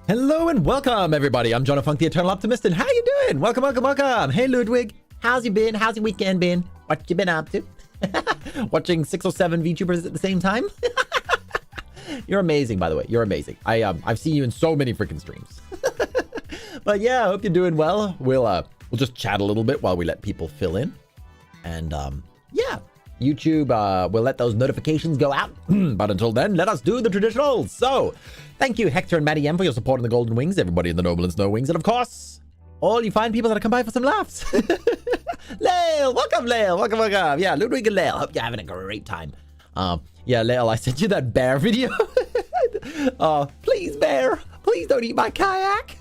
Hello and welcome, everybody. I'm Jono, the Eternal Optimist, and how you doing? Welcome, welcome, welcome. Hey, Ludwig. How's you been? How's your weekend been? What you been up to? Watching 6 or 7 VTubers at the same time? You're amazing, by the way. You're amazing. I've seen you in so many freaking streams. But yeah, I hope you're doing well. We'll just chat a little bit while we let people fill in. And yeah, YouTube will let those notifications go out. But until then, let us do the traditionals. So, thank you, Hector and Maddie M, for your support in the Golden Wings, everybody in the Noble and Snow Wings, and of course, all you fine people that have come by for some laughs. Lael, welcome, Lael. Welcome, welcome. Yeah, Ludwig and Lael. Hope you're having a great time. Yeah, Lael, I sent you that bear video. Please, bear. Please don't eat my kayak.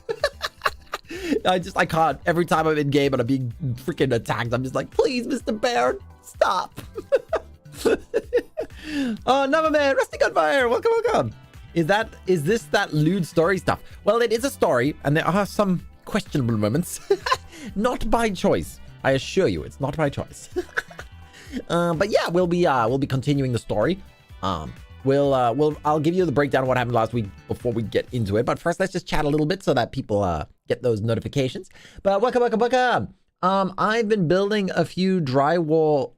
I can't. Every time I'm in game and I'm being freaking attacked, I'm just like, please, Mr. Bear, stop. Oh, Navaman, Rusty Gunfire, welcome, welcome. Is this that lewd story stuff? Well, it is a story, and there are some questionable moments. Not by choice. I assure you, it's not by choice. But yeah, we'll be continuing the story. I'll give you the breakdown of what happened last week before we get into it. But first, let's just chat a little bit so that people get those notifications. But welcome, welcome, welcome. I've been building a few drywalls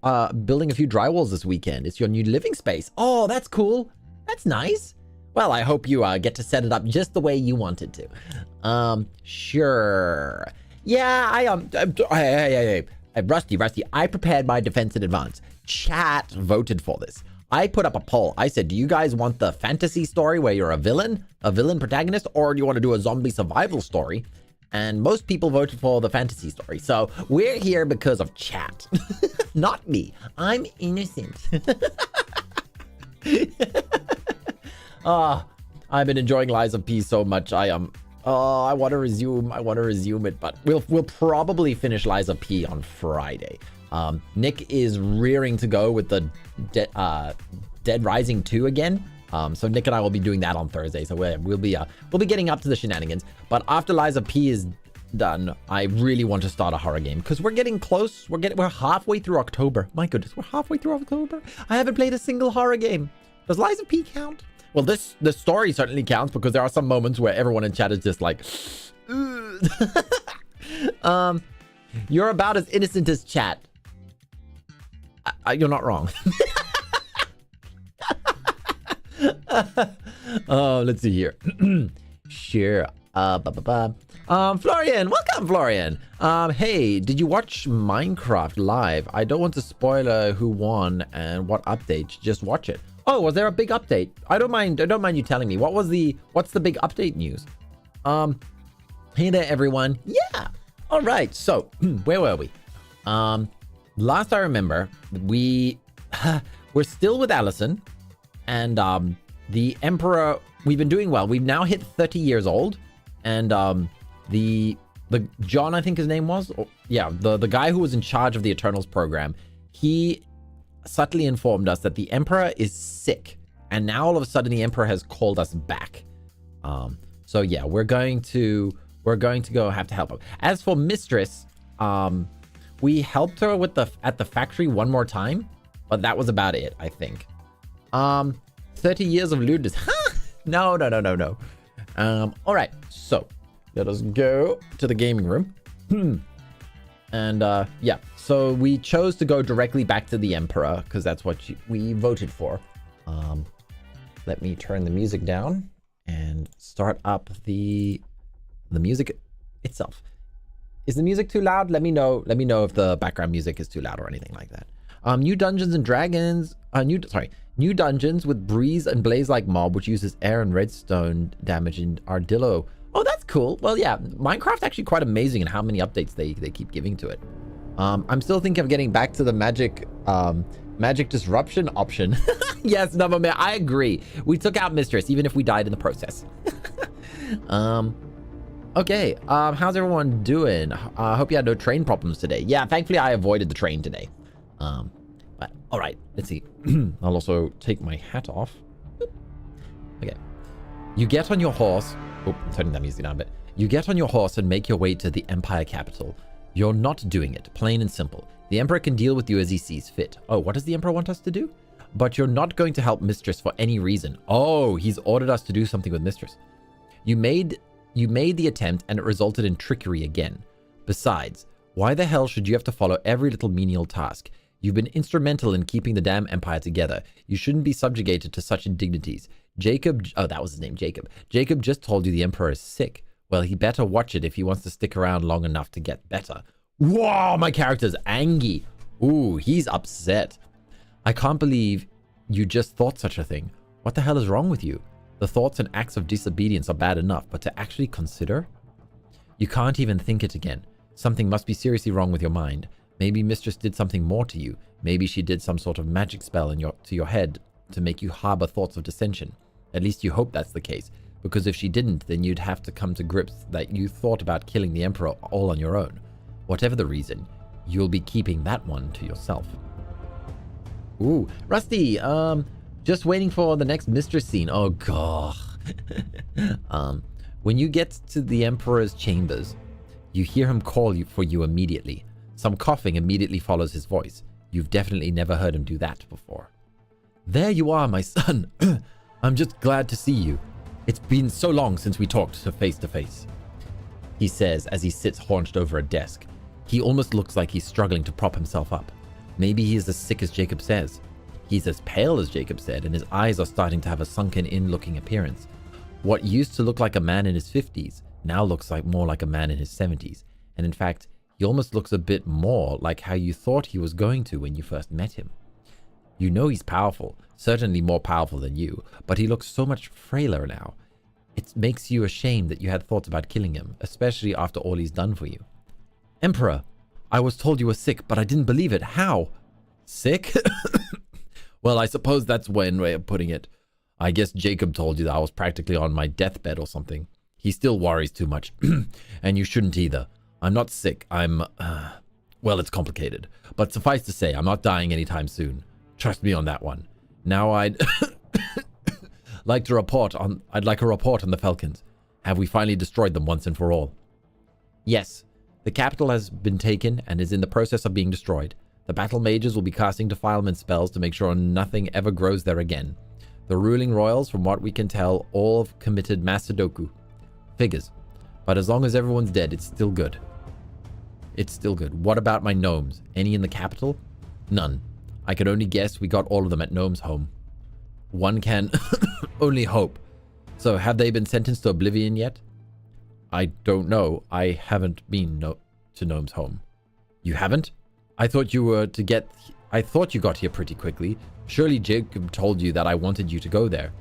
this weekend. It's your new living space. Oh, that's cool. That's nice. Well, I hope you get to set it up just the way you wanted to. Sure. Yeah, hey, Rusty, I prepared my defense in advance. Chat voted for this. I put up a poll. I said, do you guys want the fantasy story where you're a villain protagonist, or do you want to do a zombie survival story? And most people voted for the fantasy story. So we're here because of chat. Not me. I'm innocent. I've been enjoying Lies of P so much. I want to resume it, but we'll probably finish Lies of P on Friday. Nick is rearing to go with the Dead Rising 2 again. So Nick and I will be doing that on Thursday. So we'll be getting up to the shenanigans. But after Lies of P is done, I really want to start a horror game because we're getting close. We're halfway through October. My goodness, we're halfway through October. I haven't played a single horror game. Does Lies of P count? Well, the story certainly counts because there are some moments where everyone in chat is just like, you're about as innocent as chat. You're not wrong. Oh, let's see here. Sure. Florian, welcome, Florian. Hey, did you watch Minecraft live? I don't want to spoil who won and what update. Just watch it. Oh, was there a big update? I don't mind you telling me. What's the big update news? Hey there, everyone. Yeah. All right. So, where were we? Last I remember, we're still with Allison, and the Emperor. We've been doing well. We've now hit 30 years old, and the John, I think his name was, the guy who was in charge of the Eternals program, he subtly informed us that the Emperor is sick, and now all of a sudden the Emperor has called us back. So yeah, we're going to go have to help him. As for Mistress, we helped her at the factory one more time, but that was about it, I think. 30 years of lewdness. No. All right, so let us go to the gaming room. And yeah, so we chose to go directly back to the Emperor because that's what we voted for. Let me turn the music down and start up the music itself. Is the music too loud? Let me know if the background music is too loud or anything like that. New Dungeons and Dragons. New dungeons with Breeze and Blaze-like mob, which uses air and redstone damage in Ardillo. Oh, that's cool. Well, yeah, Minecraft's actually quite amazing in how many updates they keep giving to it. I'm still thinking of getting back to the magic disruption option. Yes, Navaman, I agree. We took out Mistress, even if we died in the process. Okay, how's everyone doing? I hope you had no train problems today. Yeah, thankfully I avoided the train today. But all right, let's see. I'll also take my hat off. Okay. You get on your horse. Oh, I'm turning that music down a bit. You get on your horse and make your way to the Empire capital. You're not doing it, plain and simple. The Emperor can deal with you as he sees fit. Oh, what does the Emperor want us to do? But you're not going to help Mistress for any reason. Oh, he's ordered us to do something with Mistress. You made You made the attempt and it resulted in trickery again. Besides, why the hell should you have to follow every little menial task? You've been instrumental in keeping the damn empire together. You shouldn't be subjugated to such indignities. Jacob, oh, that was his name, Jacob. Jacob just told you the emperor is sick. Well, he better watch it if he wants to stick around long enough to get better. Whoa, my character's angry. Ooh, he's upset. I can't believe you just thought such a thing. What the hell is wrong with you? The thoughts and acts of disobedience are bad enough, but to actually consider? You can't even think it again. Something must be seriously wrong with your mind. Maybe Mistress did something more to you. Maybe she did some sort of magic spell to your head to make you harbor thoughts of dissension. At least you hope that's the case, because if she didn't, then you'd have to come to grips that you thought about killing the Emperor all on your own. Whatever the reason, you'll be keeping that one to yourself. Ooh, Rusty, just waiting for the next Mistress scene. Oh, God. When you get to the Emperor's chambers, you hear him call for you immediately. Some coughing immediately follows his voice. You've definitely never heard him do that before. There you are, my son. I'm just glad to see you. It's been so long since we talked face to face, he says as he sits hunched over a desk. He almost looks like he's struggling to prop himself up. Maybe he is as sick as Jacob says. He's as pale as Jacob said, and his eyes are starting to have a sunken-in looking appearance. What used to look like a man in his 50s now looks like more like a man in his 70s. And in fact, he almost looks a bit more like how you thought he was going to when you first met him. You know he's powerful, certainly more powerful than you, but he looks so much frailer now. It makes you ashamed that you had thoughts about killing him, especially after all he's done for you. Emperor, I was told you were sick, but I didn't believe it. How? Sick? Well, I suppose that's one way of putting it. I guess Jacob told you that I was practically on my deathbed or something. He still worries too much, and you shouldn't either. I'm not sick. Well, it's complicated, but suffice to say, I'm not dying anytime soon. Trust me on that one. Now I'd like a report on the Falcons. Have we finally destroyed them once and for all? Yes. The capital has been taken and is in the process of being destroyed. The battle mages will be casting defilement spells to make sure nothing ever grows there again. The ruling royals, from what we can tell, all have committed mass Sudoku. Figures. But as long as everyone's dead, it's still good. It's still good. What about my gnomes? Any in the capital? None. I could only guess we got all of them at Gnome's home. One can only hope. So have they been sentenced to oblivion yet? I don't know. I haven't been to Gnome's home. You haven't? I thought you got here pretty quickly. Surely Jacob told you that I wanted you to go there.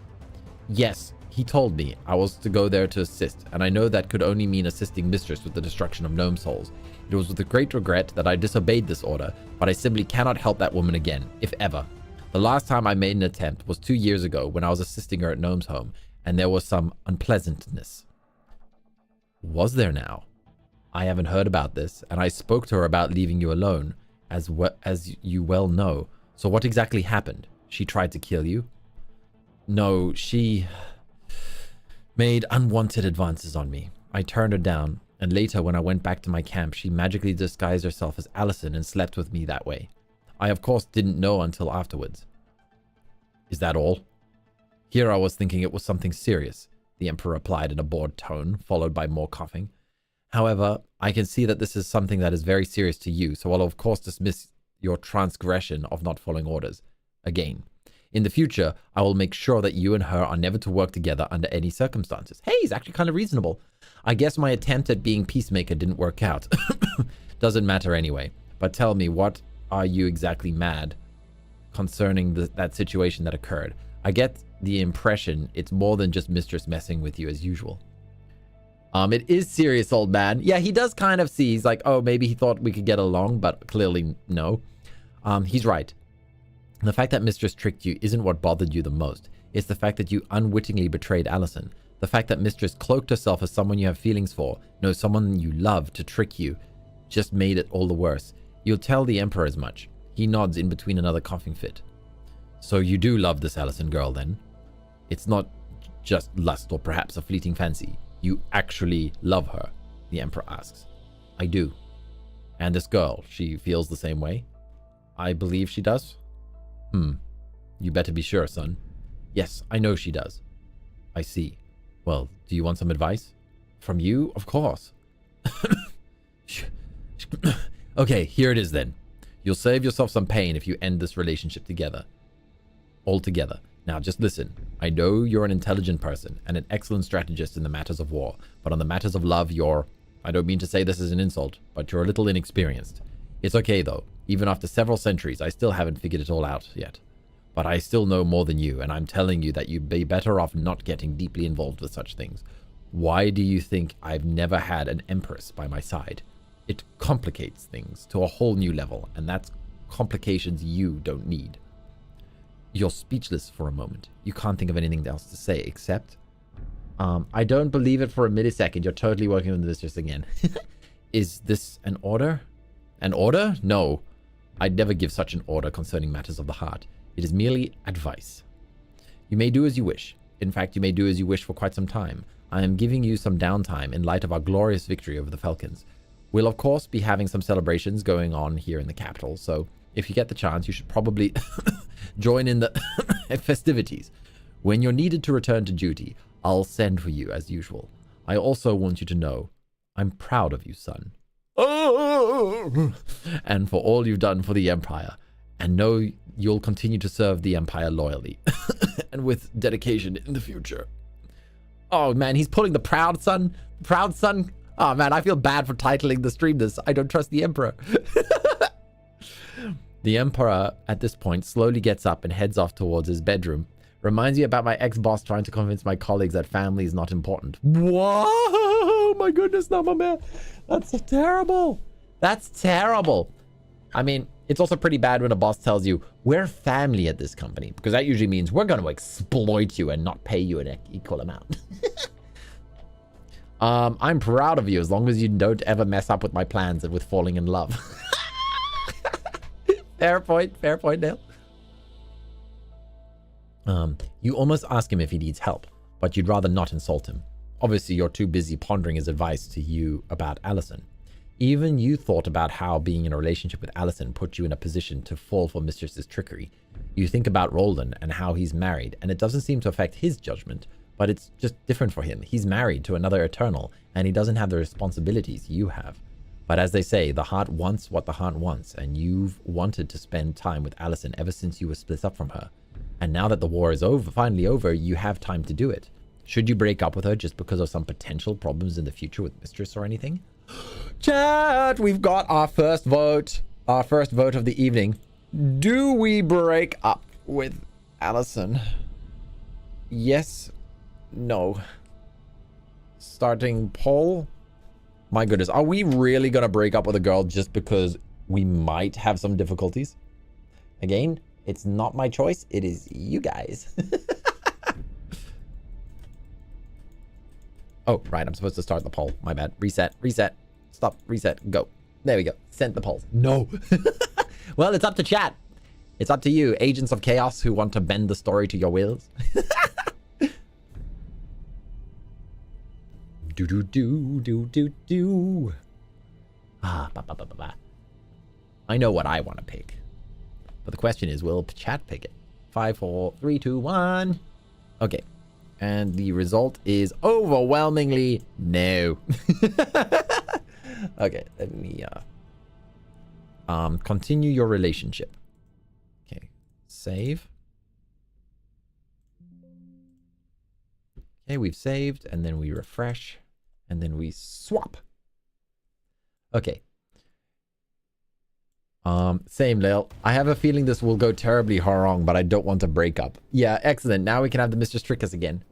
Yes, he told me I was to go there to assist, and I know that could only mean assisting Mistress with the destruction of gnome souls. It was with great regret that I disobeyed this order, but I simply cannot help that woman again, if ever. The last time I made an attempt was 2 years ago when I was assisting her at Gnome's home, and there was some unpleasantness. Was there now? I haven't heard about this, and I spoke to her about leaving you alone, as you well know. So what exactly happened? She tried to kill you? No, she made unwanted advances on me. I turned her down, and later when I went back to my camp, she magically disguised herself as Allison and slept with me that way. I of course didn't know until afterwards. Is that all? Here I was thinking it was something serious, the Emperor replied in a bored tone, followed by more coughing. However, I can see that this is something that is very serious to you, so I'll of course dismiss your transgression of not following orders. Again. In the future, I will make sure that you and her are never to work together under any circumstances. Hey, he's actually kind of reasonable. I guess my attempt at being peacemaker didn't work out. Doesn't matter anyway. But tell me, what are you exactly mad concerning that situation that occurred? I get the impression it's more than just Mistress messing with you as usual. It is serious, old man. Yeah, he does kind of see. He's like, oh, maybe he thought we could get along, but clearly no. He's right. The fact that Mistress tricked you isn't what bothered you the most. It's the fact that you unwittingly betrayed Allison. The fact that Mistress cloaked herself as someone you have feelings for, no, someone you love, to trick you, just made it all the worse. You'll tell the Emperor as much. He nods in between another coughing fit. So you do love this Allison girl, then? It's not just lust or perhaps a fleeting fancy. You actually love her, the Emperor asks. I do. And this girl, she feels the same way? I believe she does. You better be sure, son. Yes, I know she does. I see. Well, do you want some advice? From you, of course. Okay, here it is then. You'll save yourself some pain if you end this relationship together. Altogether. Now, just listen. I know you're an intelligent person and an excellent strategist in the matters of war, but on the matters of love, I don't mean to say this as an insult, but you're a little inexperienced. It's okay, though. Even after several centuries, I still haven't figured it all out yet. But I still know more than you, and I'm telling you that you'd be better off not getting deeply involved with such things. Why do you think I've never had an empress by my side? It complicates things to a whole new level, and that's complications you don't need. You're speechless for a moment. You can't think of anything else to say except... I don't believe it for a millisecond. You're totally working with this just again. Is this an order? An order? No. I'd never give such an order concerning matters of the heart. It is merely advice. You may do as you wish. In fact, you may do as you wish for quite some time. I am giving you some downtime in light of our glorious victory over the Falcons. We'll, of course, be having some celebrations going on here in the capital, so if you get the chance, you should probably join in the festivities. When you're needed to return to duty, I'll send for you as usual. I also want you to know I'm proud of you, son. And for all you've done for the Empire. And know you'll continue to serve the Empire loyally and with dedication in the future. Oh, man, he's pulling the proud son. Proud son. Oh, man, I feel bad for titling the stream this. I don't trust the Emperor. The Emperor, at this point, slowly gets up and heads off towards his bedroom. Reminds me about my ex-boss trying to convince my colleagues that family is not important. Whoa! My goodness, no, my man. That's so terrible. That's terrible. I mean, it's also pretty bad when a boss tells you, we're family at this company. Because that usually means we're going to exploit you and not pay you an equal amount. I'm proud of you as long as you don't ever mess up with my plans and with falling in love. Fair point, Dale. You almost ask him if he needs help, but you'd rather not insult him. Obviously, you're too busy pondering his advice to you about Allison. Even you thought about how being in a relationship with Allison put you in a position to fall for Mistress's trickery. You think about Roland and how he's married, and it doesn't seem to affect his judgment, but it's just different for him. He's married to another Eternal, and he doesn't have the responsibilities you have. But as they say, the heart wants what the heart wants, and you've wanted to spend time with Allison ever since you were split up from her. And now that the war is finally over, you have time to do it. Should you break up with her just because of some potential problems in the future with Mistress or anything? Chat, we've got our first vote. Our first vote of the evening. Do we break up with Allison? Yes. No. Starting poll. My goodness, are we really gonna break up with a girl just because we might have some difficulties? Again, it's not my choice. It is you guys. Oh, right. I'm supposed to start the poll. My bad. Reset. Stop. Reset. Go. There we go. Send the polls. No. Well, it's up to chat. It's up to you, agents of chaos who want to bend the story to your wills. Do. I know what I want to pick. But the question is, will chat pick it? 5, 4, 3, 2, 1. Okay. And the result is overwhelmingly no. Okay, let me continue your relationship. Okay, save. Okay, we've saved, and then we refresh, and then we swap. Okay. Same, Lil. I have a feeling this will go terribly wrong, but I don't want to break up. Yeah, excellent. Now we can have the Mistress trick us again.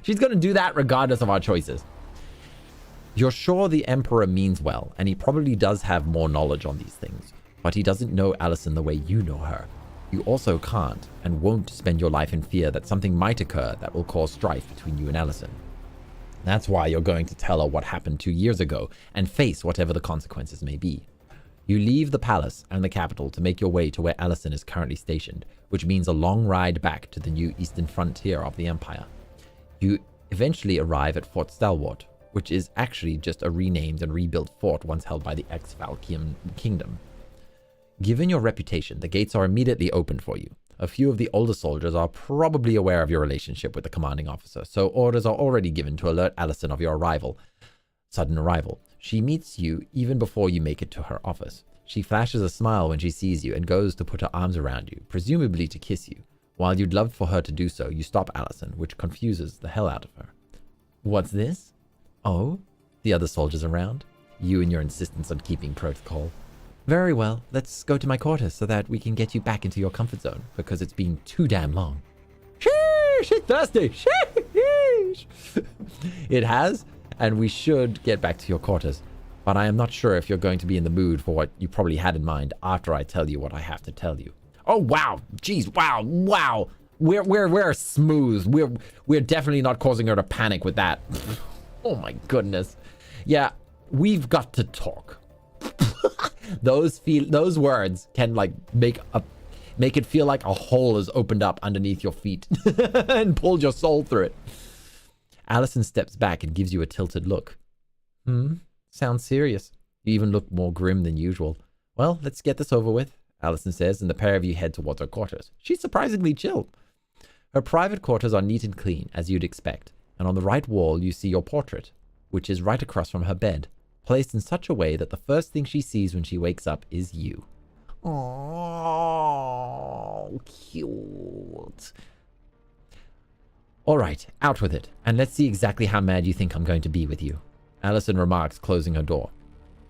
She's going to do that regardless of our choices. You're sure the Emperor means well, and he probably does have more knowledge on these things, but he doesn't know Allison the way you know her. You also can't and won't spend your life in fear that something might occur that will cause strife between you and Allison. That's why you're going to tell her what happened 2 years ago and face whatever the consequences may be. You leave the palace and the capital to make your way to where Allison is currently stationed, which means a long ride back to the new eastern frontier of the Empire. You eventually arrive at Fort Stalwart, which is actually just a renamed and rebuilt fort once held by the ex-Valkyrian kingdom. Given your reputation, the gates are immediately opened for you. A few of the older soldiers are probably aware of your relationship with the commanding officer, so orders are already given to alert Allison of your sudden arrival. She meets you even before you make it to her office. She flashes a smile when she sees you and goes to put her arms around you, presumably to kiss you. While you'd love for her to do so, you stop Allison, which confuses the hell out of her. What's this? Oh? The other soldiers around? You and your insistence on keeping protocol. Very well, let's go to my quarters so that we can get you back into your comfort zone, because it's been too damn long. Sheesh, it's thirsty. Sheesh. It has, and we should get back to your quarters. But I am not sure if you're going to be in the mood for what you probably had in mind after I tell you what I have to tell you. Oh, wow. Jeez, wow. We're smooth. We're definitely not causing her to panic with that. Oh my goodness. Yeah, we've got to talk. Those words can like make it feel like a hole is opened up underneath your feet and pulled your soul through it. Allison steps back and gives you a tilted look. Sounds serious. You even look more grim than usual. Well, let's get this over with, Allison says, and the pair of you head towards her quarters. She's surprisingly chill. Her private quarters are neat and clean, as you'd expect, and on the right wall you see your portrait, which is right across from her bed, placed in such a way that the first thing she sees when she wakes up is you. Oh, cute. All right, out with it, and let's see exactly how mad you think I'm going to be with you, Allison remarks, closing her door.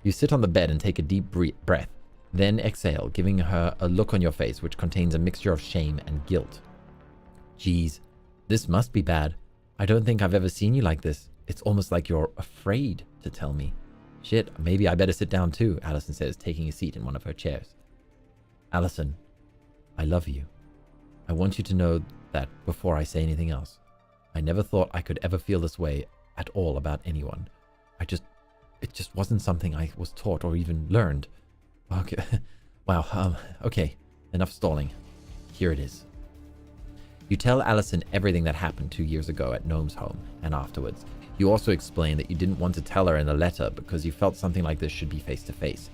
You sit on the bed and take a deep breath, then exhale, giving her a look on your face which contains a mixture of shame and guilt. Geez, this must be bad. I don't think I've ever seen you like this. It's almost like you're afraid to tell me. Shit, maybe I better sit down too, Allison says, taking a seat in one of her chairs. Allison, I love you. I want you to know that before I say anything else. I never thought I could ever feel this way at all about anyone. It just wasn't something I was taught or even learned. Okay, wow, okay, enough stalling. Here it is. You tell Allison everything that happened 2 years ago at Gnome's home and afterwards. You also explain that you didn't want to tell her in a letter because you felt something like this should be face to face.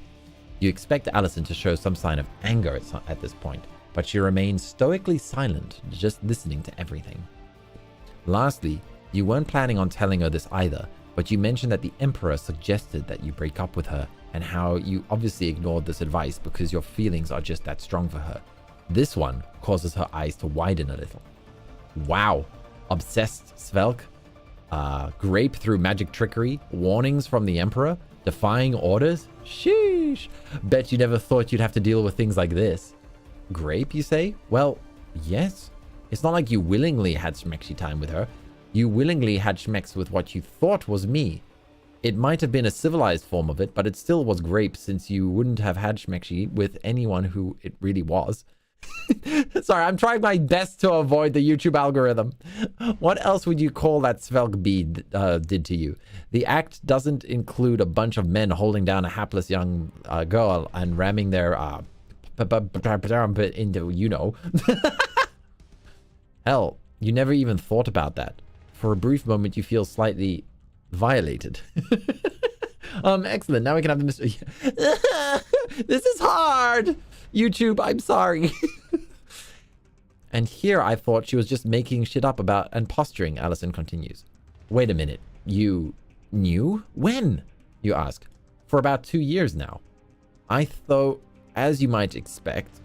You expect Allison to show some sign of anger at this point, but she remains stoically silent, just listening to everything. Lastly, you weren't planning on telling her this either, but you mentioned that the Emperor suggested that you break up with her and how you obviously ignored this advice because your feelings are just that strong for her. This one causes her eyes to widen a little. Wow. Obsessed Svelk? Grape through magic trickery? Warnings from the Emperor? Defying orders? Sheesh. Bet you never thought you'd have to deal with things like this. Grape, you say? Well, yes. It's not like you willingly had schmexy time with her. You willingly had schmex with what you thought was me. It might have been a civilized form of it, but it still was grape since you wouldn't have had schmexy with anyone who it really was. Sorry, I'm trying my best to avoid the YouTube algorithm. What else would you call that Svelg bead did to you? The act doesn't include a bunch of men holding down a hapless young girl and ramming their into, you know. Hell, you never even thought about that. For a brief moment, you feel slightly violated. Excellent. Now we can have the mystery. This is hard. YouTube, I'm sorry. And here I thought she was just making shit up about and posturing, Allison continues. Wait a minute. You knew? When? You ask. For about 2 years now. As you might expect,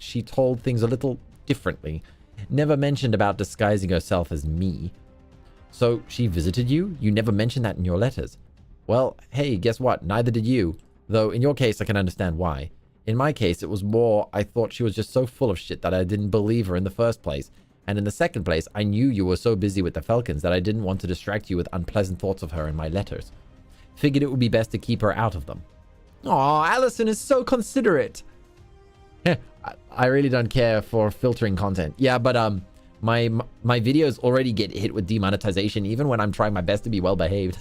she told things a little differently. Never mentioned about disguising herself as me. So she visited you? You never mentioned that in your letters. Well, hey, guess what? Neither did you. Though in your case, I can understand why. In my case, it was more I thought she was just so full of shit that I didn't believe her in the first place. And in the second place, I knew you were so busy with the Falcons that I didn't want to distract you with unpleasant thoughts of her in my letters. Figured it would be best to keep her out of them. Aw, Allison is so considerate. I really don't care for filtering content. Yeah, but my videos already get hit with demonetization even when I'm trying my best to be well behaved.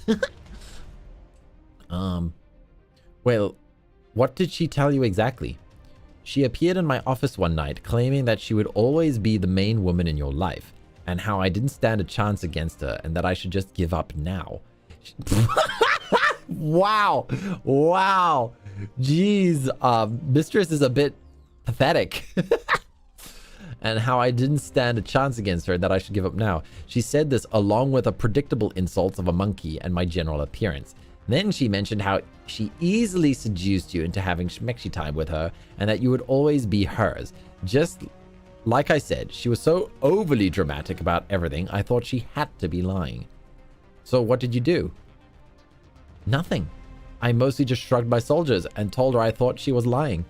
Well, what did she tell you exactly? She appeared in my office one night claiming that she would always be the main woman in your life and how I didn't stand a chance against her and that I should just give up now. Wow. Jeez, Mistress is a bit pathetic. and how I didn't stand a chance against her and that I should give up now. She said this along with a predictable insults of a monkey and my general appearance. Then she mentioned how she easily seduced you into having schmexy time with her and that you would always be hers. Just like I said, she was so overly dramatic about everything, I thought she had to be lying. So what did you do? Nothing. I mostly just shrugged my shoulders and told her I thought she was lying.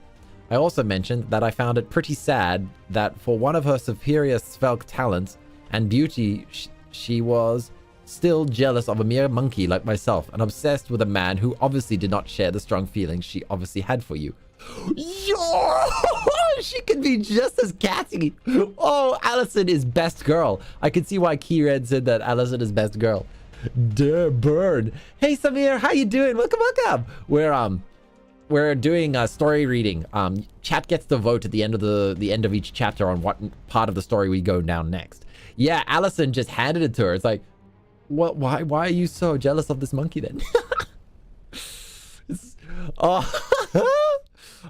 I also mentioned that I found it pretty sad that for one of her superior Svelk talents and beauty, she was still jealous of a mere monkey like myself and obsessed with a man who obviously did not share the strong feelings she obviously had for you. Yo! She can be just as catty. Oh, Allison is best girl. I can see why Keyred said that Allison is best girl. Duh, burn. Hey, Samir, how you doing? Welcome, welcome. We're doing a story reading. Chat gets to vote at the end of each chapter on what part of the story we go down next. Yeah, Allison just handed it to her. It's like, what? Why are you so jealous of this monkey then?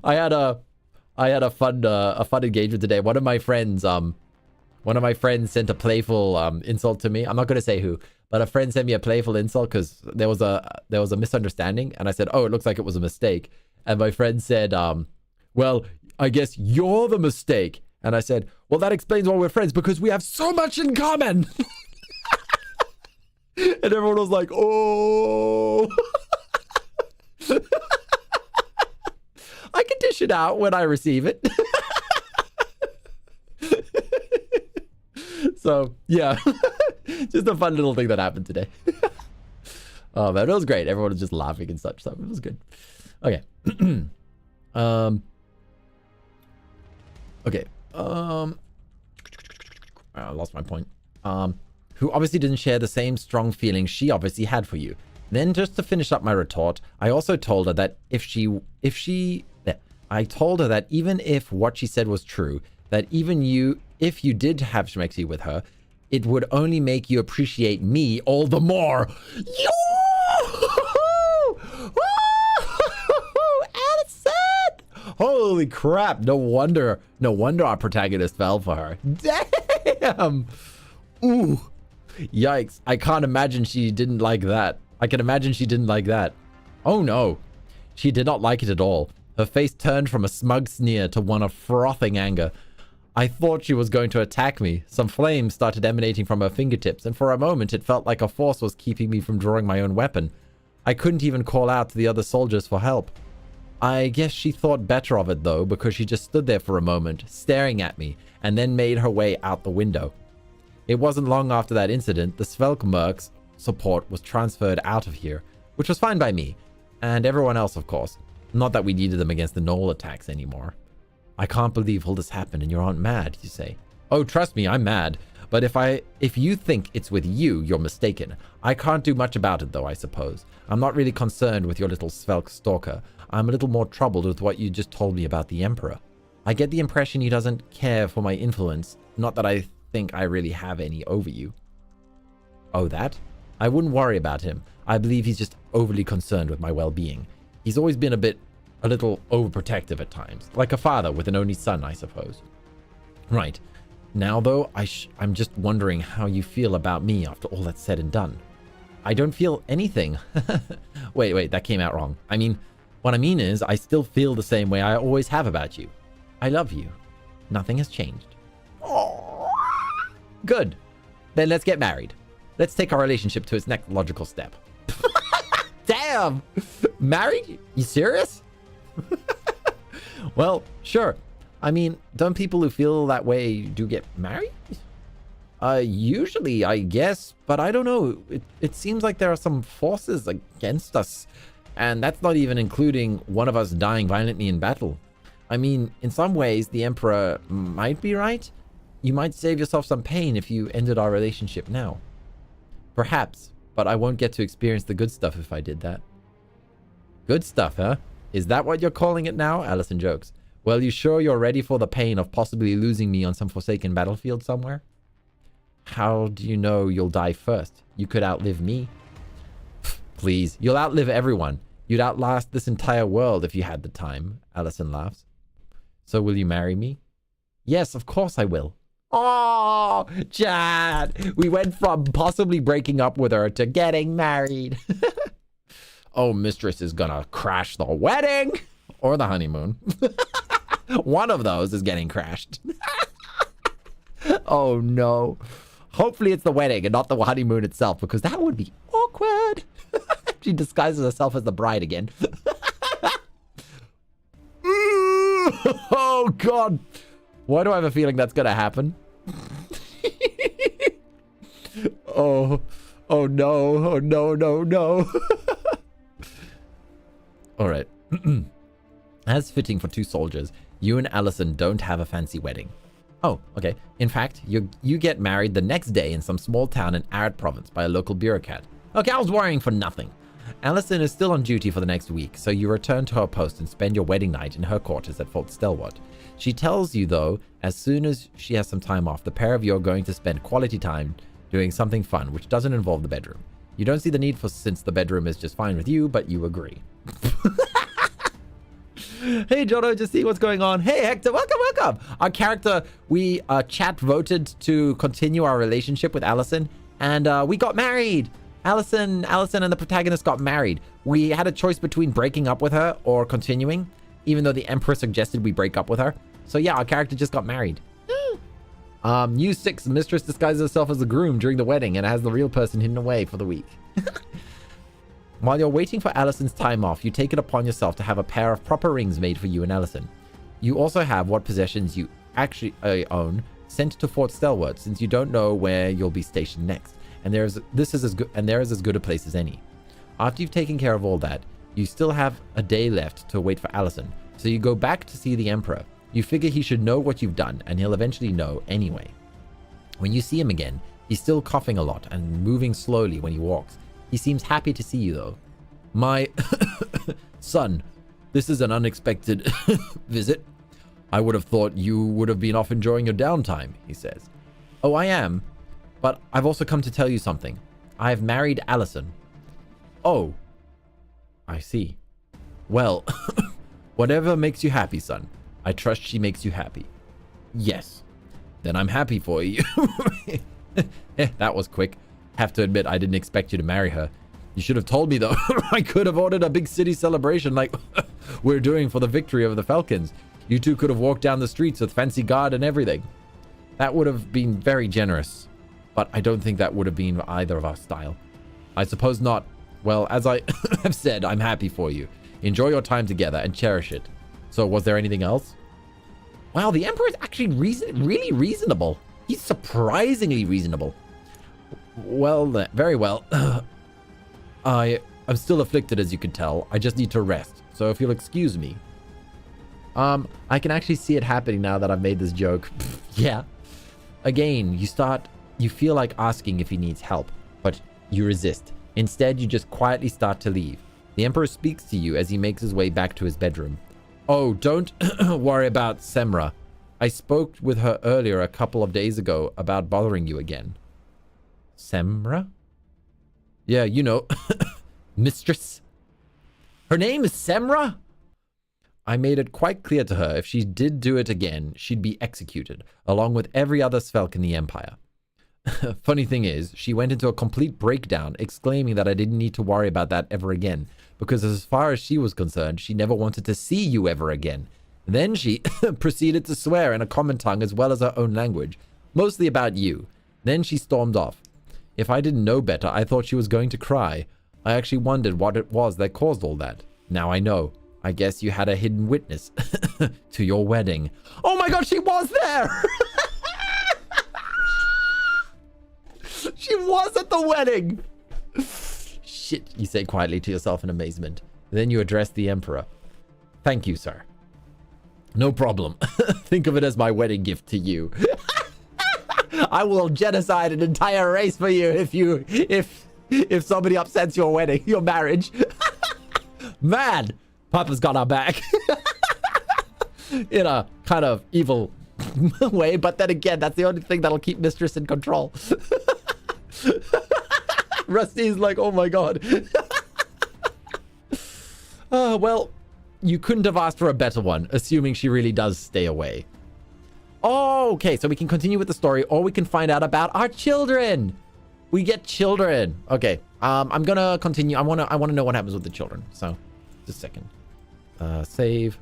I had a fun engagement today. One of my friends sent a playful insult to me. I'm not going to say who, but a friend sent me a playful insult because there was a misunderstanding, and I said, "Oh, it looks like it was a mistake." And my friend said, "Well, I guess you're the mistake." And I said, "Well, that explains why we're friends, because we have so much in common." And everyone was like, "Oh." I can dish it out when I receive it. So, yeah. Just a fun little thing that happened today. Oh, man, it was great. Everyone was just laughing and such. So it was good. Okay. Okay. I lost my point. Who obviously didn't share the same strong feelings she obviously had for you. Then, just to finish up my retort, I also told her that I told her that even if what she said was true, that if you did have schmexy with her, it would only make you appreciate me all the more. Yo! Allison! Holy crap! No wonder our protagonist fell for her. Damn! Ooh! Yikes! I can't imagine she didn't like that. I can imagine she didn't like that. Oh no! She did not like it at all. Her face turned from a smug sneer to one of frothing anger. I thought she was going to attack me. Some flames started emanating from her fingertips, and for a moment it felt like a force was keeping me from drawing my own weapon. I couldn't even call out to the other soldiers for help. I guess she thought better of it though, because she just stood there for a moment, staring at me, and then made her way out the window. It wasn't long after that incident, the Svelk Merc's support was transferred out of here, which was fine by me, and everyone else of course. Not that we needed them against the Knoll attacks anymore. I can't believe all this happened and you aren't mad, you say. Oh, trust me, I'm mad. But if you think it's with you, you're mistaken. I can't do much about it though, I suppose. I'm not really concerned with your little Svelk stalker. I'm a little more troubled with what you just told me about the Emperor. I get the impression he doesn't care for my influence. Not that I think I really have any over you. Oh, that? I wouldn't worry about him. I believe he's just overly concerned with my well-being. He's always been a little overprotective at times. Like a father with an only son, I suppose. Right. Now, though, I'm just wondering how you feel about me after all that's said and done. I don't feel anything. Wait, that came out wrong. I mean, what I mean is, I still feel the same way I always have about you. I love you. Nothing has changed. Oh. Good. Then let's get married. Let's take our relationship to its next logical step. Damn! Married? You serious? Well, sure. I mean, don't people who feel that way do get married? Usually, I guess, but I don't know. It seems like there are some forces against us, and that's not even including one of us dying violently in battle. I mean, in some ways, the Emperor might be right. You might save yourself some pain if you ended our relationship now. Perhaps, but I won't get to experience the good stuff if I did that. Good stuff, huh? Is that what you're calling it now? Allison jokes. Well, you sure you're ready for the pain of possibly losing me on some forsaken battlefield somewhere? How do you know you'll die first? You could outlive me. Please, you'll outlive everyone. You'd outlast this entire world if you had the time, Allison laughs. So will you marry me? Yes, of course I will. Oh, Chad, we went from possibly breaking up with her to getting married. Oh, mistress is gonna crash the wedding or the honeymoon. One of those is getting crashed. Oh, no. Hopefully it's the wedding and not the honeymoon itself, because that would be awkward. She disguises herself as the bride again. Oh, God. Why do I have a feeling that's going to happen? Oh no. Oh, no, no, no. All right. As fitting for two soldiers, you and Allison don't have a fancy wedding. Oh, okay. In fact, you get married the next day in some small town in Arid province by a local bureaucrat. Okay, I was worrying for nothing. Allison is still on duty for the next week, so you return to her post and spend your wedding night in her quarters at Fort Stelwart. She tells you, though, as soon as she has some time off, the pair of you are going to spend quality time doing something fun, which doesn't involve the bedroom. You don't see the need for, since the bedroom is just fine with you, but you agree. Hey, Jono, just see what's going on. Hey, Hector, welcome. Our character, we chat voted to continue our relationship with Allison, and we got married. Allison and the protagonist got married. We had a choice between breaking up with her or continuing, even though the Emperor suggested we break up with her. So yeah, our character just got married. New 6, mistress disguises herself as a groom during the wedding and has the real person hidden away for the week. While you're waiting for Allison's time off, you take it upon yourself to have a pair of proper rings made for you and Allison. You also have what possessions you actually own sent to Fort Stelwart, since you don't know where you'll be stationed next, and there is as good a place as any. After you've taken care of all that, you still have a day left to wait for Allison, so you go back to see the Emperor. You figure he should know what you've done, and he'll eventually know anyway. When you see him again, he's still coughing a lot and moving slowly when he walks. He seems happy to see you, though. My son, this is an unexpected visit. I would have thought you would have been off enjoying your downtime, he says. Oh, I am, but I've also come to tell you something. I have married Allison. Oh, I see. Well, whatever makes you happy, son. I trust she makes you happy. Yes. Then I'm happy for you. That was quick. Have to admit, I didn't expect you to marry her. You should have told me, though. I could have ordered a big city celebration like we're doing for the victory of the Falcons. You two could have walked down the streets with fancy guard and everything. That would have been very generous, but I don't think that would have been either of our style. I suppose not. Well, as I have said, I'm happy for you. Enjoy your time together and cherish it. So was there anything else? Wow, the Emperor is actually really reasonable. He's surprisingly reasonable. Well, very well. I'm still afflicted, as you can tell. I just need to rest. So if you'll excuse me. I can actually see it happening now that I've made this joke. Yeah. Again, you feel like asking if he needs help, but you resist. Instead, you just quietly start to leave. The Emperor speaks to you as he makes his way back to his bedroom. Oh, don't worry about Semra. I spoke with her earlier a couple of days ago about bothering you again. Semra? Yeah, you know, mistress. Her name is Semra? I made it quite clear to her if she did do it again, she'd be executed, along with every other Svelk in the Empire. Funny thing is, she went into a complete breakdown, exclaiming that I didn't need to worry about that ever again, because as far as she was concerned, she never wanted to see you ever again. Then she proceeded to swear in a common tongue as well as her own language, mostly about you. Then she stormed off. If I didn't know better, I thought she was going to cry. I actually wondered what it was that caused all that. Now I know. I guess you had a hidden witness to your wedding. Oh my god, she was there! She was at the wedding! Shit, you say quietly to yourself in amazement. Then you address the Emperor. Thank you, sir. No problem. Think of it as my wedding gift to you. I will genocide an entire race for you if somebody upsets your wedding, your marriage. Man, Papa's got our back. In a kind of evil way, but then again, that's the only thing that'll keep Mistress in control. Rusty's like, oh my god. Well, you couldn't have asked for a better one, assuming she really does stay away. Oh, okay. So we can continue with the story, or we can find out about our children. We get children. Okay. I'm gonna continue. I wanna know what happens with the children. So, just a second. Save.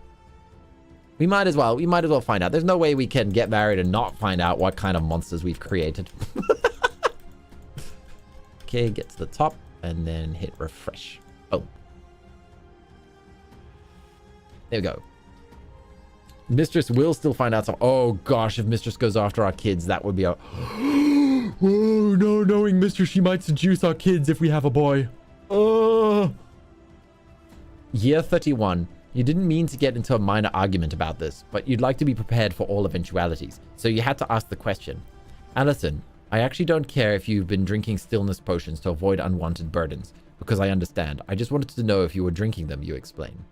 We might as well find out. There's no way we can get married and not find out what kind of monsters we've created. Okay, get to the top and then hit refresh. Oh. There we go. Mistress will still find out some. Oh gosh, if Mistress goes after our kids, that would be a... Oh no, knowing Mistress, she might seduce our kids if we have a boy. Oh. Year 31. You didn't mean to get into a minor argument about this, but you'd like to be prepared for all eventualities, so you had to ask the question. Allison, I actually don't care if you've been drinking stillness potions to avoid unwanted burdens, because I understand. I just wanted to know if you were drinking them, you explain.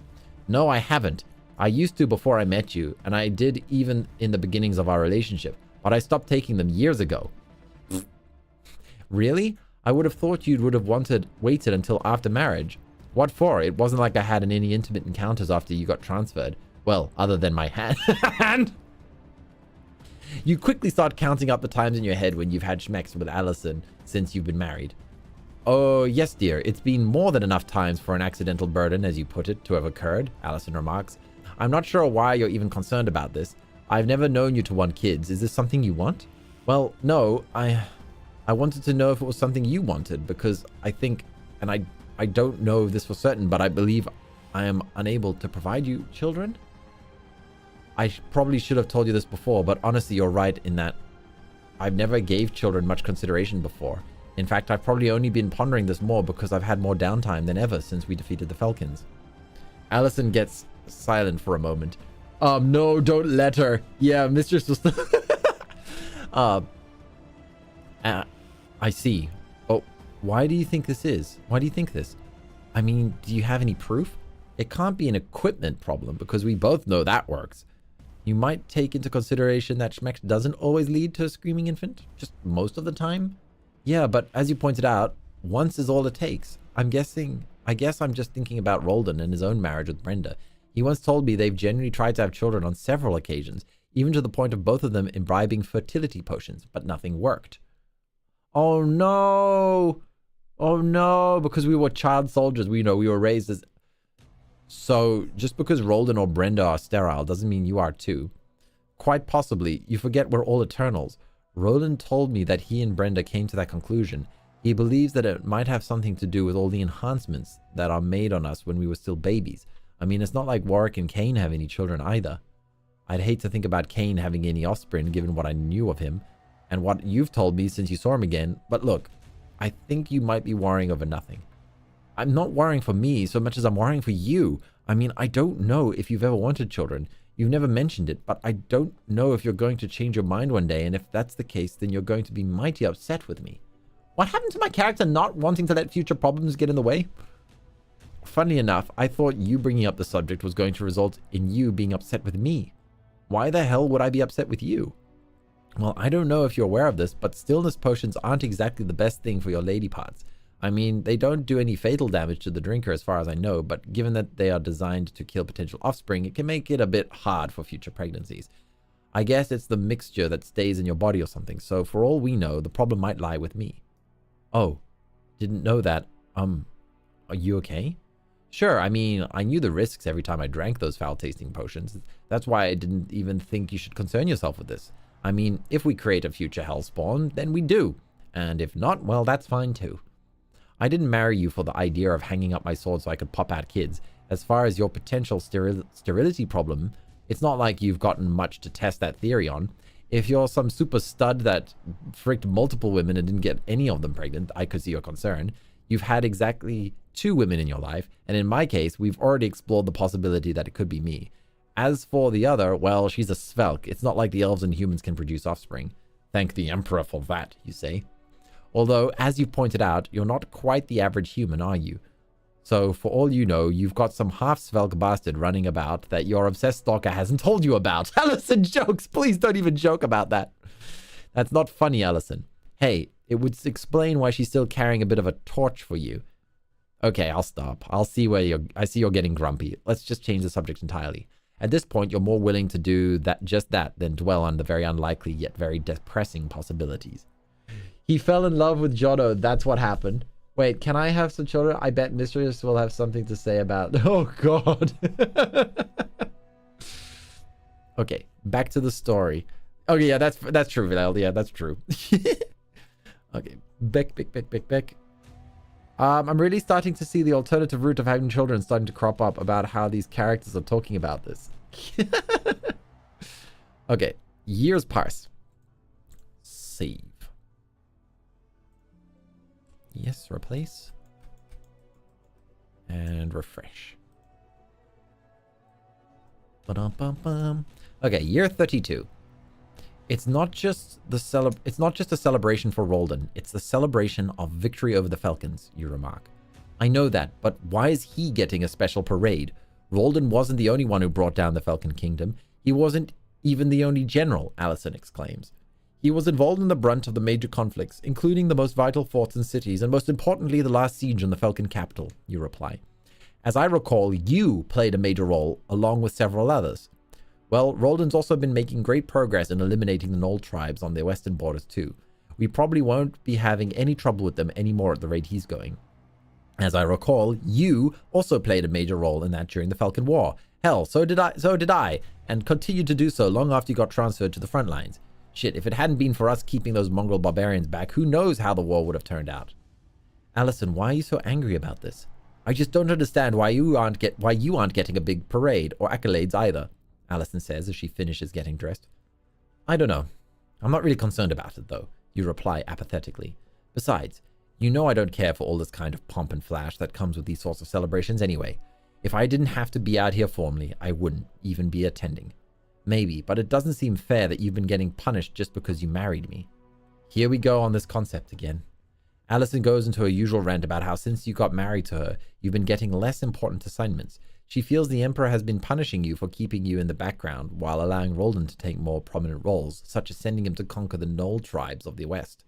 No, I haven't. I used to before I met you, and I did even in the beginnings of our relationship, but I stopped taking them years ago. Really? I would have thought you would have waited until after marriage. What for? It wasn't like I had any intimate encounters after you got transferred. Well, other than my hand. You quickly start counting up the times in your head when you've had schmecks with Allison since you've been married. Oh, yes, dear. It's been more than enough times for an accidental burden, as you put it, to have occurred, Allison remarks. I'm not sure why you're even concerned about this. I've never known you to want kids. Is this something you want? Well, no. I wanted to know if it was something you wanted, because I think, and I don't know this for certain, but I believe I am unable to provide you children. I probably should have told you this before, but honestly, you're right in that I've never gave children much consideration before. In fact, I've probably only been pondering this more because I've had more downtime than ever since we defeated the Falcons. Allison gets silent for a moment. No, don't let her. Yeah, Mistress was... I see. Oh, why do you think this is? Why do you think this? I mean, do you have any proof? It can't be an equipment problem because we both know that works. You might take into consideration that Schmeck doesn't always lead to a screaming infant, just most of the time. Yeah, but as you pointed out, once is all it takes. I guess I'm just thinking about Roldan and his own marriage with Brenda. He once told me they've genuinely tried to have children on several occasions, even to the point of both of them imbibing fertility potions, but nothing worked. Oh no! Oh no, because we were child soldiers, we were raised as... So, just because Roldan or Brenda are sterile doesn't mean you are too. Quite possibly, you forget we're all Eternals. Roland told me that he and Brenda came to that conclusion. He believes that it might have something to do with all the enhancements that are made on us when we were still babies. I mean, it's not like Warwick and Cain have any children either. I'd hate to think about Cain having any offspring given what I knew of him and what you've told me since you saw him again. But look, I think you might be worrying over nothing. I'm not worrying for me so much as I'm worrying for you. I mean, I don't know if you've ever wanted children. You've never mentioned it, but I don't know if you're going to change your mind one day, and if that's the case, then you're going to be mighty upset with me. What happened to my character not wanting to let future problems get in the way? Funnily enough, I thought you bringing up the subject was going to result in you being upset with me. Why the hell would I be upset with you? Well, I don't know if you're aware of this, but stillness potions aren't exactly the best thing for your lady parts. I mean, they don't do any fatal damage to the drinker as far as I know, but given that they are designed to kill potential offspring, it can make it a bit hard for future pregnancies. I guess it's the mixture that stays in your body or something, so for all we know, the problem might lie with me. Oh, didn't know that. Are you okay? Sure, I mean, I knew the risks every time I drank those foul-tasting potions. That's why I didn't even think you should concern yourself with this. I mean, if we create a future hellspawn, then we do. And if not, well, that's fine too. I didn't marry you for the idea of hanging up my sword so I could pop out kids. As far as your potential sterility problem, it's not like you've gotten much to test that theory on. If you're some super stud that fricked multiple women and didn't get any of them pregnant, I could see your concern. You've had exactly 2 women in your life, and in my case, we've already explored the possibility that it could be me. As for the other, well, she's a Svelk. It's not like the elves and humans can produce offspring. Thank the Emperor for that, you say. Although, as you pointed out, you're not quite the average human, are you? So, for all you know, you've got some half-Svelk bastard running about that your obsessed stalker hasn't told you about. Allison jokes! Please don't even joke about that. That's not funny, Allison. Hey, it would explain why she's still carrying a bit of a torch for you. Okay, I'll stop. I see you're getting grumpy. Let's just change the subject entirely. At this point, you're more willing to do just that than dwell on the very unlikely yet very depressing possibilities. He fell in love with Jono. That's what happened. Wait, can I have some children? I bet Mistress will have something to say about... Oh, God. Okay, back to the story. Okay, yeah, that's true, Vilel. Yeah, that's true. Okay, Beck. I'm really starting to see the alternative route of having children starting to crop up about how these characters are talking about this. Okay, years pass. Save. Yes, replace. And refresh. Ba-dum-bum-bum. Okay, year 32. It's not just a celebration for Roldan. It's the celebration of victory over the Falcons, you remark. I know that, but why is he getting a special parade? Roldan wasn't the only one who brought down the Falcon Kingdom. He wasn't even the only general, Allison exclaims. He was involved in the brunt of the major conflicts, including the most vital forts and cities, and most importantly, the last siege on the Falcon capital, you reply. As I recall, you played a major role, along with several others. Well, Roldan's also been making great progress in eliminating the Knoll tribes on their western borders too. We probably won't be having any trouble with them anymore at the rate he's going. As I recall, you also played a major role in that during the Falcon War. Hell, so did I, and continued to do so long after you got transferred to the front lines. Shit, if it hadn't been for us keeping those mongrel barbarians back, who knows how the war would have turned out. Allison, why are you so angry about this? I just don't understand why you aren't getting a big parade or accolades either, Allison says as she finishes getting dressed. I don't know. I'm not really concerned about it, though, you reply apathetically. Besides, you know I don't care for all this kind of pomp and flash that comes with these sorts of celebrations anyway. If I didn't have to be out here formally, I wouldn't even be attending. Maybe, but it doesn't seem fair that you've been getting punished just because you married me. Here we go on this concept again. Allison goes into her usual rant about how since you got married to her, you've been getting less important assignments. She feels the Emperor has been punishing you for keeping you in the background while allowing Roldan to take more prominent roles, such as sending him to conquer the Knoll tribes of the West.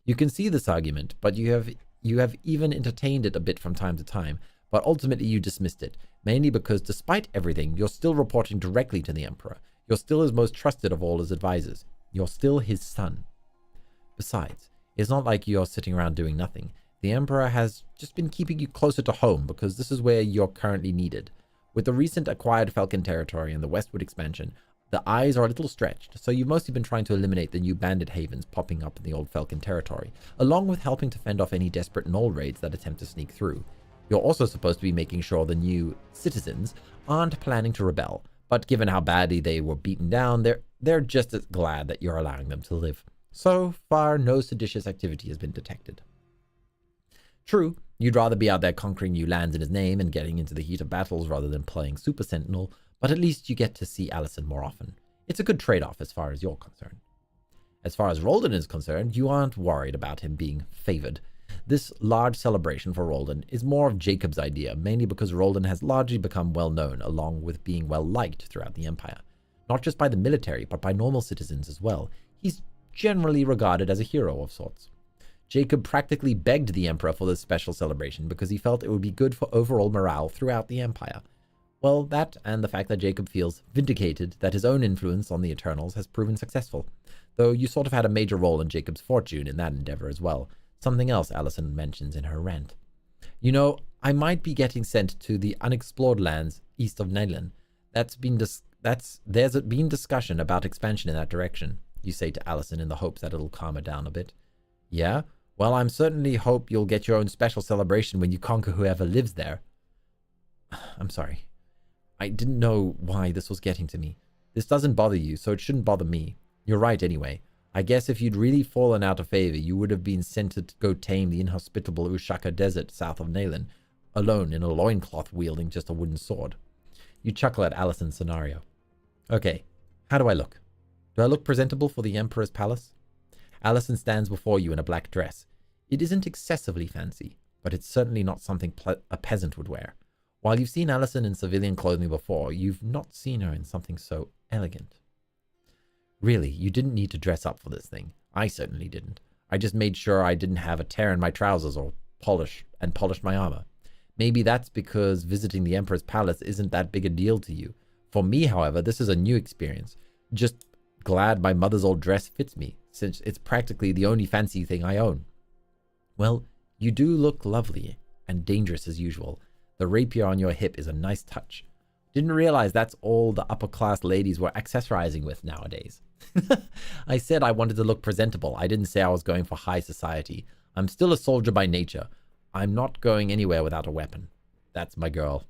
You can see this argument, but you have even entertained it a bit from time to time, but ultimately you dismissed it, mainly because despite everything, you're still reporting directly to the Emperor. You're still his most trusted of all his advisors. You're still his son. Besides, it's not like you're sitting around doing nothing. The Emperor has just been keeping you closer to home because this is where you're currently needed. With the recent acquired Falcon territory and the westward expansion, the eyes are a little stretched, so you've mostly been trying to eliminate the new bandit havens popping up in the old Falcon territory, along with helping to fend off any desperate Knoll raids that attempt to sneak through. You're also supposed to be making sure the new citizens aren't planning to rebel, but given how badly they were beaten down, they're just as glad that you're allowing them to live. So far, no seditious activity has been detected. True, you'd rather be out there conquering new lands in his name and getting into the heat of battles rather than playing Super Sentinel, but at least you get to see Allison more often. It's a good trade-off as far as you're concerned. As far as Roldan is concerned, you aren't worried about him being favored. This large celebration for Roldan is more of Jacob's idea, mainly because Roldan has largely become well known, along with being well liked throughout the Empire. Not just by the military, but by normal citizens as well. He's generally regarded as a hero of sorts. Jacob practically begged the Emperor for this special celebration because he felt it would be good for overall morale throughout the Empire. Well, that and the fact that Jacob feels vindicated that his own influence on the Eternals has proven successful, though you sort of had a major role in Jacob's fortune in that endeavor as well. Something else Allison mentions in her rant. You know, I might be getting sent to the unexplored lands east of Neyland. There's been discussion about expansion in that direction, you say to Allison in the hopes that it'll calm her down a bit. Yeah? Well, I'm certainly hope you'll get your own special celebration when you conquer whoever lives there. I'm sorry. I didn't know why this was getting to me. This doesn't bother you, so it shouldn't bother me. You're right anyway. I guess if you'd really fallen out of favor, you would have been sent to go tame the inhospitable Ushaka Desert south of Neyland, alone in a loincloth wielding just a wooden sword. You chuckle at Allison's scenario. Okay, how do I look? Do I look presentable for the Emperor's palace? Allison stands before you in a black dress. It isn't excessively fancy, but it's certainly not something a peasant would wear. While you've seen Allison in civilian clothing before, you've not seen her in something so elegant. Really, you didn't need to dress up for this thing. I certainly didn't. I just made sure I didn't have a tear in my trousers or polished my armor. Maybe that's because visiting the Emperor's palace isn't that big a deal to you. For me, however, this is a new experience. Just glad my mother's old dress fits me, since it's practically the only fancy thing I own. Well, you do look lovely and dangerous as usual. The rapier on your hip is a nice touch. Didn't realize that's all the upper-class ladies were accessorizing with nowadays. I said I wanted to look presentable. I didn't say I was going for high society. I'm still a soldier by nature. I'm not going anywhere without a weapon. That's my girl.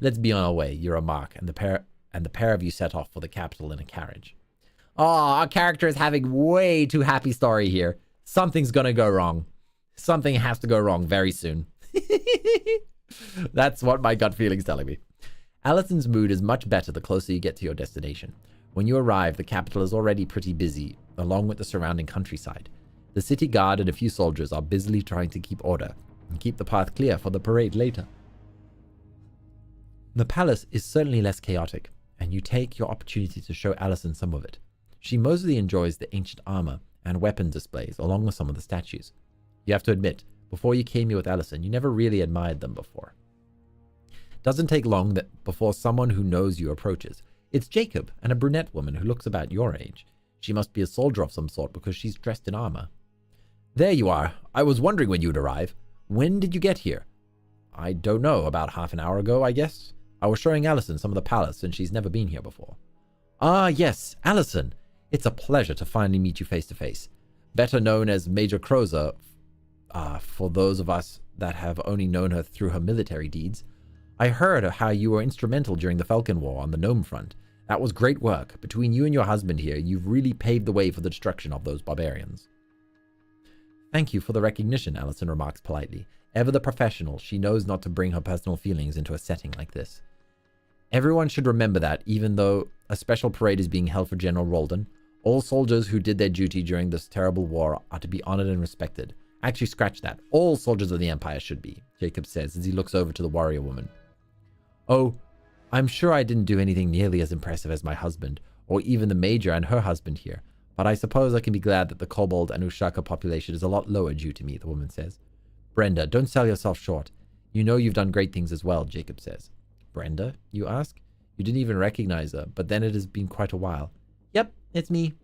Let's be on our way. You're a mark, and the pair of you set off for the capital in a carriage. Oh, our character is having way too happy story here. Something's gonna go wrong. Something has to go wrong very soon. That's what my gut feeling's telling me. Alison's mood is much better the closer you get to your destination. When you arrive, the capital is already pretty busy, along with the surrounding countryside. The city guard and a few soldiers are busily trying to keep order and keep the path clear for the parade later. The palace is certainly less chaotic, and you take your opportunity to show Alison some of it. She mostly enjoys the ancient armor and weapon displays, along with some of the statues. You have to admit, before you came here with Alison, you never really admired them before. Doesn't take long before someone who knows you approaches. It's Jacob, and a brunette woman who looks about your age. She must be a soldier of some sort because she's dressed in armor. There you are. I was wondering when you'd arrive. When did you get here? I don't know, about half an hour ago, I guess. I was showing Alison some of the palace, and she's never been here before. Ah, yes, Alison. It's a pleasure to finally meet you face to face. Better known as Major Crozer, for those of us that have only known her through her military deeds. I heard how you were instrumental during the Falcon War on the Gnome front. That was great work. Between you and your husband here, you've really paved the way for the destruction of those barbarians. Thank you for the recognition, Alison remarks politely. Ever the professional, she knows not to bring her personal feelings into a setting like this. Everyone should remember that, even though a special parade is being held for General Roldan, all soldiers who did their duty during this terrible war are to be honored and respected. Actually, scratch that. All soldiers of the Empire should be, Jacob says as he looks over to the warrior woman. Oh, I'm sure I didn't do anything nearly as impressive as my husband, or even the Major and her husband here, but I suppose I can be glad that the Kobold and Ushaka population is a lot lower due to me, the woman says. Brenda, don't sell yourself short. You know you've done great things as well, Jacob says. Brenda, you ask? You didn't even recognize her, but then it has been quite a while. Yep, it's me.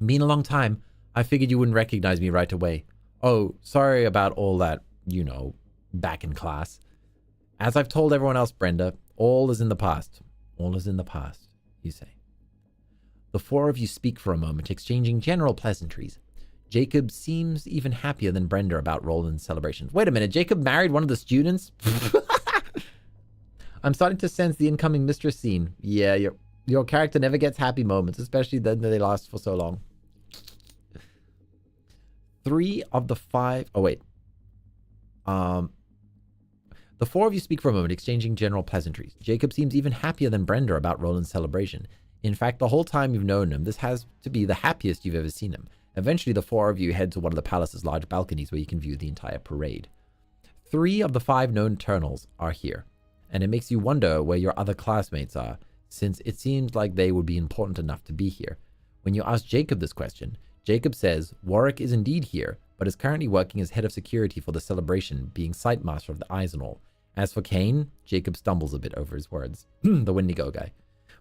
Been a long time. I figured you wouldn't recognize me right away. Oh, sorry about all that, you know, back in class. As I've told everyone else, Brenda, all is in the past. All is in the past, you say. The four of you speak for a moment, exchanging general pleasantries. Jacob seems even happier than Brenda about Roland's celebrations. Wait a minute, Jacob married one of the students? I'm starting to sense the incoming mistress scene. Yeah, your character never gets happy moments, especially then they last for so long. 3 of the 5... Oh, wait. The four of you speak for a moment, exchanging general pleasantries. Jacob seems even happier than Brenda about Roland's celebration. In fact, the whole time you've known him, this has to be the happiest you've ever seen him. Eventually, the four of you head to one of the palace's large balconies where you can view the entire parade. 3 of the 5 known Eternals are here, and it makes you wonder where your other classmates are, since it seems like they would be important enough to be here. When you ask Jacob this question, Jacob says Warwick is indeed here, but is currently working as head of security for the celebration, being site master of the Eisenall. As for Kane, Jacob stumbles a bit over his words. The Wendigo guy.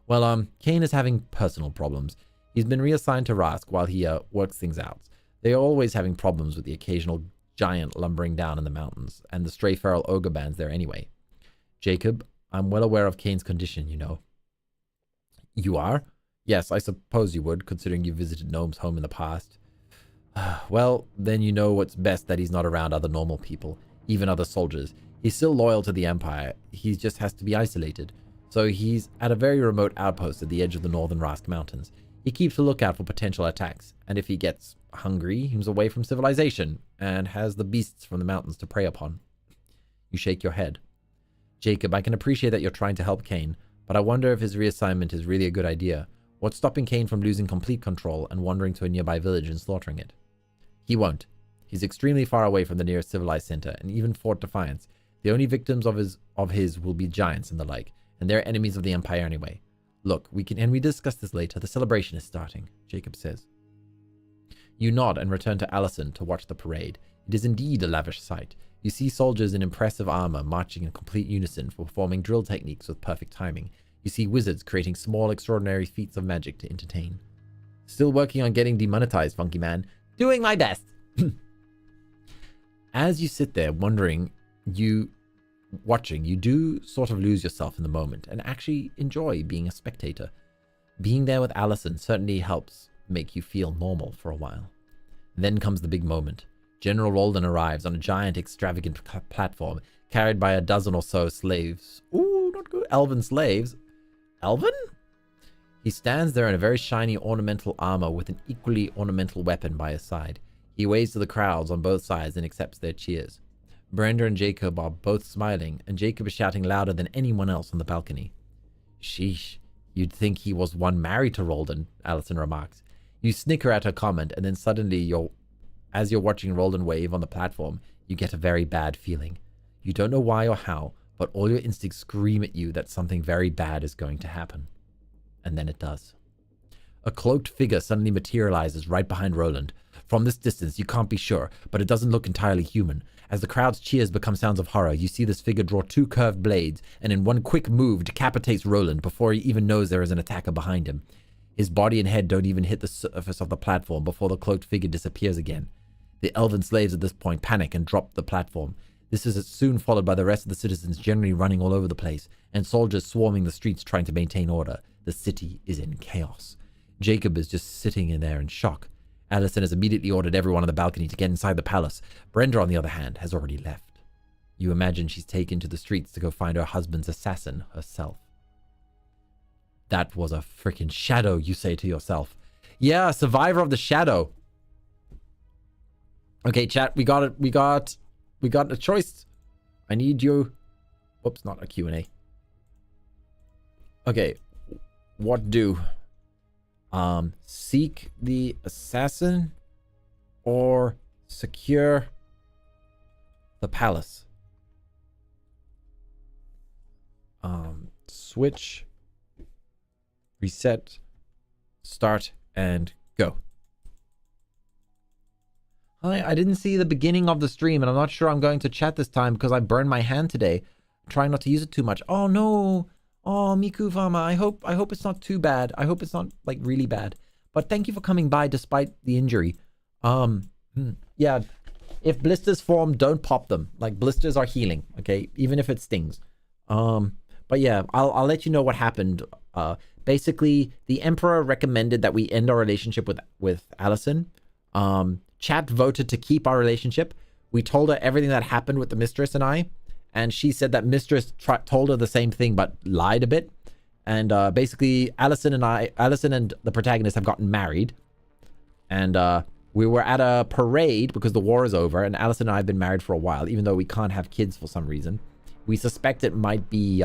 Well, Kane is having personal problems. He's been reassigned to Rask while he works things out. They are always having problems with the occasional giant lumbering down in the mountains, and the stray feral ogre bands there anyway. Jacob, I'm well aware of Kane's condition, you know. You are? Yes, I suppose you would, considering you visited Gnome's home in the past. Well, then you know what's best that he's not around other normal people, even other soldiers. He's still loyal to the Empire. He just has to be isolated. So he's at a very remote outpost at the edge of the northern Rask Mountains. He keeps a lookout for potential attacks, and if he gets hungry, he's away from civilization and has the beasts from the mountains to prey upon. You shake your head. Jacob, I can appreciate that you're trying to help Kane, but I wonder if his reassignment is really a good idea. What's stopping Kane from losing complete control and wandering to a nearby village and slaughtering it? He won't. He's extremely far away from the nearest civilized center, and even Fort Defiance. The only victims of his will be giants and the like, and they're enemies of the Empire anyway. Look, we discuss this later. The celebration is starting, Jacob says. You nod and return to Alison to watch the parade. It is indeed a lavish sight. You see soldiers in impressive armor marching in complete unison, performing drill techniques with perfect timing. You see wizards creating small, extraordinary feats of magic to entertain. Still working on getting demonetized, Funky Man. Doing my best. As you sit there wondering, watching, you do sort of lose yourself in the moment and actually enjoy being a spectator. Being there with Allison certainly helps make you feel normal for a while. Then comes the big moment. General Roldan arrives on a giant, extravagant platform carried by a dozen or so slaves. Ooh, not good. Elven slaves. Elven? He stands there in a very shiny ornamental armor with an equally ornamental weapon by his side. He waves to the crowds on both sides and accepts their cheers. Brenda and Jacob are both smiling, and Jacob is shouting louder than anyone else on the balcony. Sheesh, you'd think he was one married to Roldan, Allison remarks. You snicker at her comment, and then suddenly as you're watching Roldan wave on the platform, you get a very bad feeling. You don't know why or how, but all your instincts scream at you that something very bad is going to happen. And then it does. A cloaked figure suddenly materializes right behind Roland. From this distance, you can't be sure, but it doesn't look entirely human. As the crowd's cheers become sounds of horror, you see this figure draw two curved blades, and in one quick move decapitates Roland before he even knows there is an attacker behind him. His body and head don't even hit the surface of the platform before the cloaked figure disappears again. The elven slaves at this point panic and drop the platform. This is soon followed by the rest of the citizens generally running all over the place, and soldiers swarming the streets trying to maintain order. The city is in chaos. Jacob is just sitting in there in shock. Allison has immediately ordered everyone on the balcony to get inside the palace. Brenda, on the other hand, has already left. You imagine she's taken to the streets to go find her husband's assassin herself. That was a freaking shadow, you say to yourself. Yeah, survivor of the shadow. Okay, chat, we got it. We got a choice. I need you. Oops, not a Q&A. Okay, what do? Seek the assassin or secure the palace? Switch, reset, start, and go. Hi, I didn't see the beginning of the stream, and I'm not sure I'm going to chat this time because I burned my hand today. I'm trying not to use it too much. Oh no. Oh, Miku Fama, I hope it's not too bad. I hope it's not like really bad. But thank you for coming by despite the injury. Yeah, if blisters form, don't pop them. Like, blisters are healing, okay? Even if it stings. But yeah, I'll let you know what happened. Basically, the Emperor recommended that we end our relationship with Allison. Chat voted to keep our relationship. We told her everything that happened with the mistress and I. And she said that mistress told her the same thing, but lied a bit. And basically, Allison and the protagonist have gotten married. And we were at a parade because the war is over. And Allison and I have been married for a while, even though we can't have kids for some reason. We suspect it might be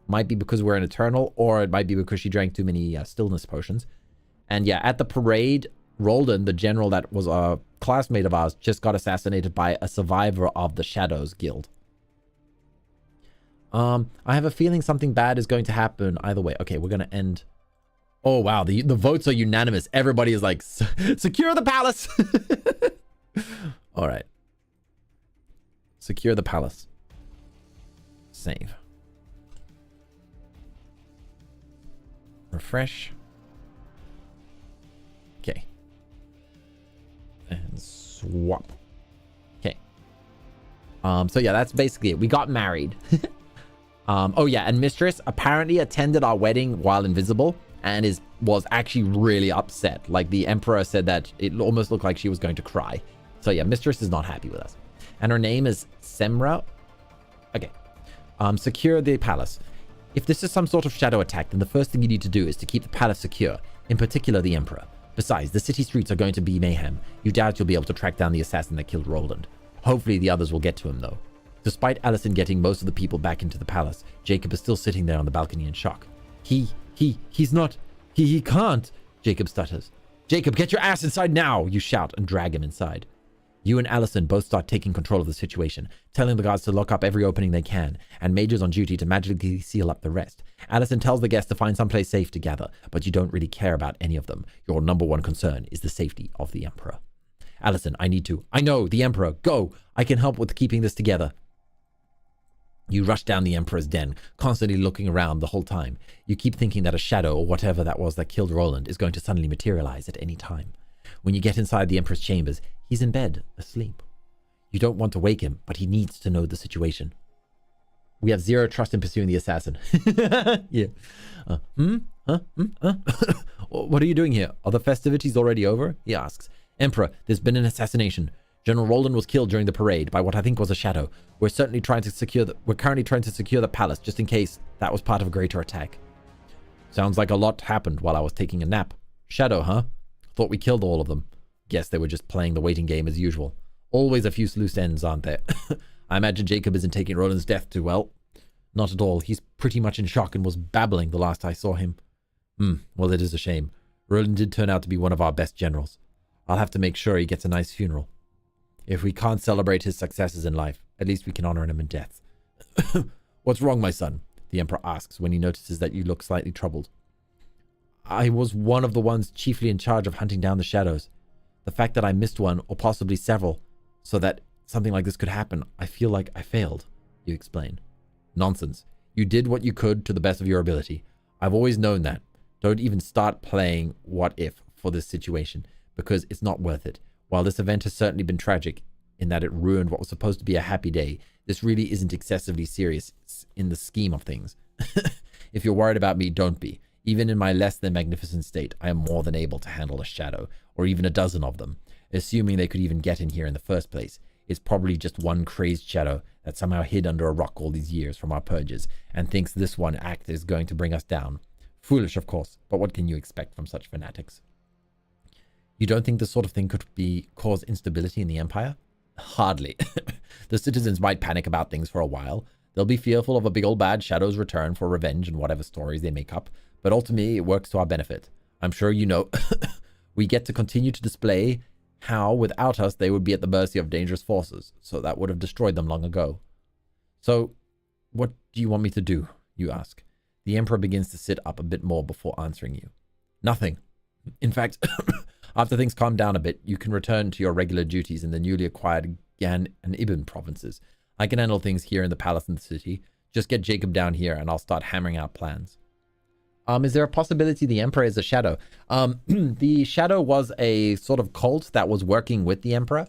because we're an eternal, or it might be because she drank too many stillness potions. And yeah, at the parade, Roldan, the general that was a classmate of ours, just got assassinated by a survivor of the Shadows Guild. I have a feeling something bad is going to happen either way. Okay, we're going to end. Oh, wow. The votes are unanimous. Everybody is like, secure the palace. All right. Secure the palace. Save. Refresh. Okay. And swap. Okay. So yeah, that's basically it. We got married. Oh yeah, and Mistress apparently attended our wedding while invisible and was actually really upset. Like, the Emperor said that it almost looked like she was going to cry. So yeah, Mistress is not happy with us. And her name is Semra. Okay. Secure the palace. If this is some sort of shadow attack, then the first thing you need to do is to keep the palace secure, in particular the Emperor. Besides, the city streets are going to be mayhem. You doubt you'll be able to track down the assassin that killed Roland. Hopefully the others will get to him though. Despite Allison getting most of the people back into the palace, Jacob is still sitting there on the balcony in shock. He can't, Jacob stutters. Jacob, get your ass inside now, you shout and drag him inside. You and Allison both start taking control of the situation, telling the guards to lock up every opening they can, and Major's on duty to magically seal up the rest. Allison tells the guests to find someplace safe to gather, but you don't really care about any of them. Your number one concern is the safety of the Emperor. Allison, I know, the Emperor, go! I can help with keeping this together. You rush down the Emperor's den, constantly looking around the whole time. You keep thinking that a shadow, or whatever that was that killed Roland, is going to suddenly materialize at any time. When you get inside the Emperor's chambers, he's in bed, asleep. You don't want to wake him, but he needs to know the situation. We have zero trust in pursuing the assassin. Yeah. What are you doing here? Are the festivities already over? He asks. Emperor, there's been an assassination. General Roland was killed during the parade by what I think was a shadow. We're currently trying to secure the palace just in case that was part of a greater attack. Sounds like a lot happened while I was taking a nap. Shadow, huh? Thought we killed all of them. Guess they were just playing the waiting game as usual. Always a few loose ends, aren't there? I imagine Jacob isn't taking Roland's death too well. Not at all. He's pretty much in shock and was babbling the last I saw him. Well, it is a shame. Roland did turn out to be one of our best generals. I'll have to make sure he gets a nice funeral. If we can't celebrate his successes in life, at least we can honor him in death. What's wrong, my son? The Emperor asks when he notices that you look slightly troubled. I was one of the ones chiefly in charge of hunting down the shadows. The fact that I missed one, or possibly several, so that something like this could happen, I feel like I failed, you explain. Nonsense. You did what you could to the best of your ability. I've always known that. Don't even start playing what if for this situation, because it's not worth it. While this event has certainly been tragic in that it ruined what was supposed to be a happy day, this really isn't excessively serious in the scheme of things. If you're worried about me, don't be. Even in my less than magnificent state, I am more than able to handle a shadow, or even a dozen of them. Assuming they could even get in here in the first place, it's probably just one crazed shadow that somehow hid under a rock all these years from our purges, and thinks this one act is going to bring us down. Foolish, of course, but what can you expect from such fanatics? You don't think this sort of thing could cause instability in the Empire? Hardly. The citizens might panic about things for a while. They'll be fearful of a big old bad shadow's return for revenge and whatever stories they make up, but ultimately it works to our benefit. I'm sure you know. We get to continue to display how, without us, they would be at the mercy of dangerous forces, so that would have destroyed them long ago. So, what do you want me to do? You ask. The Emperor begins to sit up a bit more before answering you. Nothing. In fact, after things calm down a bit, you can return to your regular duties in the newly acquired Gan and Ibn provinces. I can handle things here in the palace and the city. Just get Jacob down here and I'll start hammering out plans. Is there a possibility the Emperor is a shadow? The shadow was a sort of cult that was working with the Emperor,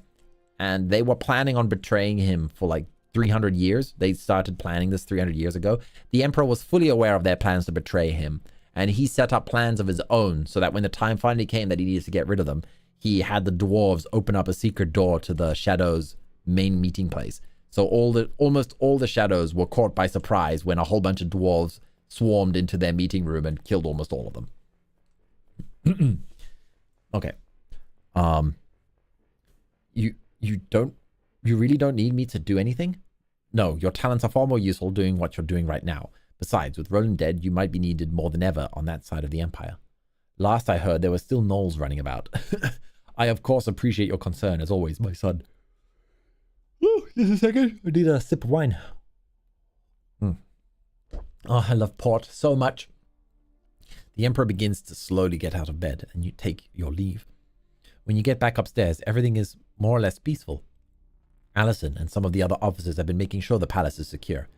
and they were planning on betraying him for like 300 years. They started planning this 300 years ago. The Emperor was fully aware of their plans to betray him, and he set up plans of his own so that when the time finally came that he needed to get rid of them, he had the dwarves open up a secret door to the Shadow's main meeting place. So almost all the Shadows were caught by surprise when a whole bunch of dwarves swarmed into their meeting room and killed almost all of them. Okay. You really don't need me to do anything? No, your talents are far more useful doing what you're doing right now. Besides, with Roland dead, you might be needed more than ever on that side of the Empire. Last I heard, there were still gnolls running about. I, of course, appreciate your concern, as always, my son. Oh, just a second. I need a sip of wine. Oh, I love port so much. The Emperor begins to slowly get out of bed, and you take your leave. When you get back upstairs, everything is more or less peaceful. Allison and some of the other officers have been making sure the palace is secure.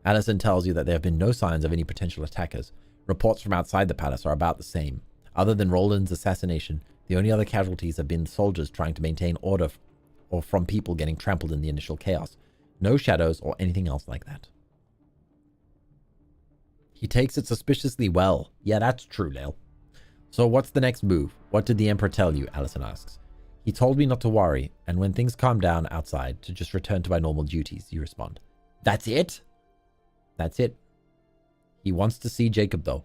Allison tells you that there have been no signs of any potential attackers. Reports from outside the palace are about the same. Other than Roland's assassination, the only other casualties have been soldiers trying to maintain order or from people getting trampled in the initial chaos. No shadows or anything else like that. He takes it suspiciously well. Yeah, that's true, Lil. So what's the next move? What did the Emperor tell you? Allison asks. He told me not to worry, and when things calm down outside, to just return to my normal duties, you respond. That's it? That's it. He wants to see Jacob, though.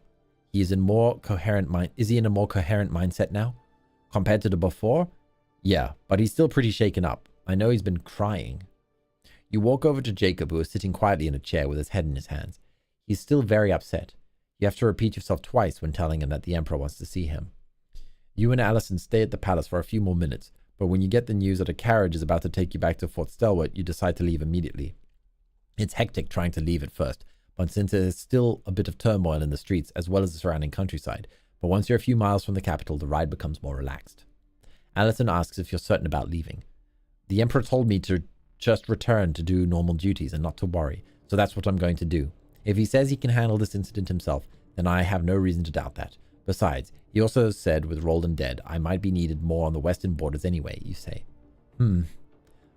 Is he in a more coherent mindset now? Compared to the before? Yeah, but he's still pretty shaken up. I know he's been crying. You walk over to Jacob, who is sitting quietly in a chair with his head in his hands. He's still very upset. You have to repeat yourself twice when telling him that the Emperor wants to see him. You and Allison stay at the palace for a few more minutes, but when you get the news that a carriage is about to take you back to Fort Stelwart, you decide to leave immediately. It's hectic trying to leave at first, but since there is still a bit of turmoil in the streets as well as the surrounding countryside, but once you're a few miles from the capital, the ride becomes more relaxed. Allison asks if you're certain about leaving. The Emperor told me to just return to do normal duties and not to worry, So that's what I'm going to do. If he says he can handle this incident himself, then I have no reason to doubt that. Besides, he also said with Roland dead, I might be needed more on the western borders anyway, you say.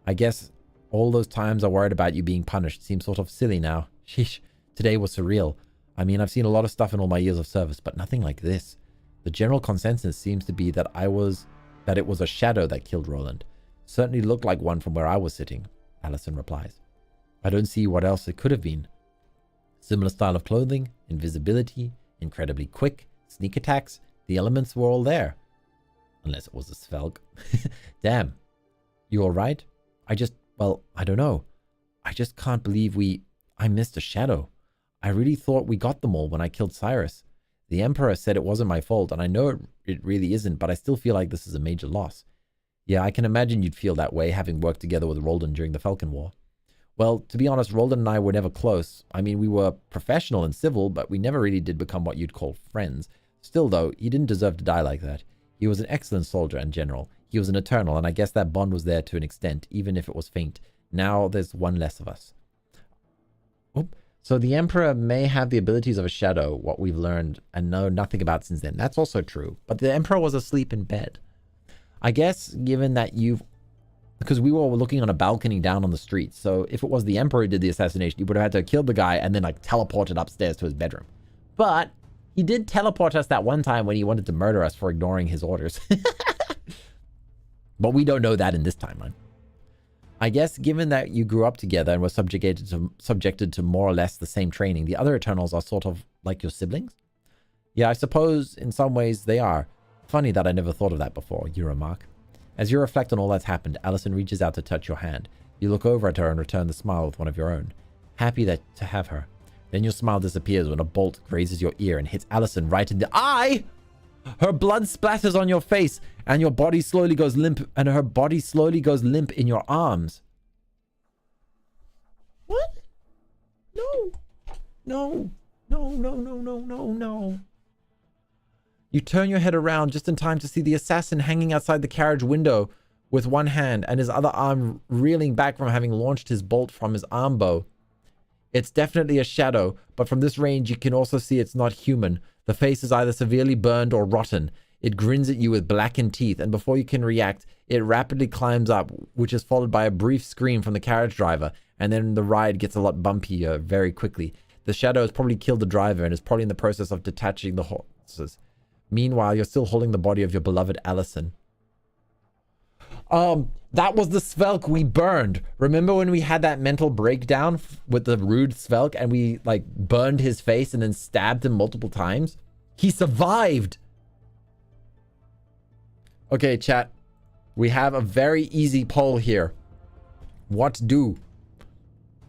I guess all those times I worried about you being punished seem sort of silly now. Sheesh, today was surreal. I mean, I've seen a lot of stuff in all my years of service, but nothing like this. The general consensus seems to be that it was a shadow that killed Roland. Certainly looked like one from where I was sitting, Allison replies. I don't see what else it could have been. Similar style of clothing, invisibility, incredibly quick, sneak attacks, the elements were all there. Unless it was a Svelg. Damn. You alright? Well, I don't know. I just can't believe I missed a shadow. I really thought we got them all when I killed Cyrus. The Emperor said it wasn't my fault, and I know it really isn't, but I still feel like this is a major loss. Yeah, I can imagine you'd feel that way, having worked together with Roland during the Falcon War. Well, to be honest, Roland and I were never close. I mean, we were professional and civil, but we never really did become what you'd call friends. Still, though, he didn't deserve to die like that. He was an excellent soldier and general. He was an Eternal, and I guess that bond was there to an extent, even if it was faint. Now there's one less of us. Oop. So the Emperor may have the abilities of a shadow, what we've learned and know nothing about since then. That's also true. But the Emperor was asleep in bed. I guess, given that because we were looking on a balcony down on the street, so if it was the Emperor who did the assassination, he would have had to have killed the guy and then like teleported upstairs to his bedroom. But he did teleport us that one time when he wanted to murder us for ignoring his orders. But we don't know that in this timeline. I guess given that you grew up together and were subjected to more or less the same training, the other Eternals are sort of like your siblings? Yeah, I suppose in some ways they are. Funny that I never thought of that before, you remark. As you reflect on all that's happened, Allison reaches out to touch your hand. You look over at her and return the smile with one of your own. Happy to have her. Then your smile disappears when a bolt grazes your ear and hits Allison right in the eye! Her blood splatters on your face, and your body slowly goes limp, and her body slowly goes limp in your arms. What? No. No. No, no, no, no, no, no. You turn your head around just in time to see the assassin hanging outside the carriage window with one hand and his other arm reeling back from having launched his bolt from his arm bow. It's definitely a shadow, but from this range you can also see it's not human. The face is either severely burned or rotten. It grins at you with blackened teeth, and before you can react, it rapidly climbs up, which is followed by a brief scream from the carriage driver, and then the ride gets a lot bumpier very quickly. The shadow has probably killed the driver and is probably in the process of detaching the horses. Meanwhile, you're still holding the body of your beloved Allison. That was the Svelk we burned. Remember when we had that mental breakdown with the rude Svelk and we like burned his face and then stabbed him multiple times? He survived. Okay, chat. We have a very easy poll here. What do?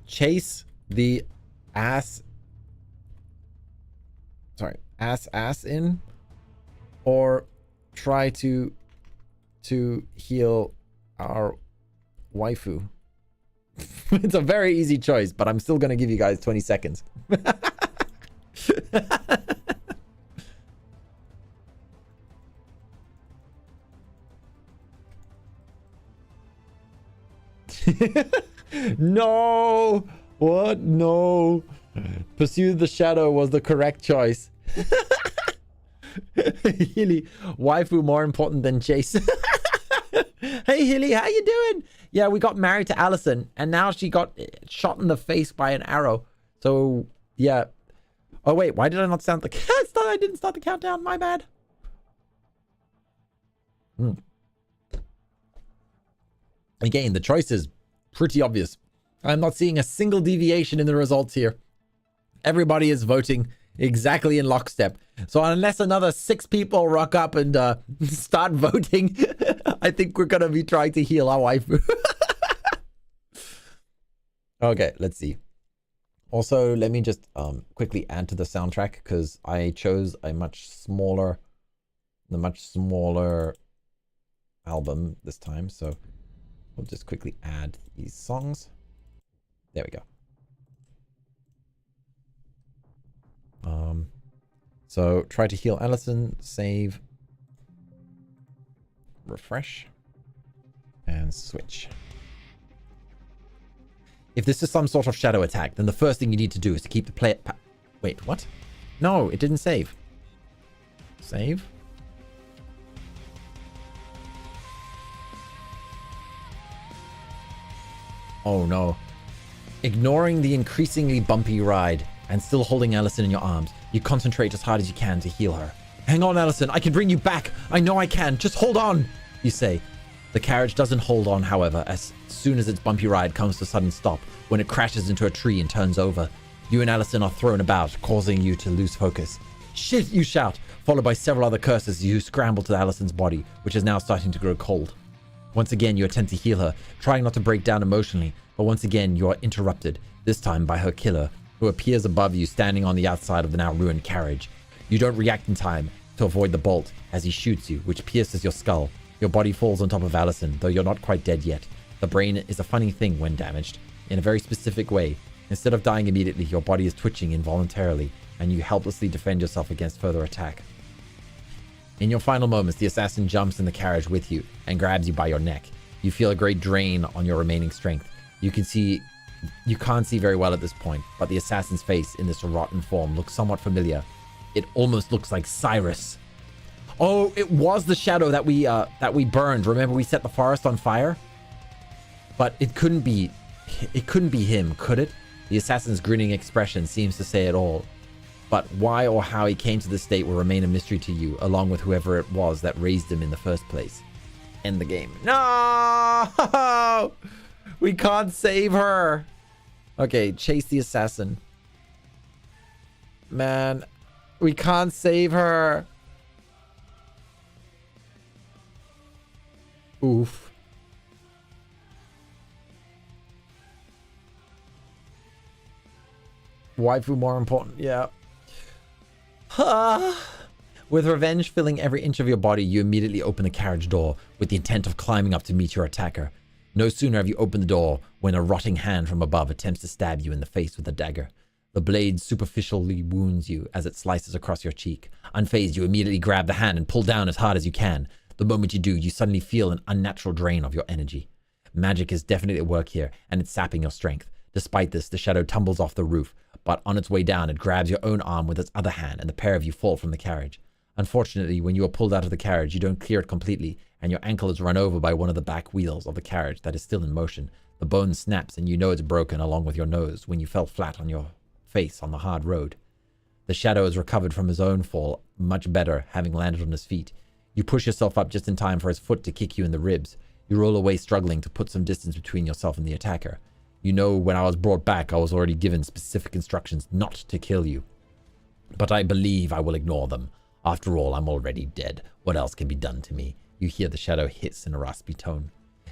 Chase the ass in, or try to heal our waifu? It's a very easy choice, but I'm still gonna give you guys 20 seconds. No! What? No. Pursue the shadow was the correct choice. Hilly, waifu more important than Chase. Hey Hilly, how you doing? Yeah, we got married to Allison, and now she got shot in the face by an arrow. So, yeah. Oh wait, why did I not start the I didn't start the countdown, my bad. Again, the choice is pretty obvious. I'm not seeing a single deviation in the results here. Everybody is voting exactly in lockstep. So unless another 6 people rock up and start voting, I think we're going to be trying to heal our waifu. Okay, let's see. Also, let me just quickly add to the soundtrack because I chose a much smaller album this time. So we'll just quickly add these songs. There we go. So try to heal Allison, save, refresh, and switch. If this is some sort of shadow attack, then the first thing you need to do is to keep the player... Wait, what? No, it didn't save. Save? Oh no. Ignoring the increasingly bumpy ride and still holding Allison in your arms, you concentrate as hard as you can to heal her. Hang on, Allison, I can bring you back. I know I can. Just hold on, you say. The carriage doesn't hold on, however, as soon as its bumpy ride comes to a sudden stop when it crashes into a tree and turns over. You and Allison are thrown about, causing you to lose focus. Shit, you shout, followed by several other curses as you scramble to Allison's body, which is now starting to grow cold. Once again, you attempt to heal her, trying not to break down emotionally, but once again, you are interrupted, this time by her killer, who appears above you standing on the outside of the now ruined carriage. You don't react in time to avoid the bolt as he shoots you, which pierces your skull. Your body falls on top of Allison, though you're not quite dead yet. The brain is a funny thing when damaged, in a very specific way. Instead of dying immediately, your body is twitching involuntarily, and you helplessly defend yourself against further attack. In your final moments, the assassin jumps in the carriage with you and grabs you by your neck. You feel a great drain on your remaining strength. You can't see very well at this point, but the assassin's face in this rotten form looks somewhat familiar. It almost looks like Cyrus. Oh, it was the shadow that we burned. Remember we set the forest on fire? But it couldn't be him, could it? The assassin's grinning expression seems to say it all. But why or how he came to this state will remain a mystery to you, along with whoever it was that raised him in the first place. End the game. No! We can't save her. Okay, chase the assassin. Man, we can't save her. Oof. Waifu more important, yeah. With revenge filling every inch of your body, you immediately open the carriage door with the intent of climbing up to meet your attacker. No sooner have you opened the door when a rotting hand from above attempts to stab you in the face with a dagger. The blade superficially wounds you as it slices across your cheek. Unfazed, you immediately grab the hand and pull down as hard as you can. The moment you do, you suddenly feel an unnatural drain of your energy. Magic is definitely at work here, and it's sapping your strength. Despite this, the shadow tumbles off the roof, but on its way down, it grabs your own arm with its other hand, and the pair of you fall from the carriage. Unfortunately, when you are pulled out of the carriage, you don't clear it completely, and your ankle is run over by one of the back wheels of the carriage that is still in motion. The bone snaps, and you know it's broken along with your nose when you fell flat on your face on the hard road. The shadow has recovered from his own fall much better, having landed on his feet. You push yourself up just in time for his foot to kick you in the ribs. You roll away struggling to put some distance between yourself and the attacker. You know when I was brought back, I was already given specific instructions not to kill you. But I believe I will ignore them. After all, I'm already dead. What else can be done to me? You hear the shadow hiss in a raspy tone.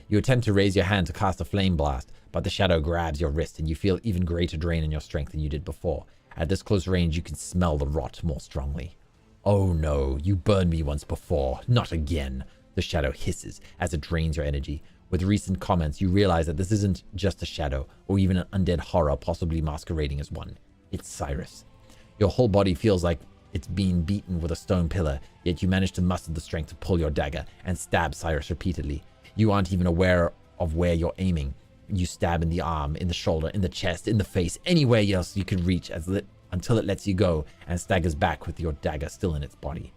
You attempt to raise your hand to cast a flame blast, but the shadow grabs your wrist and you feel even greater drain in your strength than you did before. At this close range, you can smell the rot more strongly. Oh no, you burned me once before. Not again. The shadow hisses as it drains your energy. With recent comments, you realize that this isn't just a shadow or even an undead horror possibly masquerading as one. It's Cyrus. Your whole body feels like it's being beaten with a stone pillar, yet you manage to muster the strength to pull your dagger and stab Cyrus repeatedly. You aren't even aware of where you're aiming. You stab in the arm, in the shoulder, in the chest, in the face, anywhere else you could reach until it lets you go and staggers back with your dagger still in its body.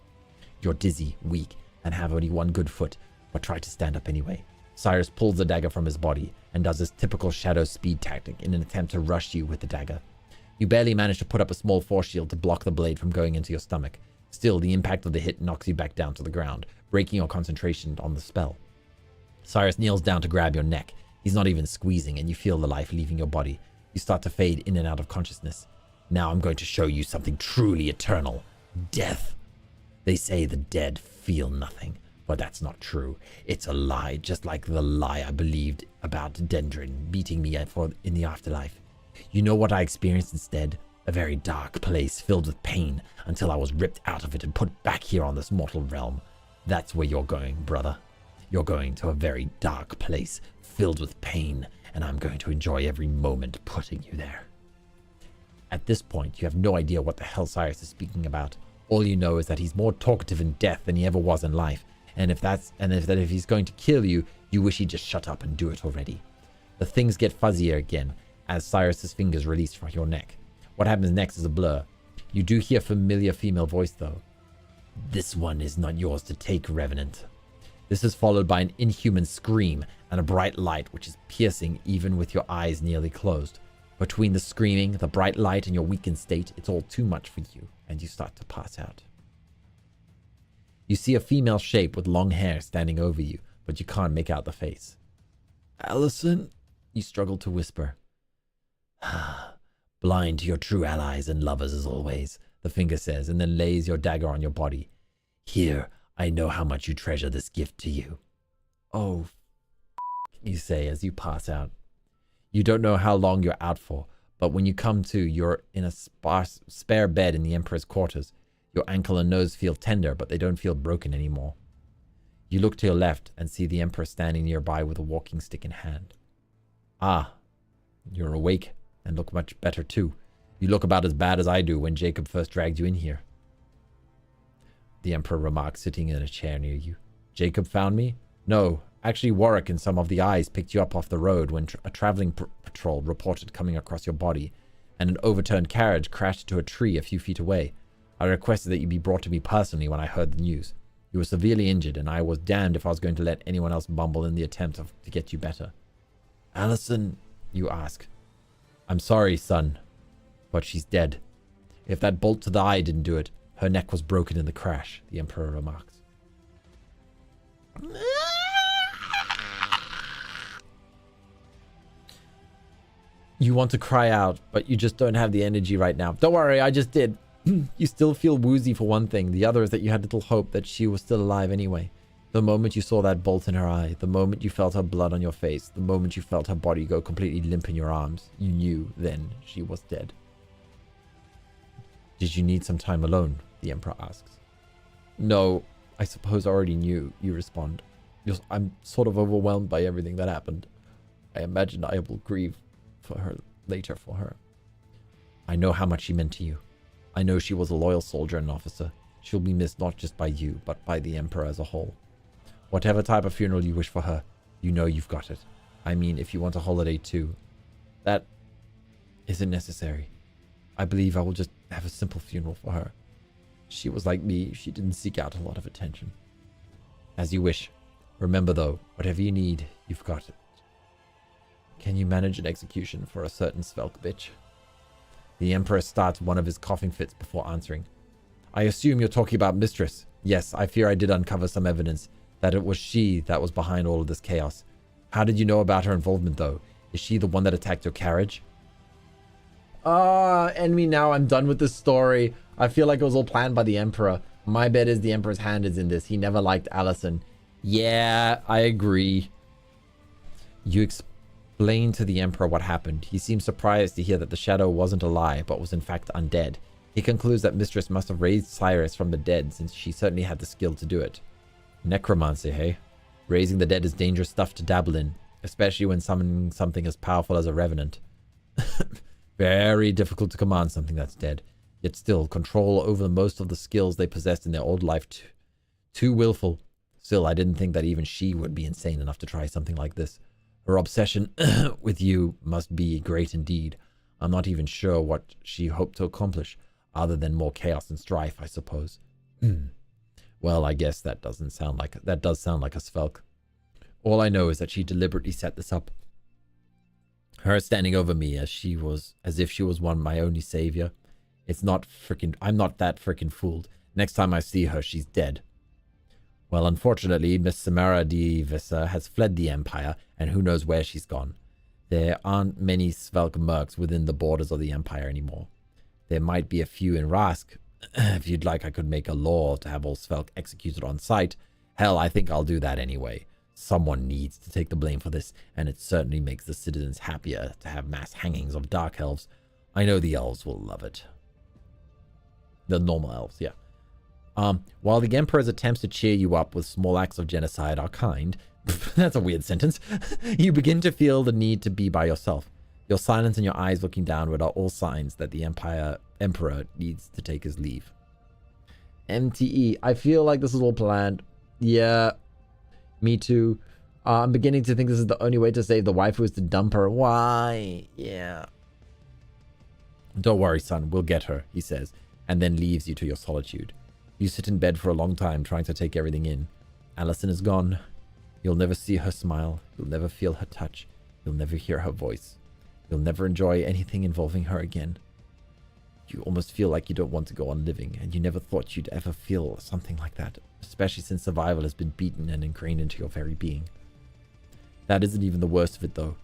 You're dizzy, weak, and have only one good foot, but try to stand up anyway. Cyrus pulls the dagger from his body and does his typical shadow speed tactic in an attempt to rush you with the dagger. You barely manage to put up a small force shield to block the blade from going into your stomach. Still, the impact of the hit knocks you back down to the ground, breaking your concentration on the spell. Cyrus kneels down to grab your neck. He's not even squeezing, and you feel the life leaving your body. You start to fade in and out of consciousness. Now I'm going to show you something truly eternal. Death. They say the dead feel nothing, but that's not true. It's a lie, just like the lie I believed about Dendron beating me in the afterlife. You know what I experienced instead? A very dark place filled with pain until I was ripped out of it and put back here on this mortal realm. That's where you're going, brother. You're going to a very dark place filled with pain, and I'm going to enjoy every moment putting you there. At this point, you have no idea what the hell Cyrus is speaking about. All you know is that he's more talkative in death than he ever was in life, and if he's going to kill you, you wish he'd just shut up and do it already. The things get fuzzier again, as Cyrus's fingers release from your neck. What happens next is a blur. You do hear a familiar female voice though. This one is not yours to take, Revenant. This is followed by an inhuman scream and a bright light which is piercing even with your eyes nearly closed. Between the screaming, the bright light, and your weakened state, it's all too much for you, and you start to pass out. You see a female shape with long hair standing over you, but you can't make out the face. Allison, you struggle to whisper. Blind to your true allies and lovers as always, the finger says, and then lays your dagger on your body. Here, I know how much you treasure this gift to you. Oh, you say as you pass out. You don't know how long you're out for, but when you come to, you're in a spare bed in the Emperor's quarters. Your ankle and nose feel tender, but they don't feel broken anymore. You look to your left and see the Emperor standing nearby with a walking stick in hand. Ah, you're awake and look much better too. You look about as bad as I do when Jacob first dragged you in here. The Emperor remarks, sitting in a chair near you. Jacob found me? No, actually Warwick and some of the eyes picked you up off the road when a traveling patrol reported coming across your body, and an overturned carriage crashed into a tree a few feet away. I requested that you be brought to me personally when I heard the news. You were severely injured, and I was damned if I was going to let anyone else bumble in the attempt to get you better. Allison, you ask. I'm sorry, son, but she's dead. If that bolt to the eye didn't do it, her neck was broken in the crash, the Emperor remarks. You want to cry out, but you just don't have the energy right now. Don't worry, I just did. You still feel woozy for one thing. The other is that you had little hope that she was still alive anyway. The moment you saw that bolt in her eye, the moment you felt her blood on your face, the moment you felt her body go completely limp in your arms, you knew then she was dead. Did you need some time alone? The Emperor asks. No, I suppose I already knew, you respond. I'm sort of overwhelmed by everything that happened. I imagine I will grieve for her later for her. I know how much she meant to you. I know she was a loyal soldier and officer. She'll be missed not just by you, but by the Emperor as a whole. Whatever type of funeral you wish for her, you know you've got it. I mean, if you want a holiday too. That isn't necessary. I believe I will just have a simple funeral for her. She was like me. She didn't seek out a lot of attention. As you wish. Remember though, whatever you need, you've got it. Can you manage an execution for a certain Svelk bitch? The Emperor starts one of his coughing fits before answering. I assume you're talking about Mistress. Yes, I fear I did uncover some evidence that it was she that was behind all of this chaos. How did you know about her involvement though? Is she the one that attacked your carriage? Enemy, now I'm done with this story. I feel like it was all planned by the Emperor. My bet is the Emperor's hand is in this. He never liked Allison. Yeah, I agree. You explain to the Emperor what happened. He seems surprised to hear that the shadow wasn't alive, but was in fact undead. He concludes that Mistress must have raised Cyrus from the dead, since she certainly had the skill to do it. Necromancy, hey? Raising the dead is dangerous stuff to dabble in, especially when summoning something as powerful as a revenant. Very difficult to command something that's dead, yet still control over most of the skills they possessed in their old life. Too willful. Still, I didn't think that even she would be insane enough to try something like this. Her obsession with you must be great indeed. I'm not even sure what she hoped to accomplish, other than more chaos and strife, I suppose. Well, I guess that does sound like a Svelk. All I know is that she deliberately set this up. Her standing over me as if she was my only savior. I'm not that freaking fooled. Next time I see her, she's dead. Well, unfortunately, Miss Samara de Visser has fled the Empire, and who knows where she's gone. There aren't many Svelk mercs within the borders of the Empire anymore. There might be a few in Rask. If you'd like, I could make a law to have all Svelk executed on sight. Hell, I think I'll do that anyway. Someone needs to take the blame for this, and it certainly makes the citizens happier to have mass hangings of dark elves. I know the elves will love it. The normal elves, yeah. While the Emperor's attempts to cheer you up with small acts of genocide are kind, that's a weird sentence, you begin to feel the need to be by yourself. Your silence and your eyes looking downward are all signs that the Emperor needs to take his leave. MTE, I feel like this is all planned. Yeah, me too. I'm beginning to think this is the only way to save the wife who is to dump her. Why? Yeah. Don't worry, son. We'll get her, he says, and then leaves you to your solitude. You sit in bed for a long time trying to take everything in. Allison is gone. You'll never see her smile. You'll never feel her touch. You'll never hear her voice. You'll never enjoy anything involving her again. You almost feel like you don't want to go on living, and you never thought you'd ever feel something like that, especially since survival has been beaten and ingrained into your very being. That isn't even the worst of it, though.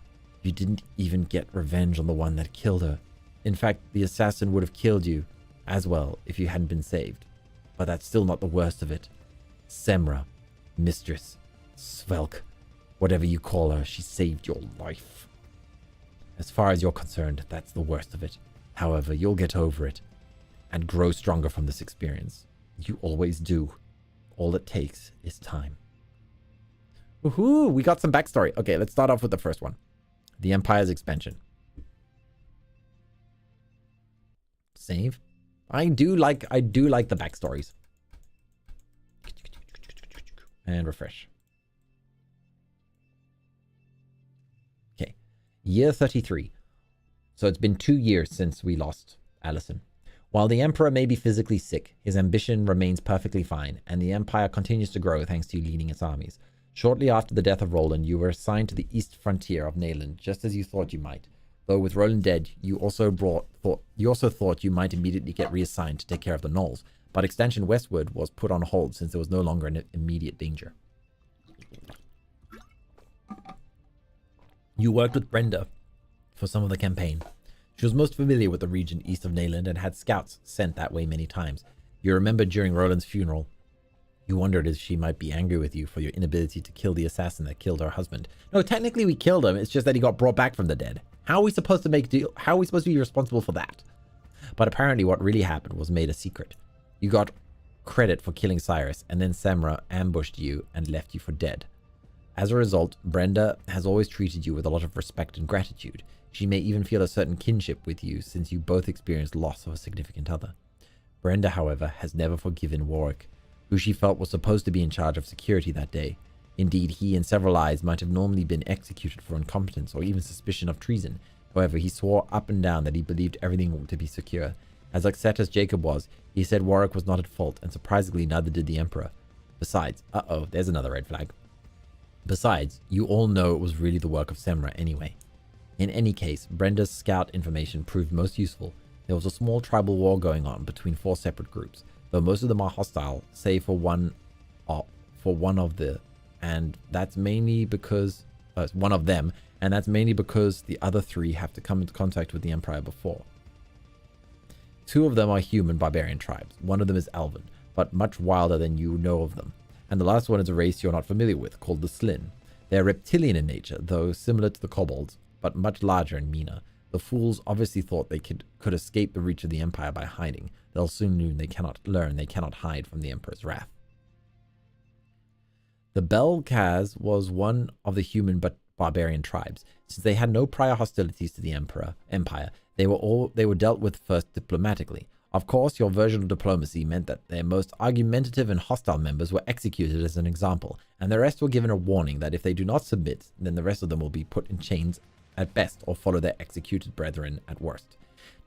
You didn't even get revenge on the one that killed her. In fact, the assassin would have killed you as well if you hadn't been saved. But that's still not the worst of it. Semra, mistress, Svelk, whatever you call her, she saved your life. As far as you're concerned, that's the worst of it. However, you'll get over it and grow stronger from this experience. You always do. All it takes is time. Woohoo! We got some backstory. Okay, let's start off with the first one. The Empire's expansion. Save. I do like the backstories. And refresh. Okay. Year 33. So it's been 2 years since we lost Allison. While the Emperor may be physically sick, his ambition remains perfectly fine, and the Empire continues to grow thanks to you leading its armies. Shortly after the death of Roland, you were assigned to the east frontier of Nayland, just as you thought you might. Though with Roland dead, you also thought you might immediately get reassigned to take care of the Gnolls, but extension westward was put on hold since there was no longer an immediate danger. You worked with Brenda for some of the campaign. She was most familiar with the region east of Nayland and had scouts sent that way many times. You remember during Roland's funeral, you wondered if she might be angry with you for your inability to kill the assassin that killed her husband. No, technically we killed him, it's just that he got brought back from the dead. How are we supposed to how are we supposed to be responsible for that? But apparently what really happened was made a secret. You got credit for killing Cyrus, and then Semra ambushed you and left you for dead. As a result, Brenda has always treated you with a lot of respect and gratitude. She may even feel a certain kinship with you since you both experienced loss of a significant other. Brenda, however, has never forgiven Warwick, who she felt was supposed to be in charge of security that day. Indeed, he and several eyes might have normally been executed for incompetence or even suspicion of treason. However, he swore up and down that he believed everything to be secure. As upset as Jacob was, he said Warwick was not at fault, and surprisingly neither did the Emperor. Besides, there's another red flag. Besides, you all know it was really the work of Semra anyway. In any case, Brenda's scout information proved most useful. There was a small tribal war going on between 4 separate groups, though most of them are hostile, save for one of the, and that's mainly because one of them, and that's mainly because the other 3 have to come into contact with the Empire before. 2 of them are human barbarian tribes. One of them is Elven, but much wilder than you know of them. And the last one is a race you're not familiar with, called the Slin. They're reptilian in nature, though similar to the kobolds, but much larger and meaner. The fools obviously thought they could escape the reach of the Empire by hiding. They'll soon learn they cannot hide from the Emperor's wrath. The Belkaz was one of the human but barbarian tribes. Since they had no prior hostilities to the Empire, they were dealt with first diplomatically. Of course, your version of diplomacy meant that their most argumentative and hostile members were executed as an example, and the rest were given a warning that if they do not submit, then the rest of them will be put in chains at best or follow their executed brethren at worst.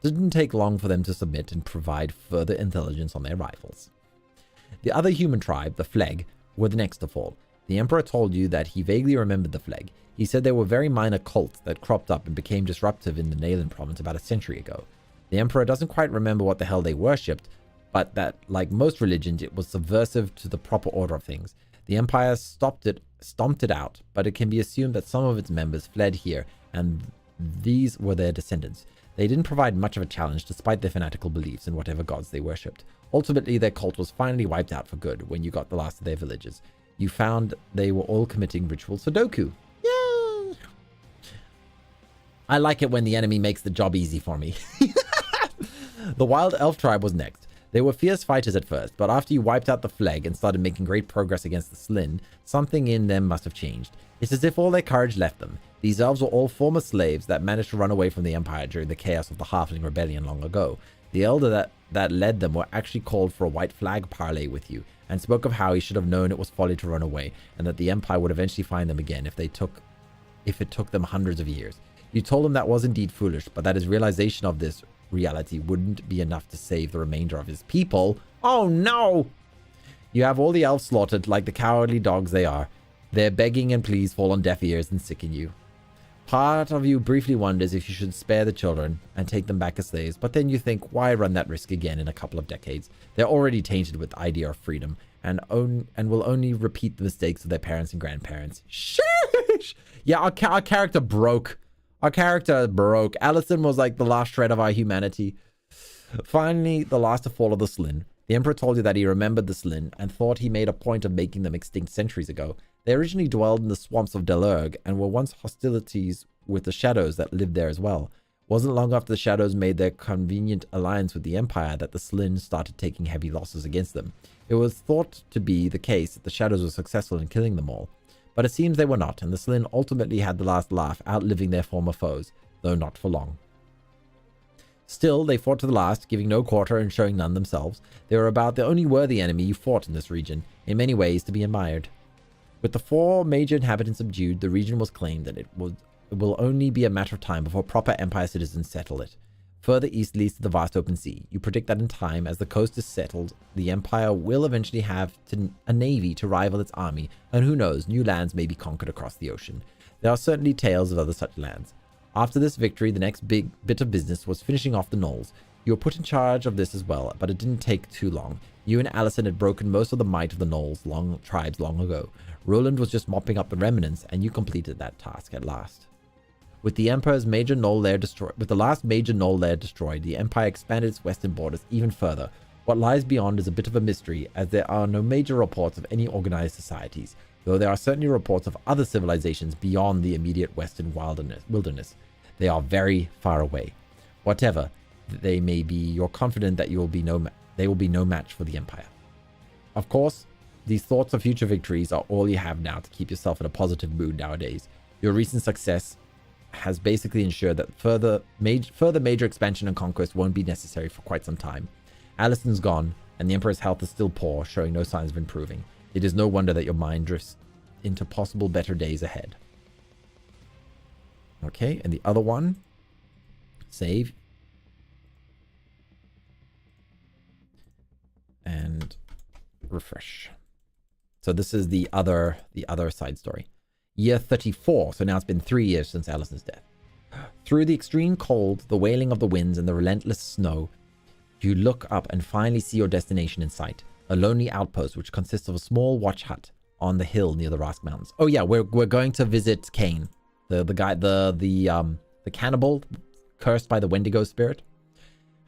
It didn't take long for them to submit and provide further intelligence on their rivals. The other human tribe, the Fleg, were the next to fall. The Emperor told you that he vaguely remembered the Fleg. He said they were very minor cults that cropped up and became disruptive in the Nayland province about a century ago. The Emperor doesn't quite remember what the hell they worshipped, but that, like most religions, it was subversive to the proper order of things. The Empire stomped it out, but it can be assumed that some of its members fled here, and these were their descendants. They didn't provide much of a challenge despite their fanatical beliefs in whatever gods they worshipped. Ultimately, their cult was finally wiped out for good when you got the last of their villages. You found they were all committing ritual Sudoku. Yay! I like it when the enemy makes the job easy for me. The Wild Elf tribe was next. They were fierce fighters at first, but after you wiped out the Fleg and started making great progress against the Slin, something in them must have changed. It's as if all their courage left them. These elves were all former slaves that managed to run away from the Empire during the chaos of the Halfling Rebellion long ago. The elder that led them were actually called for a white flag parley with you, and spoke of how he should have known it was folly to run away, and that the Empire would eventually find them again if it took them hundreds of years. You told him that was indeed foolish, but that his realization of this reality wouldn't be enough to save the remainder of his people. Oh no! You have all the elves slaughtered like the cowardly dogs they are. Their begging and pleas fall on deaf ears and sicken you. Part of you briefly wonders if you should spare the children and take them back as slaves, but then you think, why run that risk again in a couple of decades? They're already tainted with the idea of freedom and will only repeat the mistakes of their parents and grandparents. Sheesh! Yeah, our character broke. Our character broke. Allison was like the last shred of our humanity. Finally, the last to fall of the Slin. The Emperor told you that he remembered the Slin and thought he made a point of making them extinct centuries ago. They originally dwelled in the swamps of Delurg and were once hostilities with the Shadows that lived there as well. Wasn't long after the Shadows made their convenient alliance with the Empire that the Slin started taking heavy losses against them. It was thought to be the case that the Shadows were successful in killing them all. But it seems they were not, and the Slin ultimately had the last laugh, outliving their former foes, though not for long. Still, they fought to the last, giving no quarter and showing none themselves. They were about the only worthy enemy you fought in this region, in many ways to be admired. With the 4 major inhabitants subdued, the region was claimed, and it will only be a matter of time before proper Empire citizens settle it. Further east leads to the vast open sea. You predict that in time, as the coast is settled, the Empire will eventually have a navy to rival its army, and who knows, new lands may be conquered across the ocean. There are certainly tales of other such lands. After this victory, the next big bit of business was finishing off the gnolls. You were put in charge of this as well, but it didn't take too long. You and Allison had broken most of the might of the gnolls tribes long ago. Roland was just mopping up the remnants, and you completed that task at last. With the last major gnoll lair destroyed, the Empire expanded its western borders even further. What lies beyond is a bit of a mystery, as there are no major reports of any organized societies, though there are certainly reports of other civilizations beyond the immediate western wilderness. They are very far away. Whatever they may be, you're confident that they will be no match for the Empire. Of course, these thoughts of future victories are all you have now to keep yourself in a positive mood nowadays. Your recent success has basically ensured that further major expansion and conquest won't be necessary for quite some time. Allison's gone, and the Emperor's health is still poor, showing no signs of improving. It is no wonder that your mind drifts into possible better days ahead. Okay, and the other one, save, and refresh. So this is the other side story. Year 34, so now it's been 3 years since Allison's death. Through the extreme cold, the wailing of the winds, and the relentless snow, you look up and finally see your destination in sight. A lonely outpost which consists of a small watch hut on the hill near the Rask Mountains. Oh yeah, we're going to visit Cain, the guy, the cannibal cursed by the Wendigo spirit.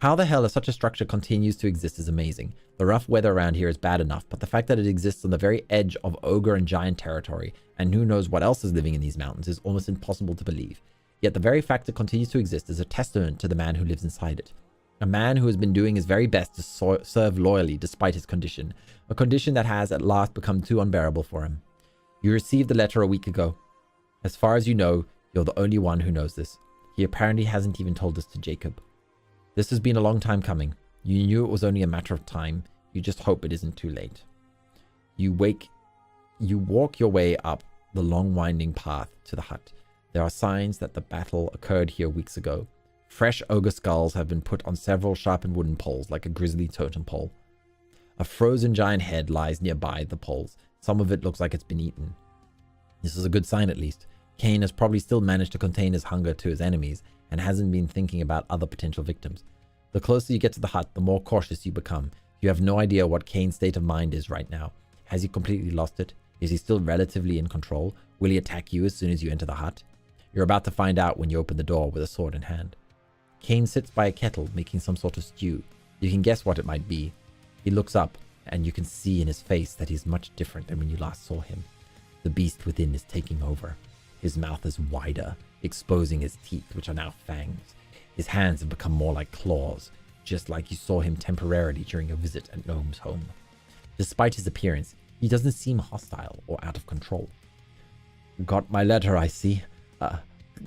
How the hell such a structure continues to exist is amazing. The rough weather around here is bad enough, but the fact that it exists on the very edge of ogre and giant territory, and who knows what else is living in these mountains, is almost impossible to believe. Yet the very fact it continues to exist is a testament to the man who lives inside it. A man who has been doing his very best to serve loyally despite his condition. A condition that has at last become too unbearable for him. You received the letter a week ago. As far as you know, you're the only one who knows this. He apparently hasn't even told this to Jacob. This has been a long time coming. You knew it was only a matter of time. You just hope it isn't too late. You walk your way up the long winding path to the hut. There are signs that the battle occurred here weeks ago. Fresh ogre skulls have been put on several sharpened wooden poles like a grisly totem pole. A frozen giant head lies nearby the poles. Some of it looks like it's been eaten. This is a good sign at least. Cain has probably still managed to contain his hunger to his enemies and hasn't been thinking about other potential victims. The closer you get to the hut, the more cautious you become. You have no idea what Cain's state of mind is right now. Has he completely lost it? Is he still relatively in control? Will he attack you as soon as you enter the hut? You're about to find out when you open the door with a sword in hand. Cain sits by a kettle making some sort of stew. You can guess what it might be. He looks up and you can see in his face that he's much different than when you last saw him. The beast within is taking over. His mouth is wider, exposing his teeth, which are now fangs. His hands have become more like claws, just like you saw him temporarily during a visit at Gnome's home. Despite his appearance, he doesn't seem hostile or out of control. Got my letter, I see.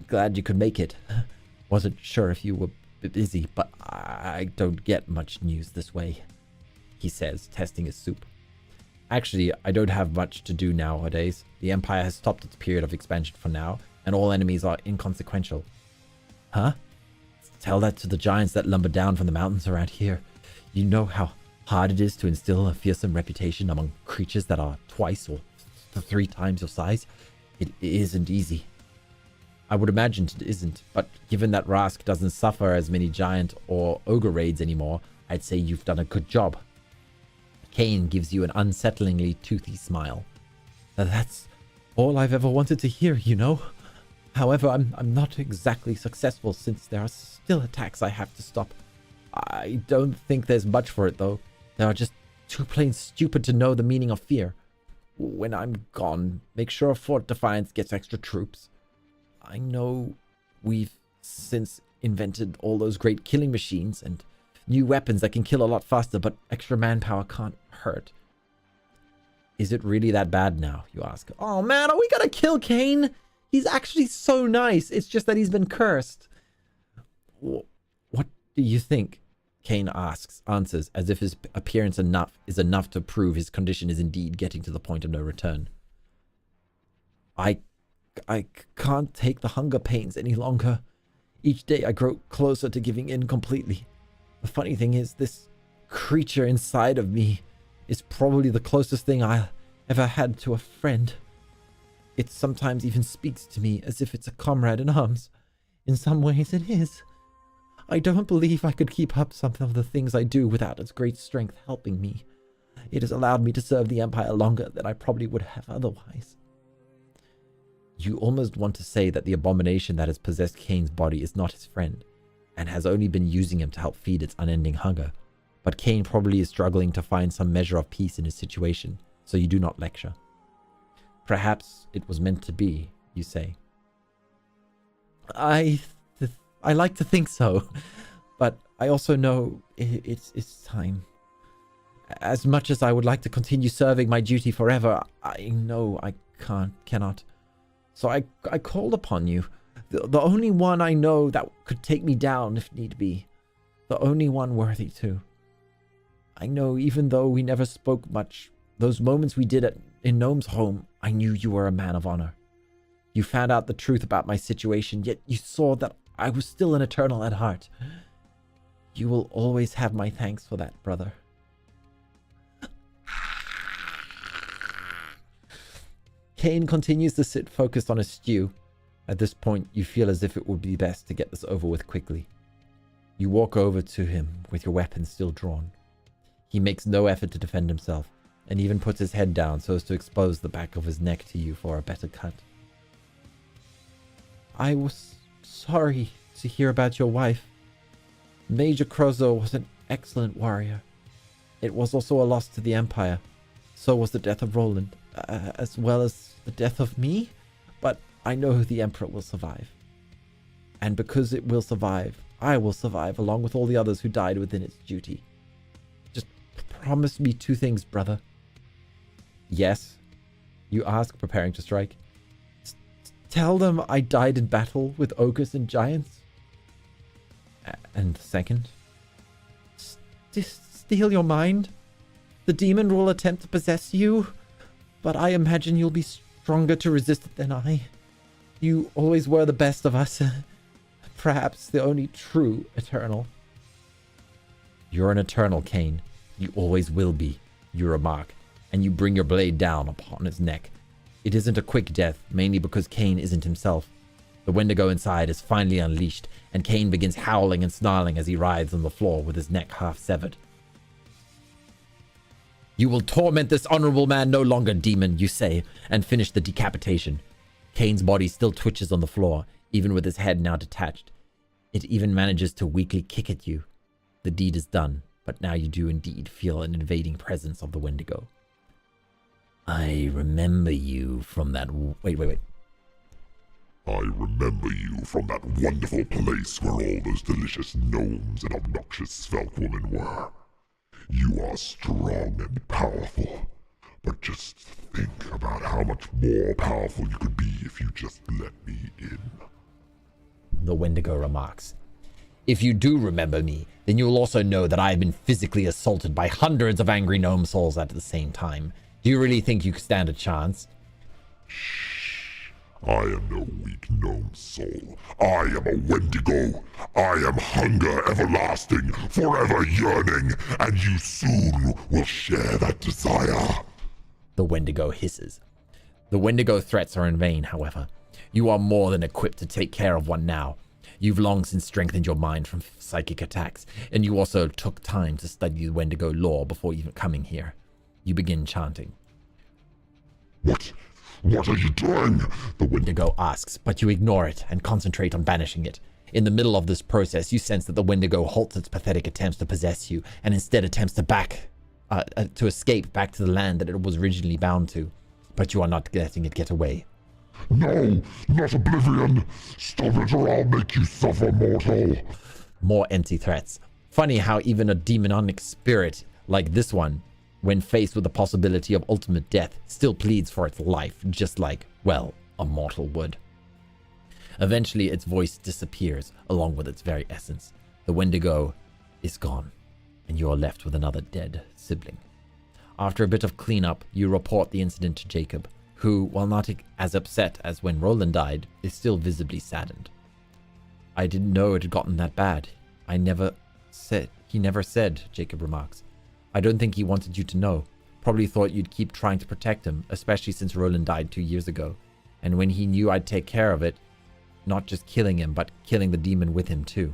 Glad you could make it. Wasn't sure if you were busy, but I don't get much news this way, he says, testing his soup. Actually, I don't have much to do nowadays. The Empire has stopped its period of expansion for now, and all enemies are inconsequential. Huh? Tell that to the giants that lumber down from the mountains around here. You know how hard it is to instill a fearsome reputation among creatures that are twice or 3 times your size. It isn't easy. I would imagine it isn't, but given that Rask doesn't suffer as many giant or ogre raids anymore, I'd say you've done a good job. Kane gives you an unsettlingly toothy smile. That's all I've ever wanted to hear, you know? However, I'm not exactly successful since there are still attacks I have to stop. I don't think there's much for it, though. They are just too plain stupid to know the meaning of fear. When I'm gone, make sure Fort Defiance gets extra troops. I know we've since invented all those great killing machines and new weapons that can kill a lot faster, but extra manpower can't hurt. Is it really that bad now, you ask? Oh man, are we gonna kill Kane? He's actually so nice. It's just that he's been cursed. What do you think? Kane answers, as if his appearance is enough to prove his condition is indeed getting to the point of no return. I can't take the hunger pains any longer. Each day I grow closer to giving in completely. The funny thing is, this creature inside of me is probably the closest thing I ever had to a friend. It sometimes even speaks to me as if it's a comrade in arms. In some ways it is. I don't believe I could keep up some of the things I do without its great strength helping me. It has allowed me to serve the Empire longer than I probably would have otherwise. You almost want to say that the abomination that has possessed Kane's body is not his friend, and has only been using him to help feed its unending hunger. But Kane probably is struggling to find some measure of peace in his situation, so you do not lecture. Perhaps it was meant to be, you say. I like to think so, but I also know it's time. As much as I would like to continue serving my duty forever, I know I cannot. So I called upon you, the only one I know that could take me down if need be, the only one worthy too. I know even though we never spoke much, those moments we did in Gnome's home, I knew you were a man of honor. You found out the truth about my situation, yet you saw that I was still an Eternal at heart. You will always have my thanks for that, brother. Kane continues to sit focused on his stew. At this point, you feel as if it would be best to get this over with quickly. You walk over to him with your weapon still drawn. He makes no effort to defend himself, and even puts his head down so as to expose the back of his neck to you for a better cut. I was sorry to hear about your wife. Major Crozo was an excellent warrior. It was also a loss to the Empire. So was the death of Roland, as well as the death of me. But I know the Emperor will survive. And because it will survive, I will survive along with all the others who died within its duty. Just promise me 2 things, brother. Yes? You ask, preparing to strike. Tell them I died in battle with ogres and giants. And second? Steal your mind? The demon will attempt to possess you, but I imagine you'll be stronger to resist it than I. You always were the best of us. Perhaps the only true Eternal. You're an Eternal, Kane. You always will be, you remark, and you bring your blade down upon his neck. It isn't a quick death, mainly because Kane isn't himself. The Wendigo inside is finally unleashed, and Kane begins howling and snarling as he writhes on the floor with his neck half severed. You will torment this honorable man no longer, demon, you say, and finish the decapitation. Kane's body still twitches on the floor, even with his head now detached. It even manages to weakly kick at you. The deed is done, but now you do indeed feel an invading presence of the Wendigo. I remember you from that... Wait. I remember you from that wonderful place where all those delicious gnomes and obnoxious Svelk women were. You are strong and powerful, but just think about how much more powerful you could be if you just let me in. The Wendigo remarks. If you do remember me, then you will also know that I have been physically assaulted by hundreds of angry gnome souls at the same time. Do you really think you could stand a chance? I am no weak gnome soul. I am a Wendigo. I am hunger everlasting, forever yearning, and you soon will share that desire. The Wendigo hisses. The Wendigo threats are in vain, however. You are more than equipped to take care of one now. You've long since strengthened your mind from psychic attacks, and you also took time to study the Wendigo lore before even coming here. You begin chanting. What are you doing? The Wendigo asks, but you ignore it and concentrate on banishing it. In the middle of this process, you sense that the Wendigo halts its pathetic attempts to possess you, and instead attempts to escape back to the land that it was originally bound to. But you are not letting it get away. No, not oblivion. Stop it or I'll make you suffer, mortal. More empty threats. Funny how even a demonic spirit like this one, when faced with the possibility of ultimate death, still pleads for its life, just like, well, a mortal would. Eventually, its voice disappears, along with its very essence. The Wendigo is gone, and you are left with another dead sibling. After a bit of cleanup, you report the incident to Jacob, who, while not as upset as when Roland died, is still visibly saddened. I didn't know it had gotten that bad. He never said, Jacob remarks. I don't think he wanted you to know. Probably thought you'd keep trying to protect him, especially since Roland died 2 years ago. And when he knew I'd take care of it, not just killing him, but killing the demon with him too.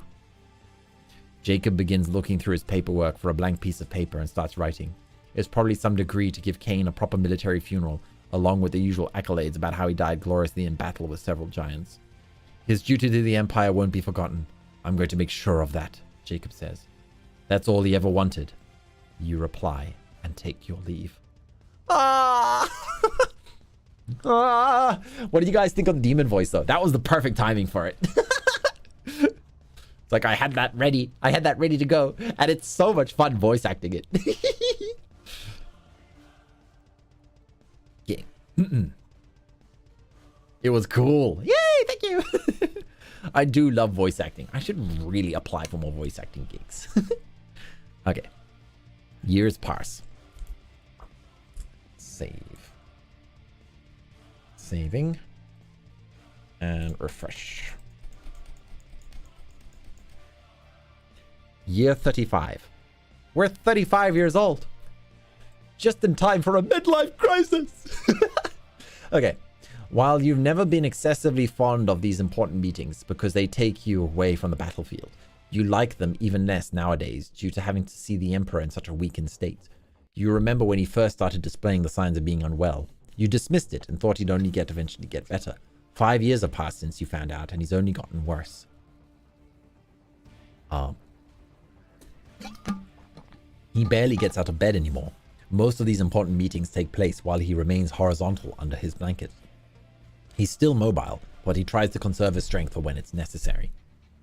Jacob begins looking through his paperwork for a blank piece of paper and starts writing. It's probably some degree to give Cain a proper military funeral, along with the usual accolades about how he died gloriously in battle with several giants. His duty to the Empire won't be forgotten. I'm going to make sure of that, Jacob says. That's all he ever wanted. You reply and take your leave. Ah! Ah! What did you guys think of the demon voice, though? That was the perfect timing for it. It's like I had that ready. I had that ready to go. And it's so much fun voice acting it. Yeah. It was cool. Yay, thank you. I do love voice acting. I should really apply for more voice acting gigs. Okay. Years pass. Save. Saving. And refresh. Year 35. We're 35 years old. Just in time for a midlife crisis. Okay. While you've never been excessively fond of these important meetings because they take you away from the battlefield, you like them even less nowadays due to having to see the Emperor in such a weakened state. You remember when he first started displaying the signs of being unwell. You dismissed it and thought he'd only eventually get better. 5 years have passed since you found out, and he's only gotten worse. He barely gets out of bed anymore. Most of these important meetings take place while he remains horizontal under his blanket. He's still mobile, but he tries to conserve his strength for when it's necessary.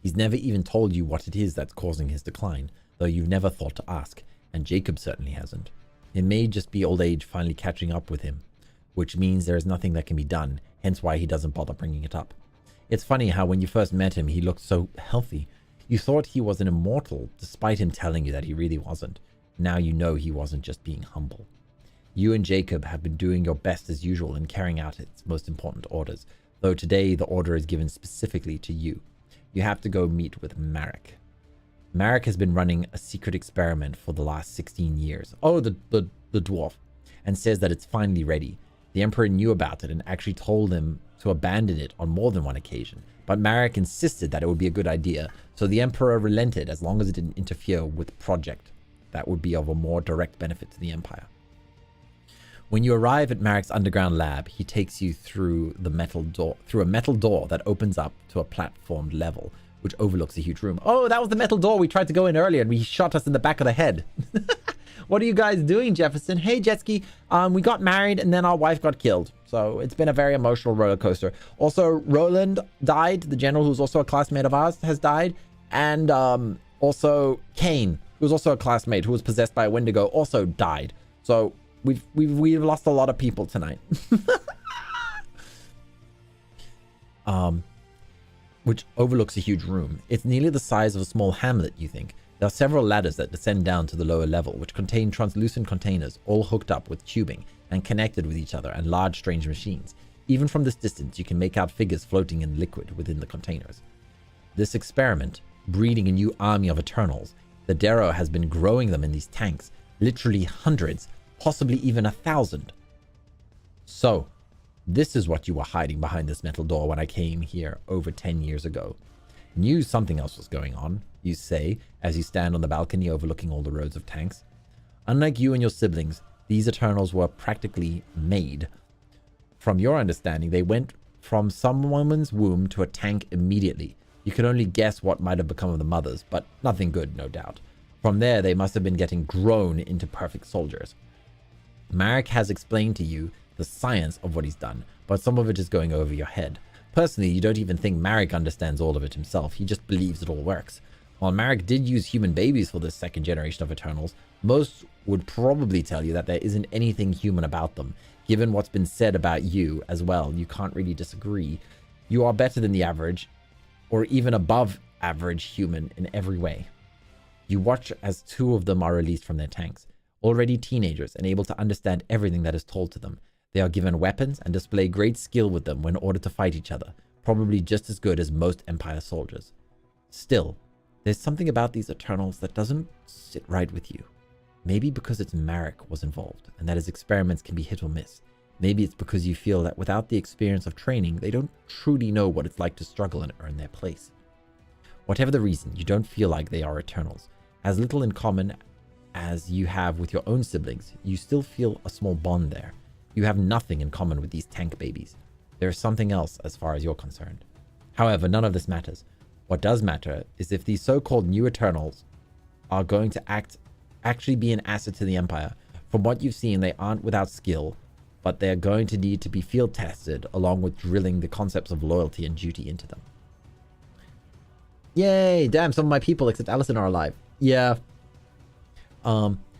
He's never even told you what it is that's causing his decline, though you've never thought to ask, and Jacob certainly hasn't. It may just be old age finally catching up with him, which means there is nothing that can be done, hence why he doesn't bother bringing it up. It's funny how when you first met him, he looked so healthy. You thought he was an immortal, despite him telling you that he really wasn't. Now you know he wasn't just being humble. You and Jacob have been doing your best as usual in carrying out its most important orders, though today the order is given specifically to you. You have to go meet with Marek. Marek has been running a secret experiment for the last 16 years. Oh, the dwarf. And says that it's finally ready. The Emperor knew about it and actually told him to abandon it on more than one occasion. But Marek insisted that it would be a good idea, so the Emperor relented as long as it didn't interfere with the project. That would be of a more direct benefit to the Empire. When you arrive at Marek's underground lab, he takes you through a metal door that opens up to a platformed level, which overlooks a huge room. Oh, that was the metal door we tried to go in earlier and he shot us in the back of the head. What are you guys doing, Jefferson? Hey, Jetski. We got married and then our wife got killed. So it's been a very emotional roller coaster. Also, Roland died. The general, who's also a classmate of ours, has died. And also Cain, who was also a classmate who was possessed by a Wendigo, also died. So we've lost a lot of people tonight. Which overlooks a huge room. It's nearly the size of a small hamlet, you think. There are several ladders that descend down to the lower level, which contain translucent containers, all hooked up with tubing, and connected with each other and large strange machines. Even from this distance, you can make out figures floating in liquid within the containers. This experiment, breeding a new army of Eternals, the Darrow has been growing them in these tanks, literally hundreds, possibly even 1,000. So, this is what you were hiding behind this metal door when I came here over 10 years ago. Knew something else was going on, you say, as you stand on the balcony overlooking all the rows of tanks. Unlike you and your siblings, these Eternals were practically made. From your understanding, they went from some woman's womb to a tank immediately. You can only guess what might have become of the mothers, but nothing good, no doubt. From there, they must have been getting grown into perfect soldiers. Marek has explained to you the science of what he's done, but some of it is going over your head. Personally, you don't even think Marek understands all of it himself. He just believes it all works. While Marek did use human babies for this second generation of Eternals, most would probably tell you that there isn't anything human about them. Given what's been said about you as well, you can't really disagree. You are better than the average, or even above average human in every way. You watch as two of them are released from their tanks, already teenagers and able to understand everything that is told to them. They are given weapons and display great skill with them when ordered to fight each other, probably just as good as most Empire soldiers. Still, there's something about these Eternals that doesn't sit right with you. Maybe because it's Marek was involved, and that his experiments can be hit or miss. Maybe it's because you feel that without the experience of training, they don't truly know what it's like to struggle and earn their place. Whatever the reason, you don't feel like they are Eternals. As little in common as you have with your own siblings, you still feel a small bond there. You have nothing in common with these tank babies. There is something else as far as you're concerned. However, none of this matters. What does matter is if these so-called new Eternals are going to actually be an asset to the Empire. From what you've seen, they aren't without skill, but they're going to need to be field tested along with drilling the concepts of loyalty and duty into them. Yay! Damn, some of my people except Allison are alive. Yeah.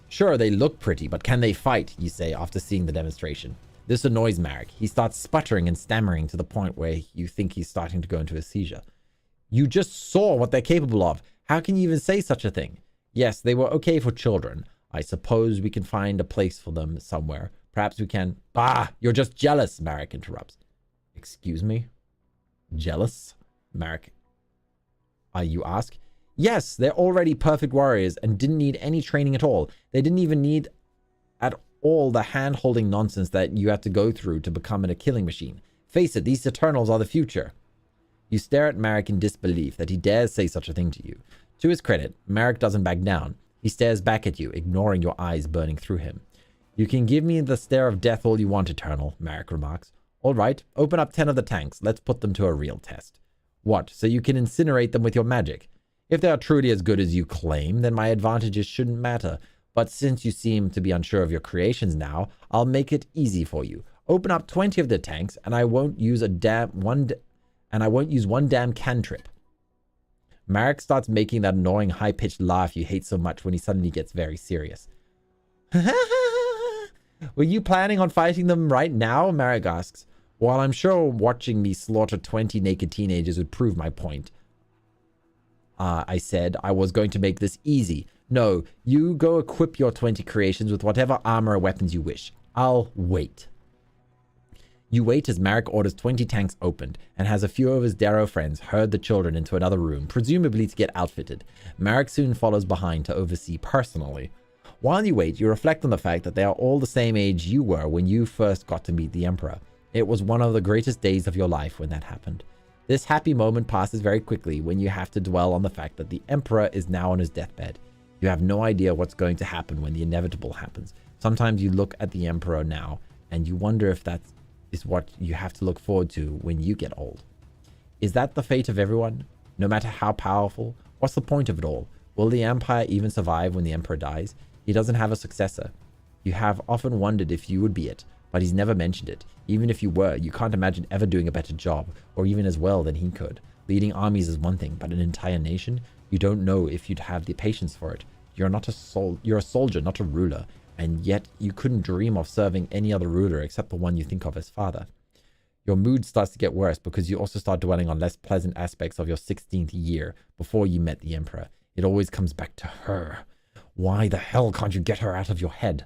Sure, they look pretty, but can they fight, you say after seeing the demonstration. This annoys Marek. He starts sputtering and stammering to the point where you think he's starting to go into a seizure. You just saw what they're capable of. How can you even say such a thing? Yes, they were okay for children. I suppose we can find a place for them somewhere. Perhaps we can... Bah! You're just jealous, Marek interrupts. Excuse me? Jealous? Marek, you ask? Yes, they're already perfect warriors and didn't need any training at all. They didn't even need at all the hand-holding nonsense that you had to go through to become a killing machine. Face it, these Eternals are the future. You stare at Marek in disbelief that he dares say such a thing to you. To his credit, Marek doesn't back down. He stares back at you, ignoring your eyes burning through him. You can give me the stare of death all you want, Eternal, Marek remarks. All right, open up 10 of the tanks. Let's put them to a real test. What, so you can incinerate them with your magic? If they are truly as good as you claim, then my advantages shouldn't matter. But since you seem to be unsure of your creations now, I'll make it easy for you. Open up 20 of the tanks, and I won't use one damn cantrip. Marek starts making that annoying high-pitched laugh you hate so much when he suddenly gets very serious. Were you planning on fighting them right now? Marek asks. While I'm sure watching me slaughter 20 naked teenagers would prove my point. I said I was going to make this easy. No, you go equip your 20 creations with whatever armor or weapons you wish. I'll wait. You wait as Marek orders 20 tanks opened and has a few of his Darrow friends herd the children into another room, presumably to get outfitted. Marek soon follows behind to oversee personally. While you wait, you reflect on the fact that they are all the same age you were when you first got to meet the Emperor. It was one of the greatest days of your life when that happened. This happy moment passes very quickly when you have to dwell on the fact that the Emperor is now on his deathbed. You have no idea what's going to happen when the inevitable happens. Sometimes you look at the Emperor now and you wonder if that is what you have to look forward to when you get old. Is that the fate of everyone? No matter how powerful? What's the point of it all? Will the Empire even survive when the Emperor dies? He doesn't have a successor. You have often wondered if you would be it, but he's never mentioned it. Even if you were, you can't imagine ever doing a better job, or even as well than he could. Leading armies is one thing, but an entire nation? You don't know if you'd have the patience for it. You're a soldier, not a ruler, and yet you couldn't dream of serving any other ruler except the one you think of as father. Your mood starts to get worse because you also start dwelling on less pleasant aspects of your 16th year before you met the Emperor. It always comes back to her. Why the hell can't you get her out of your head?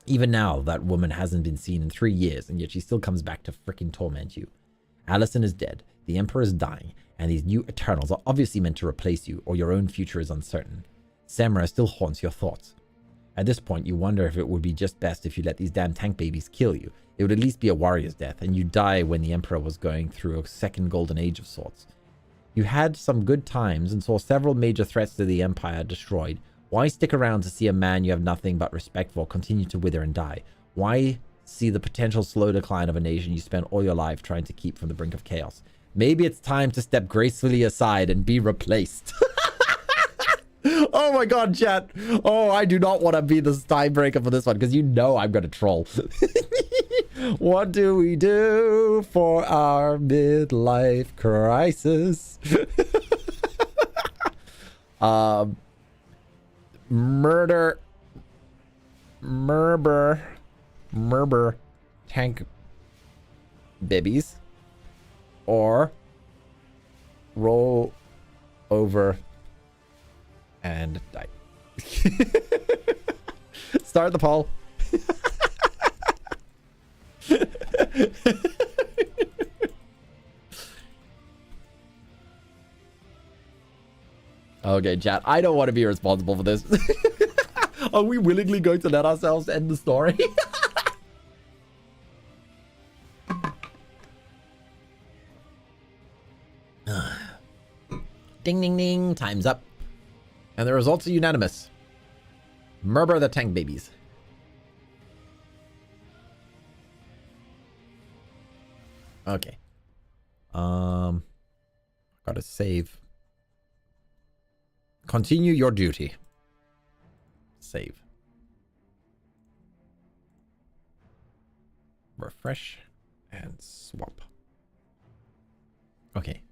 Even now, that woman hasn't been seen in 3 years, and yet she still comes back to frickin' torment you. Allison is dead, the Emperor is dying, and these new Eternals are obviously meant to replace you, or your own future is uncertain. Samara still haunts your thoughts. At this point, you wonder if it would be just best if you let these damn tank babies kill you. It would at least be a warrior's death, and you die when the Emperor was going through a second golden age of sorts. You had some good times and saw several major threats to the Empire destroyed. Why stick around to see a man you have nothing but respect for continue to wither and die? Why see the potential slow decline of a nation you spent all your life trying to keep from the brink of chaos? Maybe it's time to step gracefully aside and be replaced. Oh my god, chat. Oh, I do not want to be the tiebreaker for this one because you know I'm going to troll. What do we do for our midlife crisis? Murder tank babies, or roll over and die. Start the poll. Okay, chat, I don't want to be responsible for this. Are we willingly going to let ourselves end the story? Ding, ding, ding. Time's up. And the results are unanimous. Murder the tank babies. Okay. Gotta save. Continue your duty. Save. Refresh and swap. Okay.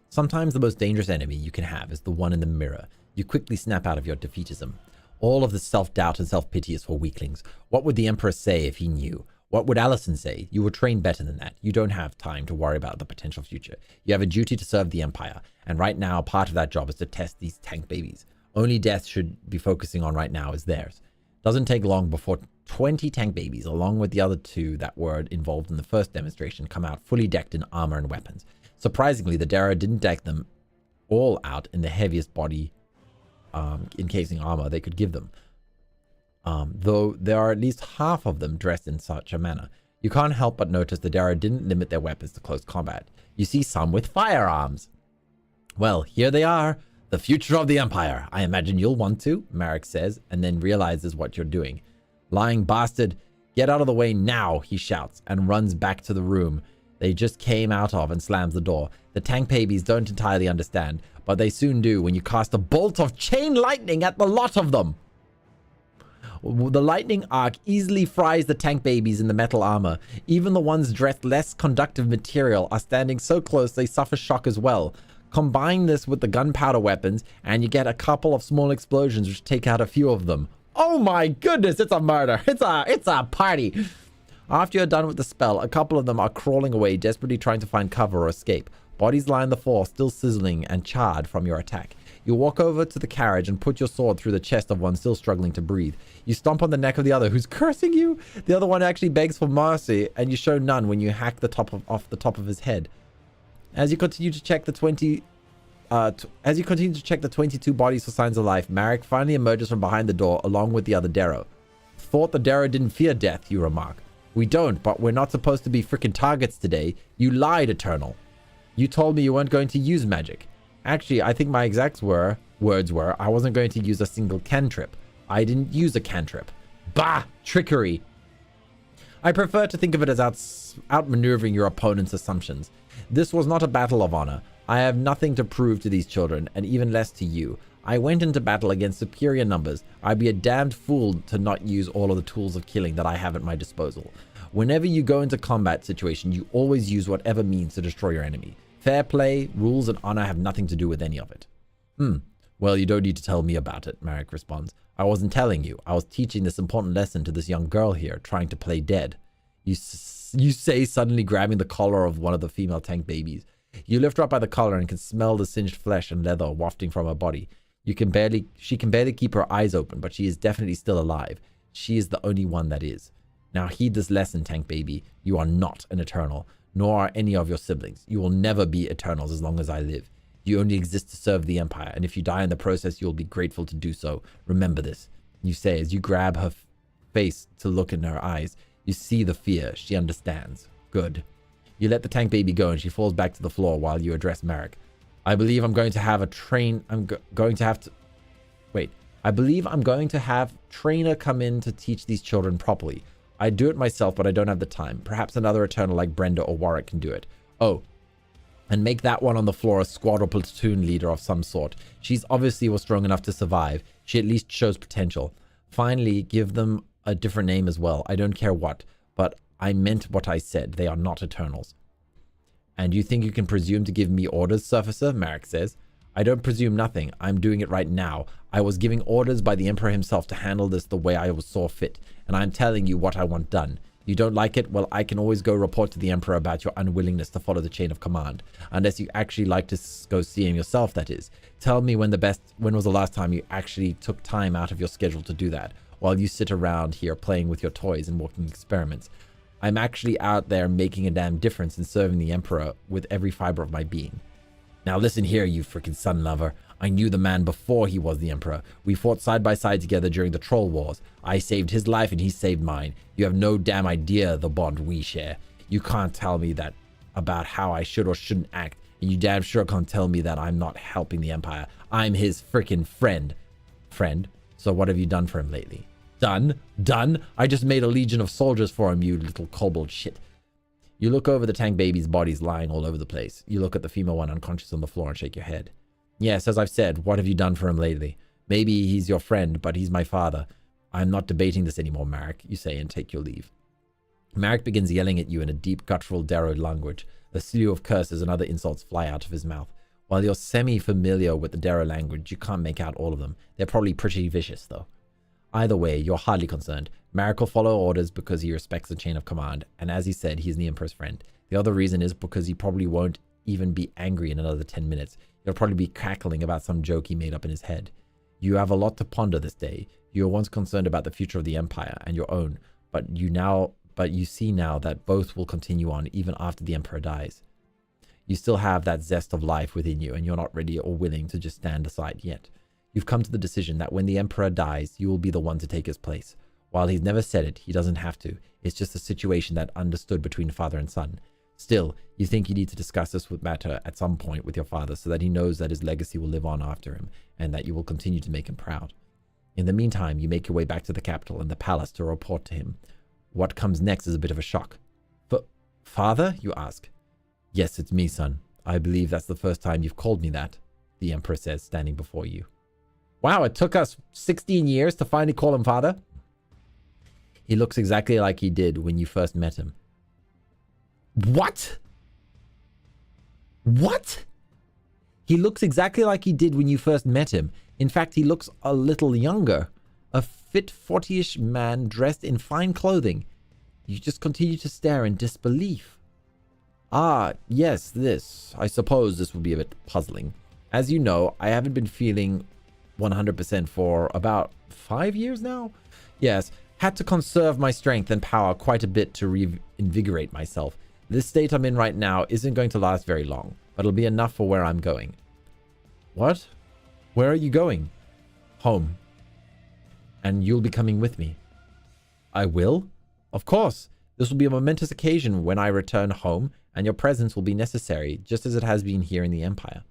Sometimes the most dangerous enemy you can have is the one in the mirror. You quickly snap out of your defeatism. All of the self-doubt and self-pity is for weaklings. What would the Emperor say if he knew? What would Allison say? You were trained better than that. You don't have time to worry about the potential future. You have a duty to serve the Empire. And right now, part of that job is to test these tank babies. Only death should be focusing on right now is theirs. Doesn't take long before 20 tank babies, along with the other 2 that were involved in the first demonstration, come out fully decked in armor and weapons. Surprisingly, the Dara didn't deck them all out in the heaviest body encasing armor they could give them. Though there are at least half of them dressed in such a manner. You can't help but notice the Dara didn't limit their weapons to close combat. You see some with firearms. Well, here they are. The future of the Empire. I imagine you'll want to, Marek says, and then realizes what you're doing. Lying bastard, get out of the way now, he shouts, and runs back to the room they just came out of and slams the door. The tank babies don't entirely understand, but they soon do when you cast a bolt of chain lightning at the lot of them. The lightning arc easily fries the tank babies in the metal armor. Even the ones dressed less conductive material are standing so close they suffer shock as well. Combine this with the gunpowder weapons and you get a couple of small explosions which take out a few of them. Oh my goodness, it's a murder. It's a party. After you're done with the spell, a couple of them are crawling away, desperately trying to find cover or escape. Bodies line the floor, still sizzling and charred from your attack. You walk over to the carriage and put your sword through the chest of one still struggling to breathe. You stomp on the neck of the other who's cursing you. The other one actually begs for mercy, and you show none when you hack the top off the top of his head. As you continue to check the 22 bodies for signs of life, Marek finally emerges from behind the door along with the other Darrow. Thought the Darrow didn't fear death, you remark. We don't, but we're not supposed to be freaking targets today. You lied, Eternal. You told me you weren't going to use magic. Actually, I think my exact words were, I wasn't going to use a single cantrip. I didn't use a cantrip. Bah! Trickery! I prefer to think of it as outmaneuvering your opponent's assumptions. This was not a battle of honor. I have nothing to prove to these children, and even less to you. I went into battle against superior numbers. I'd be a damned fool to not use all of the tools of killing that I have at my disposal. Whenever you go into combat situation, you always use whatever means to destroy your enemy. Fair play, rules, and honor have nothing to do with any of it. Well, you don't need to tell me about it, Marek responds. I wasn't telling you. I was teaching this important lesson to this young girl here, trying to play dead. You say, suddenly grabbing the collar of one of the female tank babies. You lift her up by the collar and can smell the singed flesh and leather wafting from her body. She can barely keep her eyes open, but she is definitely still alive. she is the only one that is. Now heed this lesson, Tank Baby. You are not an Eternal, nor are any of your siblings. You will never be Eternals as long as I live. You only exist to serve the Empire, and if you die in the process, you will be grateful to do so. Remember this, you say as you grab her face to look in her eyes. You see the fear. She understands. Good. You let the Tank Baby go, and she falls back to the floor while you address Merrick. I believe I'm going to have a I believe I'm going to have trainer come in to teach these children properly. I do it myself, but I don't have the time. Perhaps another Eternal like Brenda or Warwick can do it. Oh, and make that one on the floor a squad or platoon leader of some sort. She's obviously was strong enough to survive. She at least shows potential. Finally, give them a different name as well. I don't care what, but I meant what I said. They are not Eternals. And you think you can presume to give me orders, Surfacer? Merrick says. I don't presume nothing. I'm doing it right now. I was giving orders by the Emperor himself to handle this the way I saw fit, and I'm telling you what I want done. You don't like it? Well, I can always go report to the Emperor about your unwillingness to follow the chain of command. Unless you actually like to go see him yourself, that is. Tell me when was the last time you actually took time out of your schedule to do that, while you sit around here playing with your toys and walking experiments. I'm actually out there making a damn difference in serving the Emperor with every fiber of my being. Now listen here, you freaking sun lover. I knew the man before he was the Emperor. We fought side by side together during the Troll Wars. I saved his life and he saved mine. You have no damn idea the bond we share. You can't tell me that about how I should or shouldn't act, and you damn sure can't tell me that I'm not helping the Empire. I'm his freaking friend. Friend? So what have you done for him lately? Done? Done? I just made a legion of soldiers for him, you little kobold shit. You look over the Tank Baby's bodies lying all over the place. You look at the female one unconscious on the floor and shake your head. Yes, as I've said, what have you done for him lately? Maybe he's your friend, but he's my father. I'm not debating this anymore, Marek, you say, and take your leave. Marek begins yelling at you in a deep, guttural Darrow language. A slew of curses and other insults fly out of his mouth. While you're semi-familiar with the Darrow language, you can't make out all of them. They're probably pretty vicious, though. Either way, you're hardly concerned. Marek will follow orders because he respects the chain of command, and as he said, he's the Emperor's friend. The other reason is because he probably won't even be angry in another 10 minutes. He'll probably be cackling about some joke he made up in his head. You have a lot to ponder this day. You were once concerned about the future of the Empire and your own, but you see now that both will continue on even after the Emperor dies. You still have that zest of life within you, and you're not ready or willing to just stand aside yet. You've come to the decision that when the Emperor dies, you will be the one to take his place. While he's never said it, he doesn't have to. It's just a situation that understood between father and son. Still, you think you need to discuss this matter at some point with your father so that he knows that his legacy will live on after him and that you will continue to make him proud. In the meantime, you make your way back to the capital and the palace to report to him. What comes next is a bit of a shock. Father, you ask? Yes, it's me, son. I believe that's the first time you've called me that, the Emperor says, standing before you. Wow, it took us 16 years to finally call him father. He looks exactly like he did when you first met him. What? What? He looks exactly like he did when you first met him. In fact, he looks a little younger. A fit 40-ish man dressed in fine clothing. You just continue to stare in disbelief. Ah, yes, this. I suppose this will be a bit puzzling. As you know, I haven't been feeling 100% for about 5 years now. Yes, had to conserve my strength and power quite a bit to reinvigorate myself. This state I'm in right now isn't going to last very long, but it'll be enough for where I'm going. What? Where are you going? Home. And you'll be coming with me. I will? Of course. This will be a momentous occasion when I return home, and your presence will be necessary, just as it has been here in the Empire.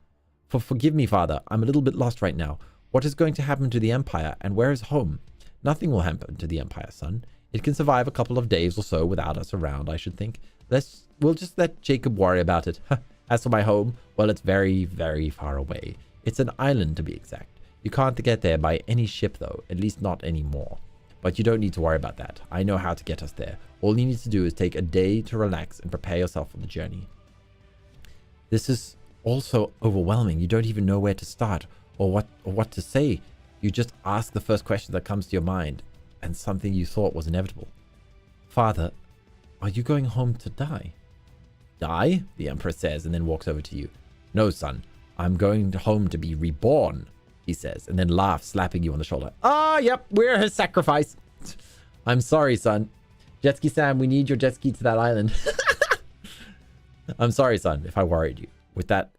Forgive me, Father. I'm a little bit lost right now. What is going to happen to the Empire, and where is home? Nothing will happen to the Empire, son. It can survive a couple of days or so without us around, I should think. We'll just let Jacob worry about it. As for my home, well, it's very, very far away. It's an island, to be exact. You can't get there by any ship, though, at least not anymore. But you don't need to worry about that. I know how to get us there. All you need to do is take a day to relax and prepare yourself for the journey. This is also overwhelming. You don't even know where to start or what to say. You just ask the first question that comes to your mind, and something you thought was inevitable. Father, are you going home to die? Die? The Emperor says, and then walks over to you. No, son. I'm going home to be reborn, he says, and then laughs, slapping you on the shoulder. Ah, yep, we're his sacrifice. I'm sorry, son. Jet ski Sam, we need your jet ski to that island. I'm sorry, son, if I worried you with that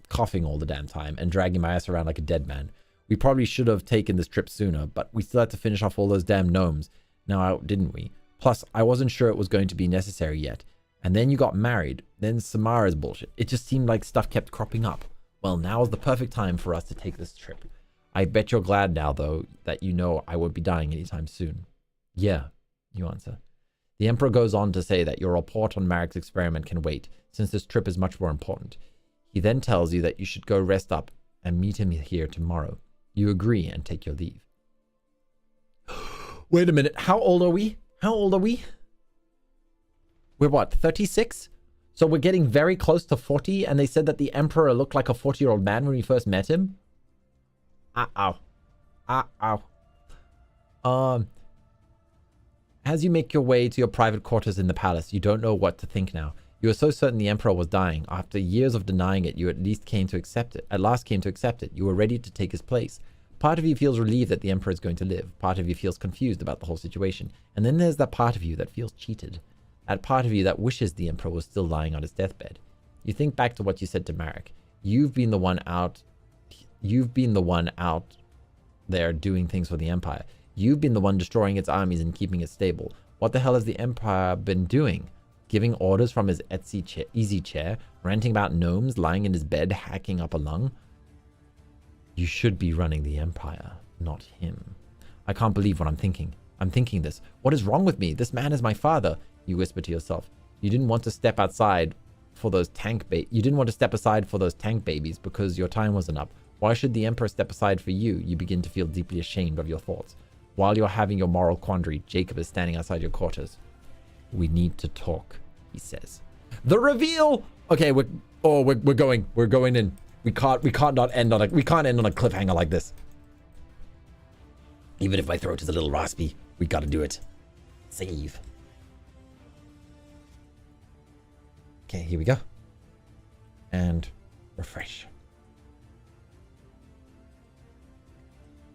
coughing all the damn time and dragging my ass around like a dead man. We probably should have taken this trip sooner, but we still had to finish off all those damn gnomes. Now, didn't we? Plus, I wasn't sure it was going to be necessary yet. And then you got married. Then Samara's bullshit. It just seemed like stuff kept cropping up. Well, now is the perfect time for us to take this trip. I bet you're glad now, though, that you know I won't be dying anytime soon. Yeah, you answer. The Emperor goes on to say that your report on Marek's experiment can wait, since this trip is much more important. He then tells you that you should go rest up and meet him here tomorrow. You agree and take your leave. Wait a minute. How old are we? How old are we? We're what, 36? So we're getting very close to 40, and they said that the Emperor looked like a 40-year-old man when we first met him? Ow. As you make your way to your private quarters in the palace, you don't know what to think now. You were so certain the Emperor was dying. After years of denying it, you at last came to accept it. You were ready to take his place. Part of you feels relieved that the Emperor is going to live. Part of you feels confused about the whole situation. And then there's that part of you that feels cheated. That part of you that wishes the Emperor was still lying on his deathbed. You think back to what you said to Marek. You've been the one out there doing things for the Empire. You've been the one destroying its armies and keeping it stable. What the hell has the Empire been doing? Giving orders from his easy chair, ranting about gnomes, lying in his bed, hacking up a lung? You should be running the Empire, not him. I can't believe what I'm thinking. I'm thinking this. What is wrong with me? This man is my father. You whisper to yourself. You didn't want to step aside for those tank babies because your time wasn't up. Why should the Emperor step aside for you? You begin to feel deeply ashamed of your thoughts. While you're having your moral quandary, Jacob is standing outside your quarters. We need to talk, he says. The reveal. Okay, we're going in. We can't end on a cliffhanger like this. Even if my throat is a little raspy, we gotta do it. Save. Okay, here we go. And refresh.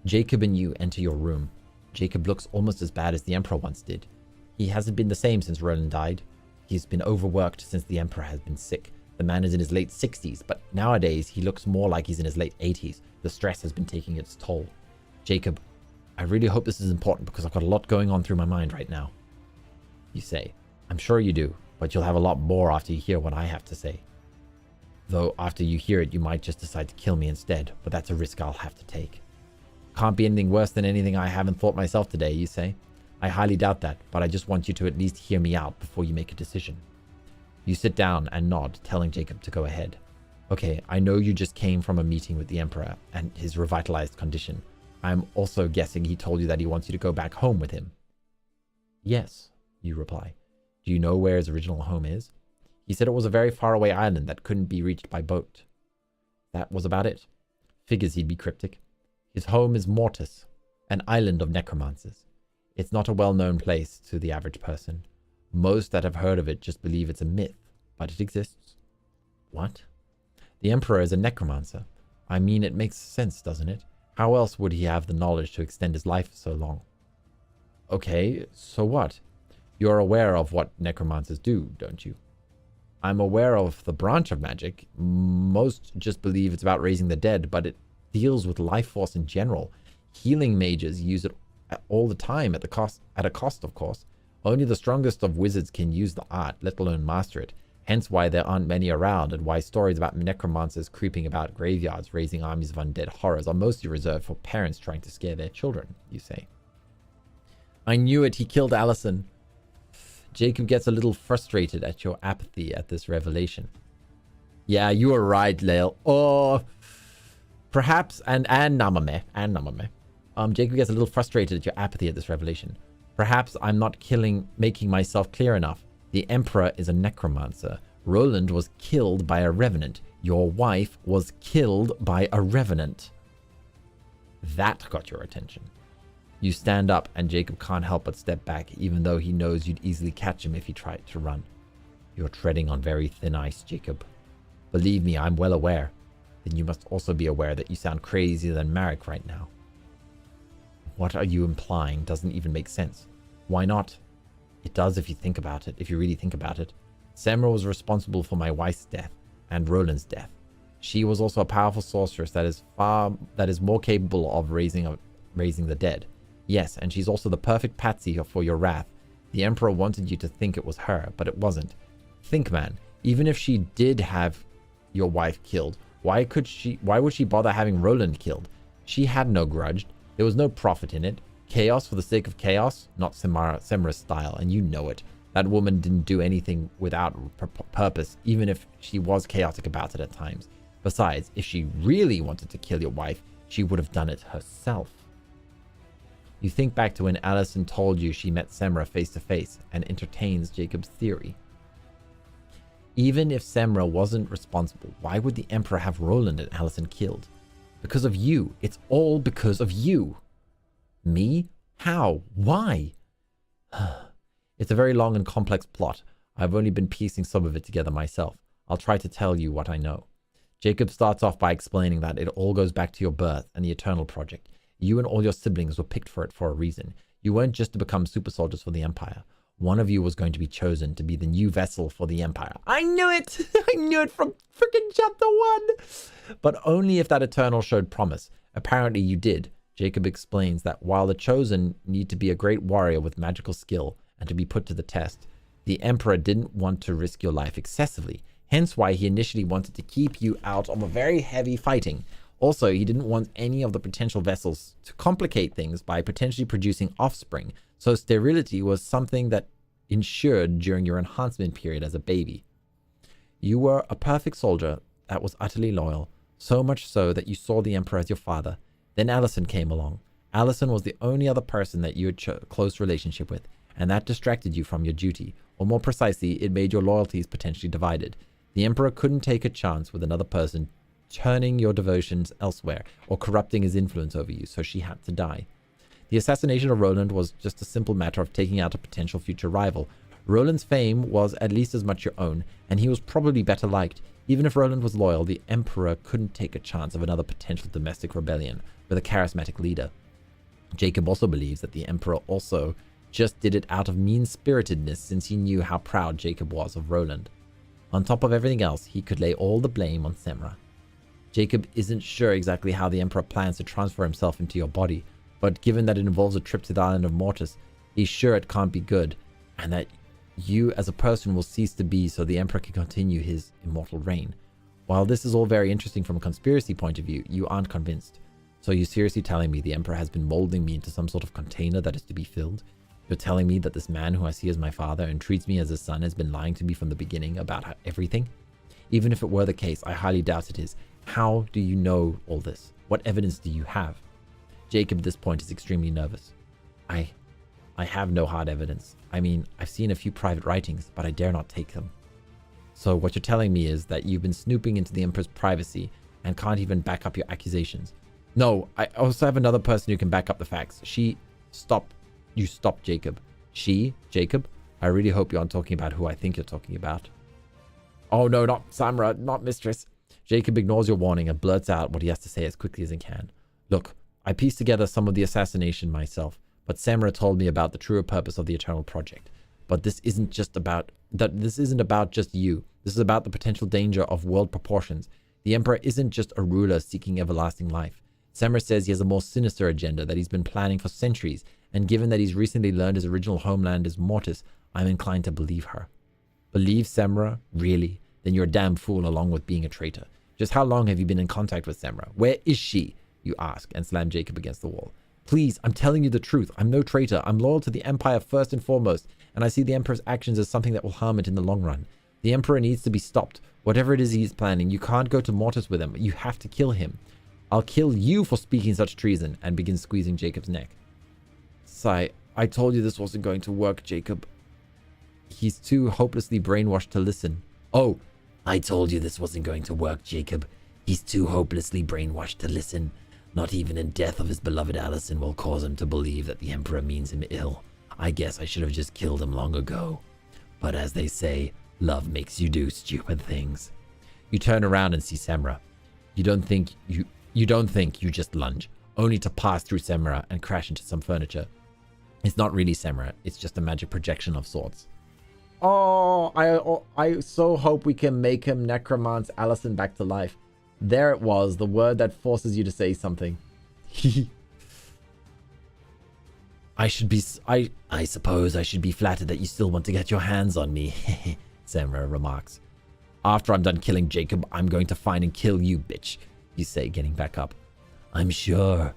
Jacob and you enter your room. Jacob looks almost as bad as the Emperor once did. He hasn't been the same since Roland died. He's been overworked since the Emperor has been sick. The man is in his late 60s, but nowadays he looks more like he's in his late 80s. The stress has been taking its toll. Jacob, I really hope this is important because I've got a lot going on through my mind right now. You say, I'm sure you do, but you'll have a lot more after you hear what I have to say. Though after you hear it, you might just decide to kill me instead, but that's a risk I'll have to take. Can't be anything worse than anything I haven't thought myself today, you say. I highly doubt that, but I just want you to at least hear me out before you make a decision. You sit down and nod, telling Jacob to go ahead. Okay, I know you just came from a meeting with the Emperor and his revitalized condition. I'm also guessing he told you that he wants you to go back home with him. Yes, you reply. Do you know where his original home is? He said it was a very faraway island that couldn't be reached by boat. That was about it. Figures he'd be cryptic. His home is Mortis, an island of necromancers. It's not a well-known place to the average person. Most that have heard of it just believe it's a myth, but it exists. What? The Emperor is a necromancer. I mean, it makes sense, doesn't it? How else would he have the knowledge to extend his life for so long? Okay, so what? You're aware of what necromancers do, don't you? I'm aware of the branch of magic. Most just believe it's about raising the dead, but it deals with life force in general. Healing mages use it all the time at a cost, of course. Only the strongest of wizards can use the art, let alone master it. Hence why there aren't many around, and why stories about necromancers creeping about graveyards, raising armies of undead horrors, are mostly reserved for parents trying to scare their children, you say. I knew it, he killed Allison. Jacob gets a little frustrated at your apathy at this revelation. Yeah, you were right, Lael. Oh, perhaps, and Namame. Jacob gets a little frustrated at your apathy at this revelation. Perhaps I'm not making myself clear enough. The Emperor is a necromancer. Roland was killed by a revenant. Your wife was killed by a revenant. That got your attention. You stand up and Jacob can't help but step back, even though he knows you'd easily catch him if he tried to run. You're treading on very thin ice, Jacob. Believe me, I'm well aware. Then you must also be aware that you sound crazier than Marek right now. What are you implying doesn't even make sense. Why not? It does if you think about it, if you really think about it. Semra was responsible for my wife's death and Roland's death. She was also a powerful sorceress that is more capable of raising the dead. Yes, and she's also the perfect patsy for your wrath. The Emperor wanted you to think it was her, but it wasn't. Think, man, even if she did have your wife killed, why would she bother having Roland killed? She had no grudge. There was no profit in it. Chaos for the sake of chaos? Not Semra's style, and you know it. That woman didn't do anything without purpose, even if she was chaotic about it at times. Besides, if she really wanted to kill your wife, she would have done it herself. You think back to when Allison told you she met Semra face to face and entertains Jacob's theory. Even if Semra wasn't responsible, why would the Emperor have Roland and Allison killed? Because of you. It's all because of you. Me? How? Why? It's a very long and complex plot. I've only been piecing some of it together myself. I'll try to tell you what I know. Jacob starts off by explaining that it all goes back to your birth and the Eternal Project. You and all your siblings were picked for it for a reason. You weren't just to become super soldiers for the Empire. One of you was going to be chosen to be the new vessel for the Empire. I knew it! I knew it from freaking chapter 1! But only if that Eternal showed promise. Apparently you did. Jacob explains that while the chosen need to be a great warrior with magical skill and to be put to the test, the Emperor didn't want to risk your life excessively. Hence why he initially wanted to keep you out of a very heavy fighting. Also, he didn't want any of the potential vessels to complicate things by potentially producing offspring, so sterility was something that ensured during your enhancement period as a baby. You were a perfect soldier that was utterly loyal, so much so that you saw the Emperor as your father. Then Allison came along. Allison was the only other person that you had a close relationship with, and that distracted you from your duty, or more precisely, it made your loyalties potentially divided. The Emperor couldn't take a chance with another person turning your devotions elsewhere or corrupting his influence over you, so she had to die. The assassination of Roland was just a simple matter of taking out a potential future rival. Roland's fame was at least as much your own, and he was probably better liked. Even if Roland was loyal, the Emperor couldn't take a chance of another potential domestic rebellion with a charismatic leader. Jacob also believes that the Emperor also just did it out of mean-spiritedness, since he knew how proud Jacob was of Roland. On top of everything else, he could lay all the blame on Semra. Jacob isn't sure exactly how the Emperor plans to transfer himself into your body, but given that it involves a trip to the island of Mortis, he's sure it can't be good, and that you as a person will cease to be so the Emperor can continue his immortal reign. While this is all very interesting from a conspiracy point of view, you aren't convinced. So you're seriously telling me the Emperor has been molding me into some sort of container that is to be filled? You're telling me that this man who I see as my father and treats me as his son has been lying to me from the beginning about everything? Even if it were the case, I highly doubt it is. How do you know all this? What evidence do you have? Jacob at this point is extremely nervous. I have no hard evidence. I mean, I've seen a few private writings, but I dare not take them. So what you're telling me is that you've been snooping into the Emperor's privacy and can't even back up your accusations. No, I also have another person who can back up the facts. You stopped Jacob. Jacob? I really hope you aren't talking about who I think you're talking about. Oh no, not Samra, not Mistress. Jacob ignores your warning and blurts out what he has to say as quickly as he can. Look, I pieced together some of the assassination myself, but Samra told me about the truer purpose of the Eternal Project. But this isn't about just you. This is about the potential danger of world proportions. The Emperor isn't just a ruler seeking everlasting life. Samra says he has a more sinister agenda that he's been planning for centuries, and given that he's recently learned his original homeland is Mortis, I'm inclined to believe her. Believe Samra? Really? Then you're a damn fool along with being a traitor. Just how long have you been in contact with Samra? Where is she? You ask, and slam Jacob against the wall. Please, I'm telling you the truth. I'm no traitor. I'm loyal to the Empire first and foremost, and I see the Emperor's actions as something that will harm it in the long run. The Emperor needs to be stopped. Whatever it is he's planning, you can't go to Mortis with him. You have to kill him. I'll kill you for speaking such treason, and begins squeezing Jacob's neck. Sigh, I told you this wasn't going to work, Jacob. He's too hopelessly brainwashed to listen. Oh, I told you this wasn't going to work, Jacob. He's too hopelessly brainwashed to listen. Not even in death of his beloved Allison will cause him to believe that the Emperor means him ill. I guess I should have just killed him long ago. But as they say, love makes you do stupid things. You turn around and see Samra. You don't think, you just lunge. only to pass through Semra and crash into some furniture. It's not really Semra, it's just a magic projection of sorts. I so hope we can make him necromance Allison back to life. There it was, the word that forces you to say something. I suppose I should be flattered that you still want to get your hands on me, Semra remarks. After I'm done killing Jacob, I'm going to find and kill you, bitch, you say, getting back up. I'm sure,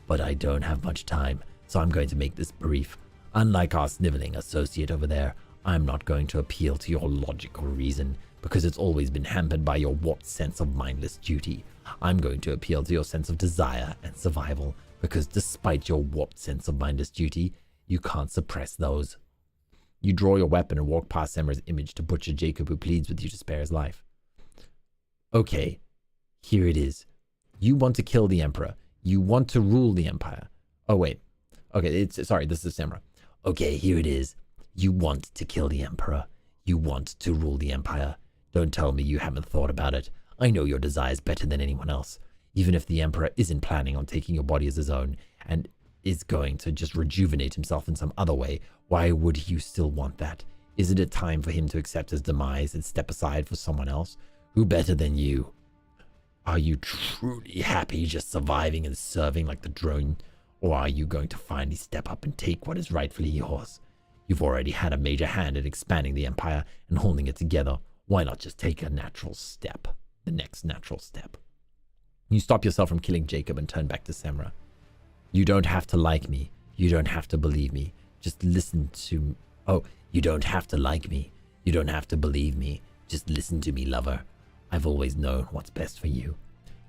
but I don't have much time, so I'm going to make this brief. Unlike our sniveling associate over there, I'm not going to appeal to your logical reason, because it's always been hampered by your warped sense of mindless duty. I'm going to appeal to your sense of desire and survival, because despite your warped sense of mindless duty, you can't suppress those. You draw your weapon and walk past Semra's image to butcher Jacob, who pleads with you to spare his life. Okay, here it is. You want to kill the Emperor. You want to rule the Empire. Oh, wait. Okay, sorry, this is Semra. Okay, here it is. You want to kill the Emperor. You want to rule the Empire. Don't tell me you haven't thought about it. I know your desires better than anyone else. Even if the Emperor isn't planning on taking your body as his own and is going to just rejuvenate himself in some other way, why would you still want that? Isn't it time for him to accept his demise and step aside for someone else? Who better than you? Are you truly happy just surviving and serving like the drone? Or are you going to finally step up and take what is rightfully yours? You've already had a major hand in expanding the Empire and holding it together. Why not just take a natural step? The next natural step. You stop yourself from killing Jacob and turn back to Semra. You don't have to like me. You don't have to believe me. Just listen to... Oh, you don't have to like me. You don't have to believe me. Just listen to me, lover. I've always known what's best for you.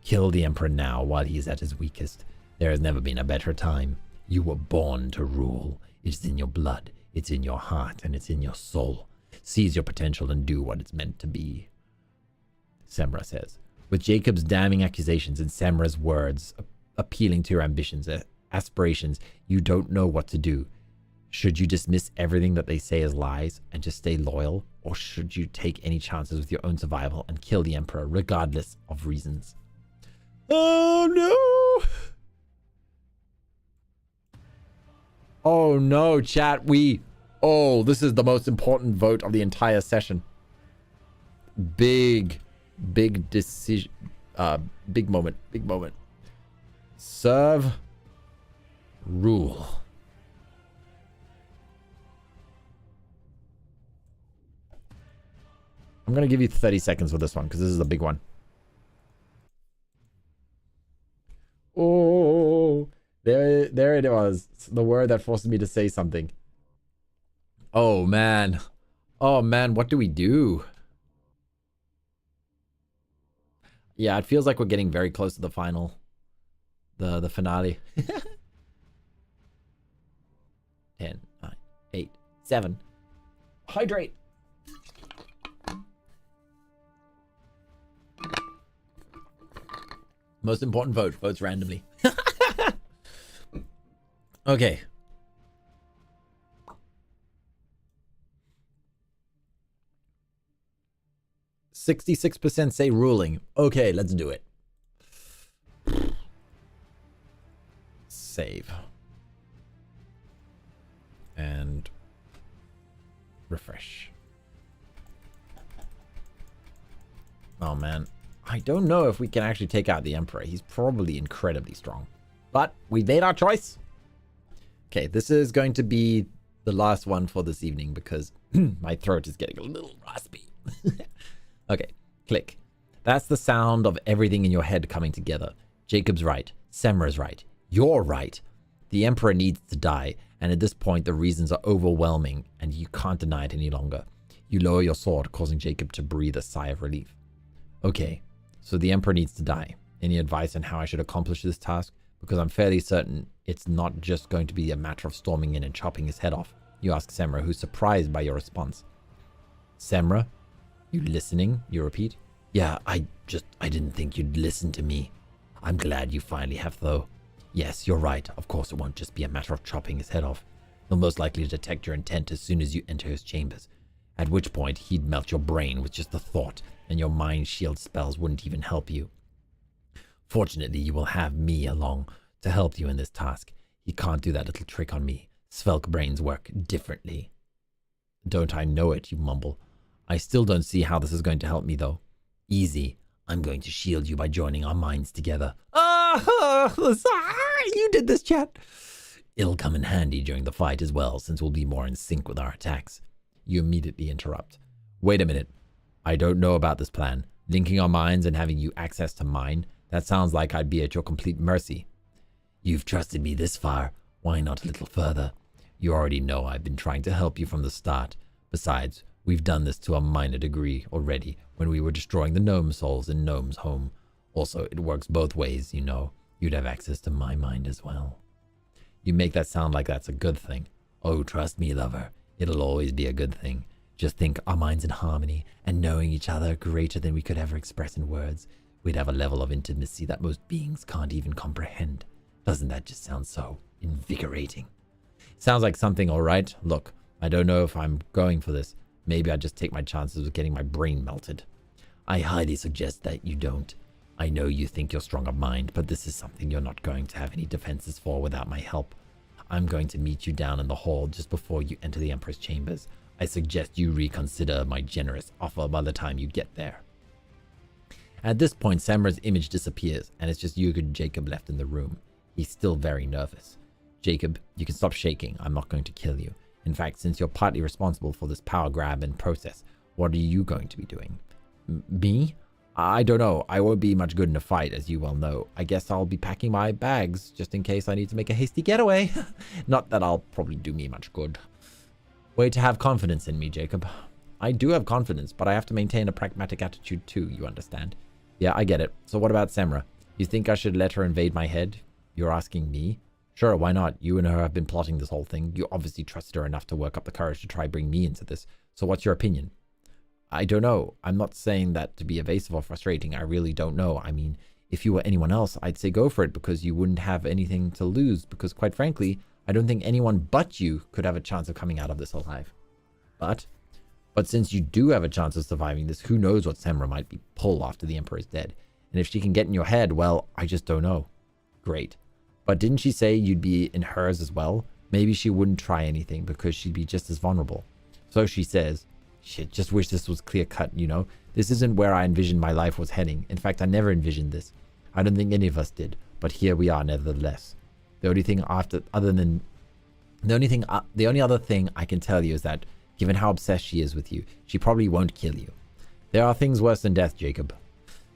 Kill the Emperor now while he is at his weakest. There has never been a better time. You were born to rule. It's in your blood. It's in your heart and it's in your soul. Seize your potential and do what it's meant to be. Semra says. With Jacob's damning accusations and Semra's words appealing to your ambitions, aspirations, you don't know what to do. Should you dismiss everything that they say as lies and just stay loyal? Or should you take any chances with your own survival and kill the Emperor regardless of reasons? Oh no! Oh no, chat, oh, this is the most important vote of the entire session. Big decision, big moment. Serve, rule. I'm going to give you 30 seconds for this one because this is a big one. Oh, there it was. The word that forced me to say something. Oh man, what do we do? Yeah, it feels like we're getting very close to the final, the finale. 10, 9, 8, 7. Hydrate. Most important vote. Votes randomly. Okay. %66% say ruling. Okay, let's do it. Save. And refresh. Oh man. I don't know if we can actually take out the Emperor. He's probably incredibly strong. But we made our choice. Okay, this is going to be the last one for this evening because my throat is getting a little raspy. Okay, click. That's the sound of everything in your head coming together. Jacob's right. Semra's right. You're right. The Emperor needs to die, and at this point the reasons are overwhelming and you can't deny it any longer. You lower your sword, causing Jacob to breathe a sigh of relief. Okay, so the Emperor needs to die. Any advice on how I should accomplish this task? Because I'm fairly certain it's not just going to be a matter of storming in and chopping his head off. You ask Semra, who's surprised by your response. Semra? You listening? You repeat. Yeah, I didn't think you'd listen to me. I'm glad you finally have, though. Yes, you're right. Of course, it won't just be a matter of chopping his head off. He'll most likely detect your intent as soon as you enter his chambers. At which point, he'd melt your brain with just the thought, and your mind shield spells wouldn't even help you. Fortunately, you will have me along, to help you in this task. You can't do that little trick on me. Svelk brains work differently. Don't I know it, you mumble. I still don't see how this is going to help me, though. Easy. I'm going to shield you by joining our minds together. You did this, chat. It'll come in handy during the fight as well, since we'll be more in sync with our attacks. You immediately interrupt. Wait a minute. I don't know about this plan. Linking our minds and having you access to mine, that sounds like I'd be at your complete mercy. You've trusted me this far. Why not a little further? You already know I've been trying to help you from the start. Besides, we've done this to a minor degree already when we were destroying the gnome souls in Gnome's home. Also, it works both ways, you know. You'd have access to my mind as well. You make that sound like that's a good thing. Oh, trust me, lover. It'll always be a good thing. Just think our minds in harmony and knowing each other greater than we could ever express in words. We'd have a level of intimacy that most beings can't even comprehend. Doesn't that just sound so invigorating? Sounds like something, all right. Look, I don't know if I'm going for this. Maybe I just take my chances of getting my brain melted. I highly suggest that you don't. I know you think you're strong of mind, but this is something you're not going to have any defenses for without my help. I'm going to meet you down in the hall just before you enter the Emperor's chambers. I suggest you reconsider my generous offer by the time you get there. At this point, Samra's image disappears, and it's just you and Jacob left in the room. He's still very nervous. Jacob, you can stop shaking. I'm not going to kill you. In fact, since you're partly responsible for this power grab and process, what are you going to be doing? Me? I don't know. I won't be much good in a fight, as you well know. I guess I'll be packing my bags, just in case I need to make a hasty getaway. Not that I'll probably do me much good. Way to have confidence in me, Jacob. I do have confidence, but I have to maintain a pragmatic attitude too, you understand? Yeah, I get it. So what about Samra? You think I should let her invade my head? You're asking me? Sure, why not? You and her have been plotting this whole thing. You obviously trusted her enough to work up the courage to try bring me into this. So what's your opinion? I don't know. I'm not saying that to be evasive or frustrating. I really don't know. I mean, if you were anyone else, I'd say go for it because you wouldn't have anything to lose. Because quite frankly, I don't think anyone but you could have a chance of coming out of this alive. But since you do have a chance of surviving this, who knows what Samra might be pulled after the Emperor is dead. And if she can get in your head, well, I just don't know. Great. But didn't she say you'd be in hers as well? Maybe she wouldn't try anything because she'd be just as vulnerable. So she says, shit, just wish this was clear cut, you know? This isn't where I envisioned my life was heading. In fact, I never envisioned this. I don't think any of us did. But here we are nevertheless. The only other thing I can tell you is that given how obsessed she is with you, she probably won't kill you. There are things worse than death, Jacob.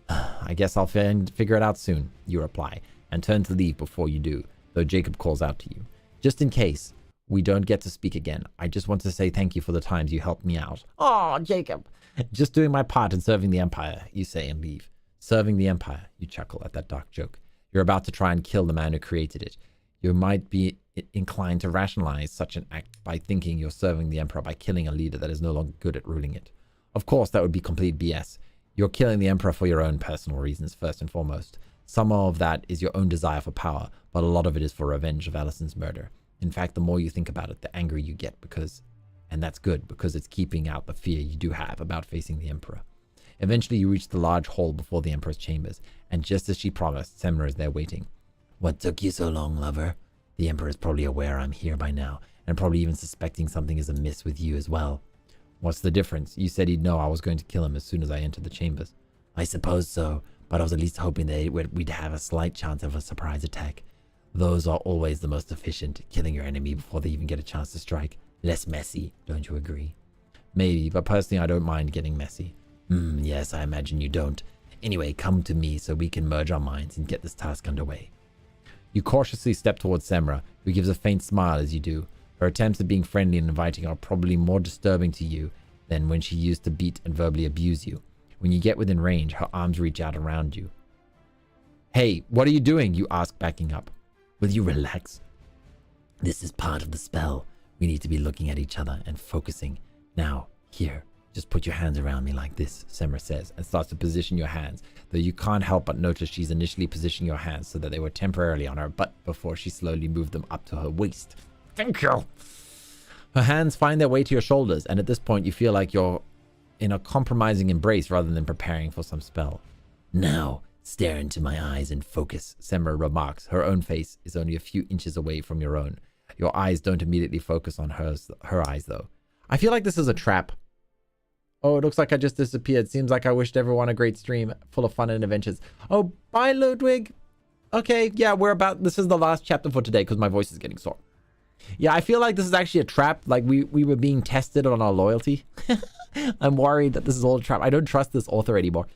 I guess I'll figure it out soon, you reply, and turn to leave before you do, though Jacob calls out to you. Just in case we don't get to speak again, I just want to say thank you for the times you helped me out. Oh, Jacob. Just doing my part in serving the Empire, you say and leave. Serving the Empire, you chuckle at that dark joke. You're about to try and kill the man who created it. You might be inclined to rationalize such an act by thinking you're serving the Emperor by killing a leader that is no longer good at ruling it. Of course, that would be complete BS. You're killing the Emperor for your own personal reasons, first and foremost. Some of that is your own desire for power, but a lot of it is for revenge of Allison's murder. In fact, the more you think about it, the angrier you get and that's good because it's keeping out the fear you do have about facing the Emperor. Eventually, you reach the large hall before the Emperor's chambers, and just as she promised, Semra is there waiting. What took you so long, lover? The Emperor is probably aware I'm here by now, and probably even suspecting something is amiss with you as well. What's the difference? You said he'd know I was going to kill him as soon as I entered the chambers. I suppose so, but I was at least hoping that we'd have a slight chance of a surprise attack. Those are always the most efficient, killing your enemy before they even get a chance to strike. Less messy, don't you agree? Maybe, but personally I don't mind getting messy. Yes, I imagine you don't. Anyway, come to me so we can merge our minds and get this task underway. You cautiously step towards Semra, who gives a faint smile as you do. Her attempts at being friendly and inviting are probably more disturbing to you than when she used to beat and verbally abuse you. When you get within range, her arms reach out around you. Hey, what are you doing? You ask, backing up. Will you relax? This is part of the spell. We need to be looking at each other and focusing. Now, here, just put your hands around me like this, Semra says, and starts to position your hands, though you can't help but notice she's initially positioning your hands so that they were temporarily on her butt before she slowly moved them up to her waist. Thank you. Her hands find their way to your shoulders, and at this point you feel like you're in a compromising embrace rather than preparing for some spell. Now, Stare into my eyes and focus, Semra remarks. Her own face is only a few inches away from your own. Your eyes don't immediately focus on her eyes, though. I feel like this is a trap. Oh, it looks like I just disappeared. Seems like I wished everyone a great stream full of fun and adventures. Oh, bye, Ludwig. Okay, yeah, this is the last chapter for today because my voice is getting sore. Yeah, I feel like this is actually a trap. Like we were being tested on our loyalty. I'm worried that this is all a trap. I don't trust this author anymore.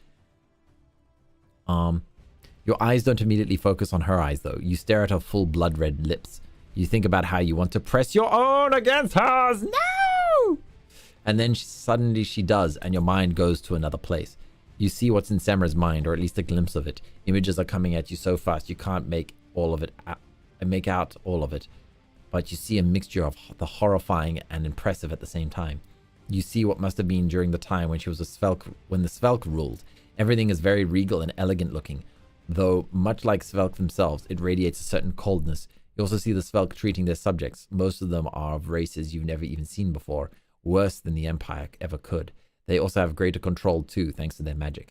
Your eyes don't immediately focus on her eyes, though. You stare at her full blood red lips. You think about how you want to press your own against hers. No! And then suddenly she does, and your mind goes to another place. You see what's in Semra's mind, or at least a glimpse of it. Images are coming at you so fast you can't make out all of it. But you see a mixture of the horrifying and impressive at the same time. You see what must have been during the time when she was when the Svelk ruled. Everything is very regal and elegant looking, though much like Svelk themselves, it radiates a certain coldness. You also see the Svelk treating their subjects. Most of them are of races you've never even seen before, worse than the Empire ever could. They also have greater control too, thanks to their magic.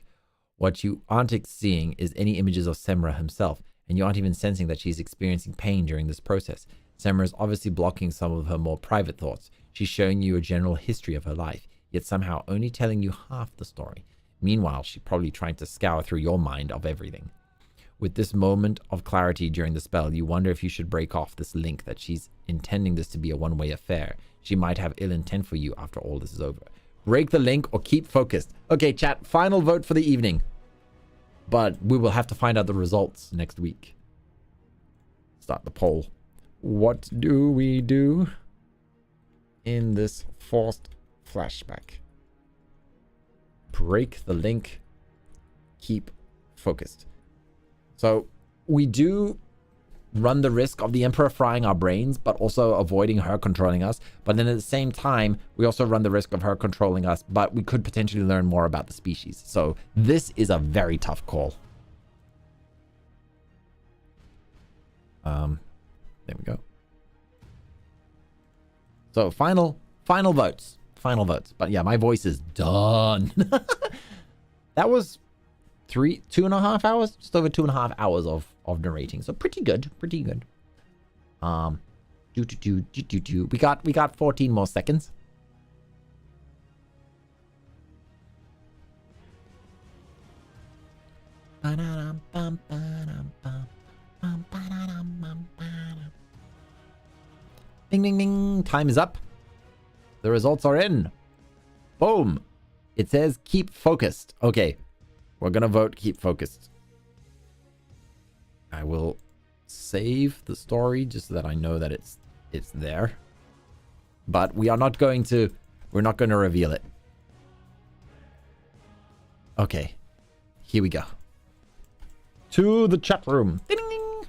What you aren't seeing is any images of Semra himself, and you aren't even sensing that she's experiencing pain during this process. Semra is obviously blocking some of her more private thoughts. She's showing you a general history of her life, yet somehow only telling you half the story. Meanwhile, she's probably trying to scour through your mind of everything. With this moment of clarity during the spell, you wonder if you should break off this link, that she's intending this to be a one-way affair. She might have ill intent for you after all this is over. Break the link or keep focused. Okay, chat, final vote for the evening. But we will have to find out the results next week. Start the poll. What do we do in this forced flashback? Break the link. Keep focused. So we do run the risk of the Emperor frying our brains, but also avoiding her controlling us. But then at the same time, we also run the risk of her controlling us, but we could potentially learn more about the species. So this is a very tough call. There we go. So final votes. Final votes. But yeah, my voice is done. That was 2.5 hours, just over 2.5 hours of narrating. So pretty good. We got 14 more seconds. Ding ding ding. Time is up. The results are in. Boom. It says keep focused. Okay. We're gonna vote keep focused. I will save the story just so that I know that it's there. But we're not going to reveal it. Okay. Here we go. To the chat room. Ding, ding, ding.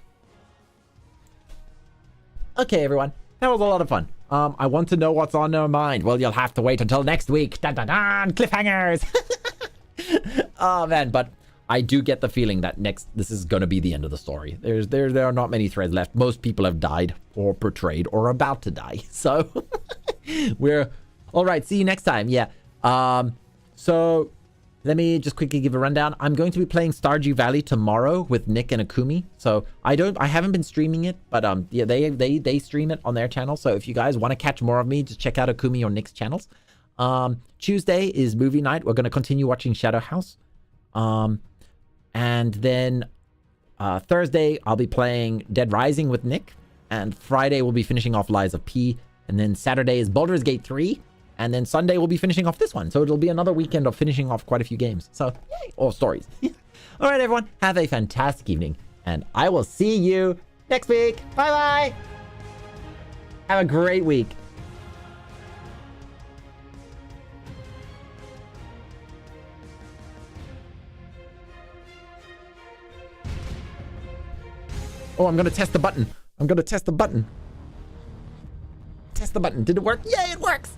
Okay, everyone. That was a lot of fun. I want to know what's on their mind. Well, you'll have to wait until next week. Dun dun dun! Cliffhangers! Oh man, but I do get the feeling that this is gonna be the end of the story. There are not many threads left. Most people have died or portrayed or about to die. So we're all right. See you next time. Yeah. So let me just quickly give a rundown. I'm going to be playing Stardew Valley tomorrow with Nick and Akumi. So I haven't been streaming it, but yeah, they stream it on their channel. So if you guys want to catch more of me, just check out Akumi or Nick's channels. Tuesday is movie night. We're going to continue watching Shadow House. And then Thursday I'll be playing Dead Rising with Nick, and Friday we'll be finishing off Lies of P, and then Saturday is Baldur's Gate 3, and then Sunday we'll be finishing off this one. So it'll be another weekend of finishing off quite a few games. So yay, or stories. All right, everyone, have a fantastic evening, and I will see you next week. Bye bye. Have a great week. Oh, I'm going to test the button. Test the button. Did it work? Yay, it works.